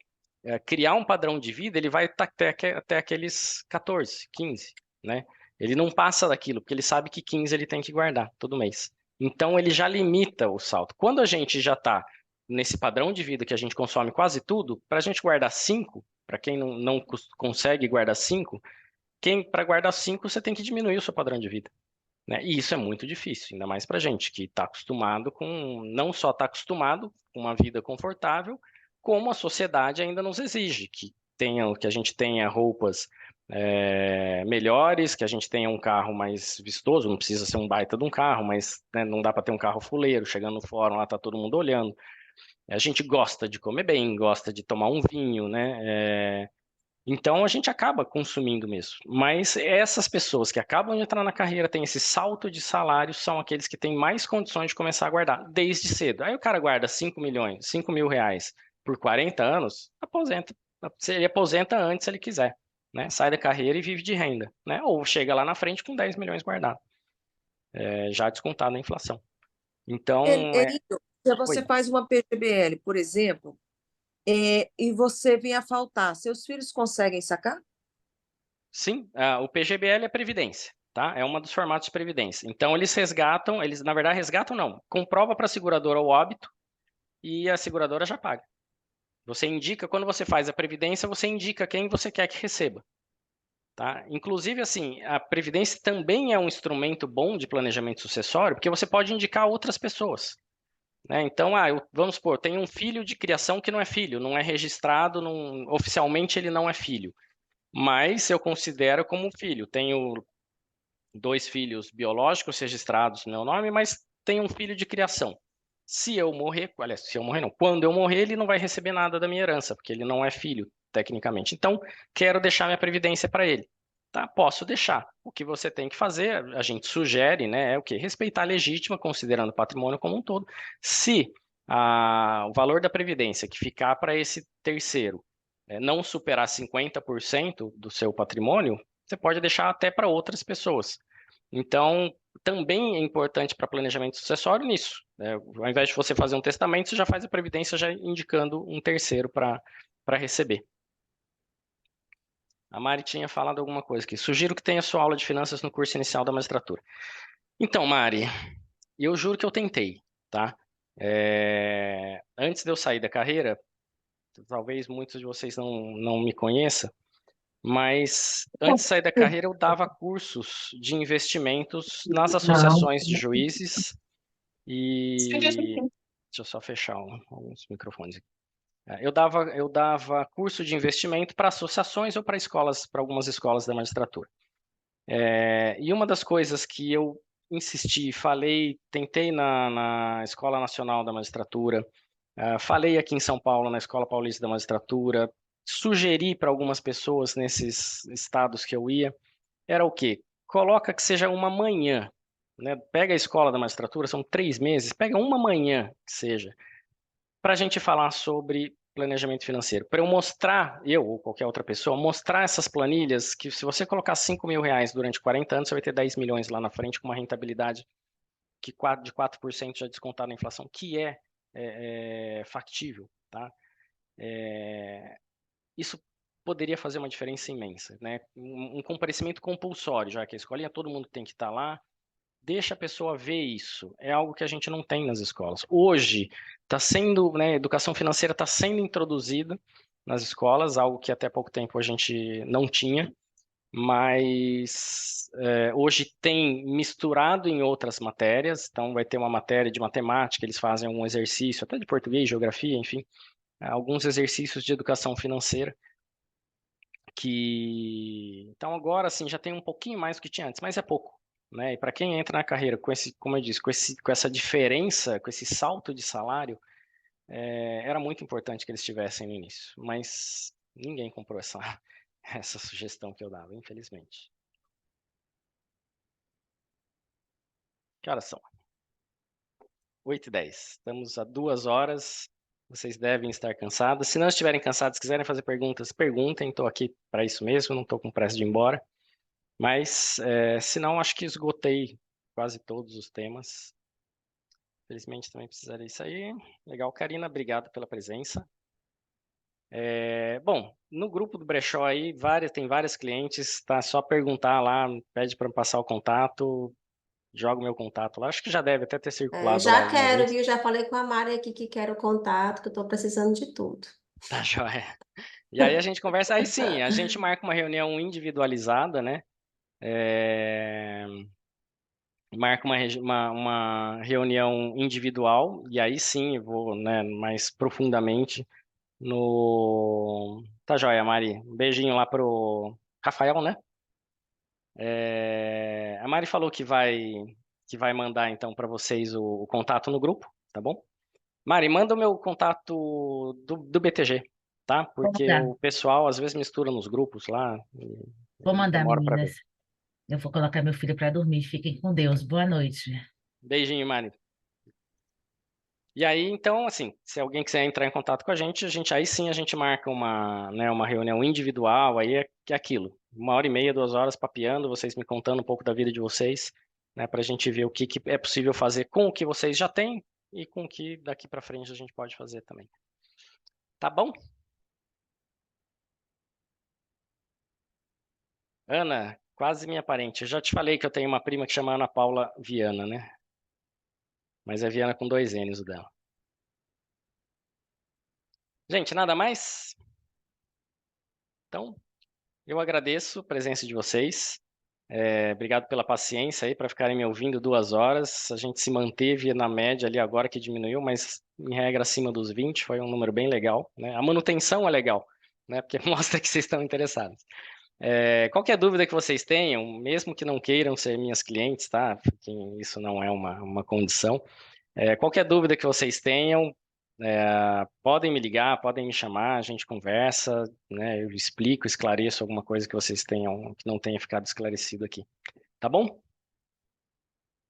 criar um padrão de vida, ele vai até aqueles 14, 15, né? Ele não passa daquilo, porque ele sabe que 15 ele tem que guardar todo mês. Então, ele já limita o salto. Quando a gente já está nesse padrão de vida que a gente consome quase tudo, para a gente guardar 5, para quem não consegue guardar 5, para guardar 5 você tem que diminuir o seu padrão de vida, né? E isso é muito difícil, ainda mais para gente que está acostumado não só está acostumado com uma vida confortável, como a sociedade ainda nos exige que a gente tenha roupas melhores, que a gente tenha um carro mais vistoso, não precisa ser um baita de um carro, mas né, não dá para ter um carro fuleiro, chegando no fórum lá tá todo mundo olhando. A gente gosta de comer bem, gosta de tomar um vinho, né? Então a gente acaba consumindo mesmo. Mas essas pessoas que acabam de entrar na carreira, têm esse salto de salário, são aqueles que têm mais condições de começar a guardar desde cedo. Aí o cara guarda 5 milhões, 5 mil reais por 40 anos, aposenta. Ele aposenta antes se ele quiser, né? Sai da carreira e vive de renda, né? Ou chega lá na frente com 10 milhões guardado, já descontado na inflação. Então, Erinho, se você oi. faz uma PGBL, por exemplo, e você vem a faltar, seus filhos conseguem sacar? Sim, o PGBL é previdência, tá? É um dos formatos de previdência. Então eles resgatam, na verdade resgatam não, comprova para a seguradora o óbito e a seguradora já paga. Você indica, quando você faz a previdência, você indica quem você quer que receba, tá? Inclusive, assim, a previdência também é um instrumento bom de planejamento sucessório, porque você pode indicar outras pessoas, né? Então, vamos supor, tem um filho de criação que não é filho, não é registrado, oficialmente ele não é filho. Mas eu considero como filho. Tenho 2 filhos biológicos registrados no meu nome, mas tenho um filho de criação. Se eu morrer, aliás, se eu morrer não, quando eu morrer, ele não vai receber nada da minha herança, porque ele não é filho, tecnicamente. Então, quero deixar minha previdência para ele. tá? Posso deixar. O que você tem que fazer, a gente sugere, né, é o quê? Respeitar a legítima, considerando o patrimônio como um todo. Se o valor da previdência que ficar para esse terceiro não superar 50% do seu patrimônio, você pode deixar até para outras pessoas. Então, também é importante para planejamento sucessório nisso, né? Ao invés de você fazer um testamento, você já faz a previdência já indicando um terceiro para receber. A Mari tinha falado alguma coisa aqui. Sugiro que tenha sua aula de finanças no curso inicial da magistratura. Então, Mari, eu juro que eu tentei, tá? Antes de eu sair da carreira, talvez muitos de vocês não me conheçam, mas antes de sair da carreira eu dava cursos de investimentos nas associações de juízes e... Deixa eu só fechar alguns microfones aqui. Eu dava curso de investimento para associações ou para escolas, para algumas escolas da magistratura. E uma das coisas que eu insisti, falei, tentei na Escola Nacional da Magistratura, falei aqui em São Paulo, na Escola Paulista da Magistratura, sugeri para algumas pessoas nesses estados que eu ia, era o quê? Coloca que seja uma manhã, né? Pega a Escola da Magistratura, são 3 meses, pega uma manhã que seja, para a gente falar sobre planejamento financeiro. Para eu mostrar, eu ou qualquer outra pessoa, mostrar essas planilhas que se você colocar 5 mil reais durante 40 anos, você vai ter 10 milhões lá na frente com uma rentabilidade de 4% já descontada na inflação, que é factível, tá? Isso poderia fazer uma diferença imensa, né? Um comparecimento compulsório, já que a escolinha todo mundo tem que estar lá, deixa a pessoa ver isso. É algo que a gente não tem nas escolas. Hoje, está sendo, né, educação financeira está sendo introduzida nas escolas, algo que até pouco tempo a gente não tinha, mas hoje tem misturado em outras matérias, então vai ter uma matéria de matemática, eles fazem um exercício, até de português, geografia, enfim, alguns exercícios de educação financeira, então agora assim já tem um pouquinho mais do que tinha antes, mas é pouco, né? E para quem entra na carreira com esse, como eu disse, com essa diferença, com esse salto de salário, era muito importante que eles tivessem no início, mas ninguém comprou essa essa sugestão que eu dava, infelizmente. Que horas são? 8h10. Estamos a 2 horas. Vocês devem estar cansados. Se não estiverem cansados, quiserem fazer perguntas, perguntem. Estou aqui para isso mesmo, não estou com pressa de ir embora. Mas, se não, acho que esgotei quase todos os temas. Felizmente também precisaria sair. Legal, Karina, obrigado pela presença. Bom, no grupo do Brechó aí, tem vários clientes, tá? Só perguntar lá, pede para passar o contato, joga o meu contato lá. Acho que já deve até ter circulado lá Já alguma quero, vez. viu? Já falei com a Mari aqui que quero o contato, que eu estou precisando de tudo. Tá, joia. E aí a gente conversa, aí sim, a gente marca uma reunião individualizada, né? Marca uma reunião individual, e aí sim eu vou, né, mais profundamente no... Tá joia, Mari. Um beijinho lá pro Rafael, né? A Mari falou que vai mandar então para vocês o contato no grupo, tá bom? Mari, manda o meu contato do BTG, tá? Vou Porque mandar, o pessoal às vezes mistura nos grupos lá vou e mandar, demora para ver. meninas. Eu vou colocar meu filho para dormir. Fiquem com Deus. Boa noite. Beijinho, Mari. E aí, então, assim, se alguém quiser entrar em contato com a gente aí sim a gente marca uma reunião individual, aí é aquilo. 1h30, 2 horas papeando, vocês me contando um pouco da vida de vocês, né, para a gente ver o que é possível fazer com o que vocês já têm e com o que daqui para frente a gente pode fazer também. Tá bom? Ana, quase minha parente. Eu já te falei que eu tenho uma prima que chama Ana Paula Viana, né? Mas é Viana com 2 N's o dela. Gente, nada mais? Então, eu agradeço a presença de vocês. Obrigado pela paciência aí para ficarem me ouvindo 2 horas. A gente se manteve na média ali agora que diminuiu, mas em regra acima dos 20, foi um número bem legal, né? A manutenção é legal, né? Porque mostra que vocês estão interessados. Qualquer dúvida que vocês tenham, mesmo que não queiram ser minhas clientes, tá? Porque isso não é uma condição. Qualquer dúvida que vocês tenham, Podem me ligar, podem me chamar, a gente conversa, né? Eu explico, esclareço alguma coisa que vocês tenham, que não tenha ficado esclarecido aqui. Tá bom?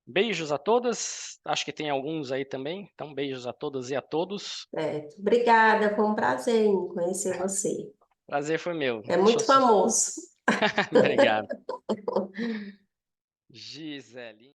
Beijos a todas. Acho que tem alguns aí também. Então, beijos a todas e a todos. Obrigada, foi um prazer em conhecer você. Prazer foi meu. É muito famoso. Obrigado. Gisele.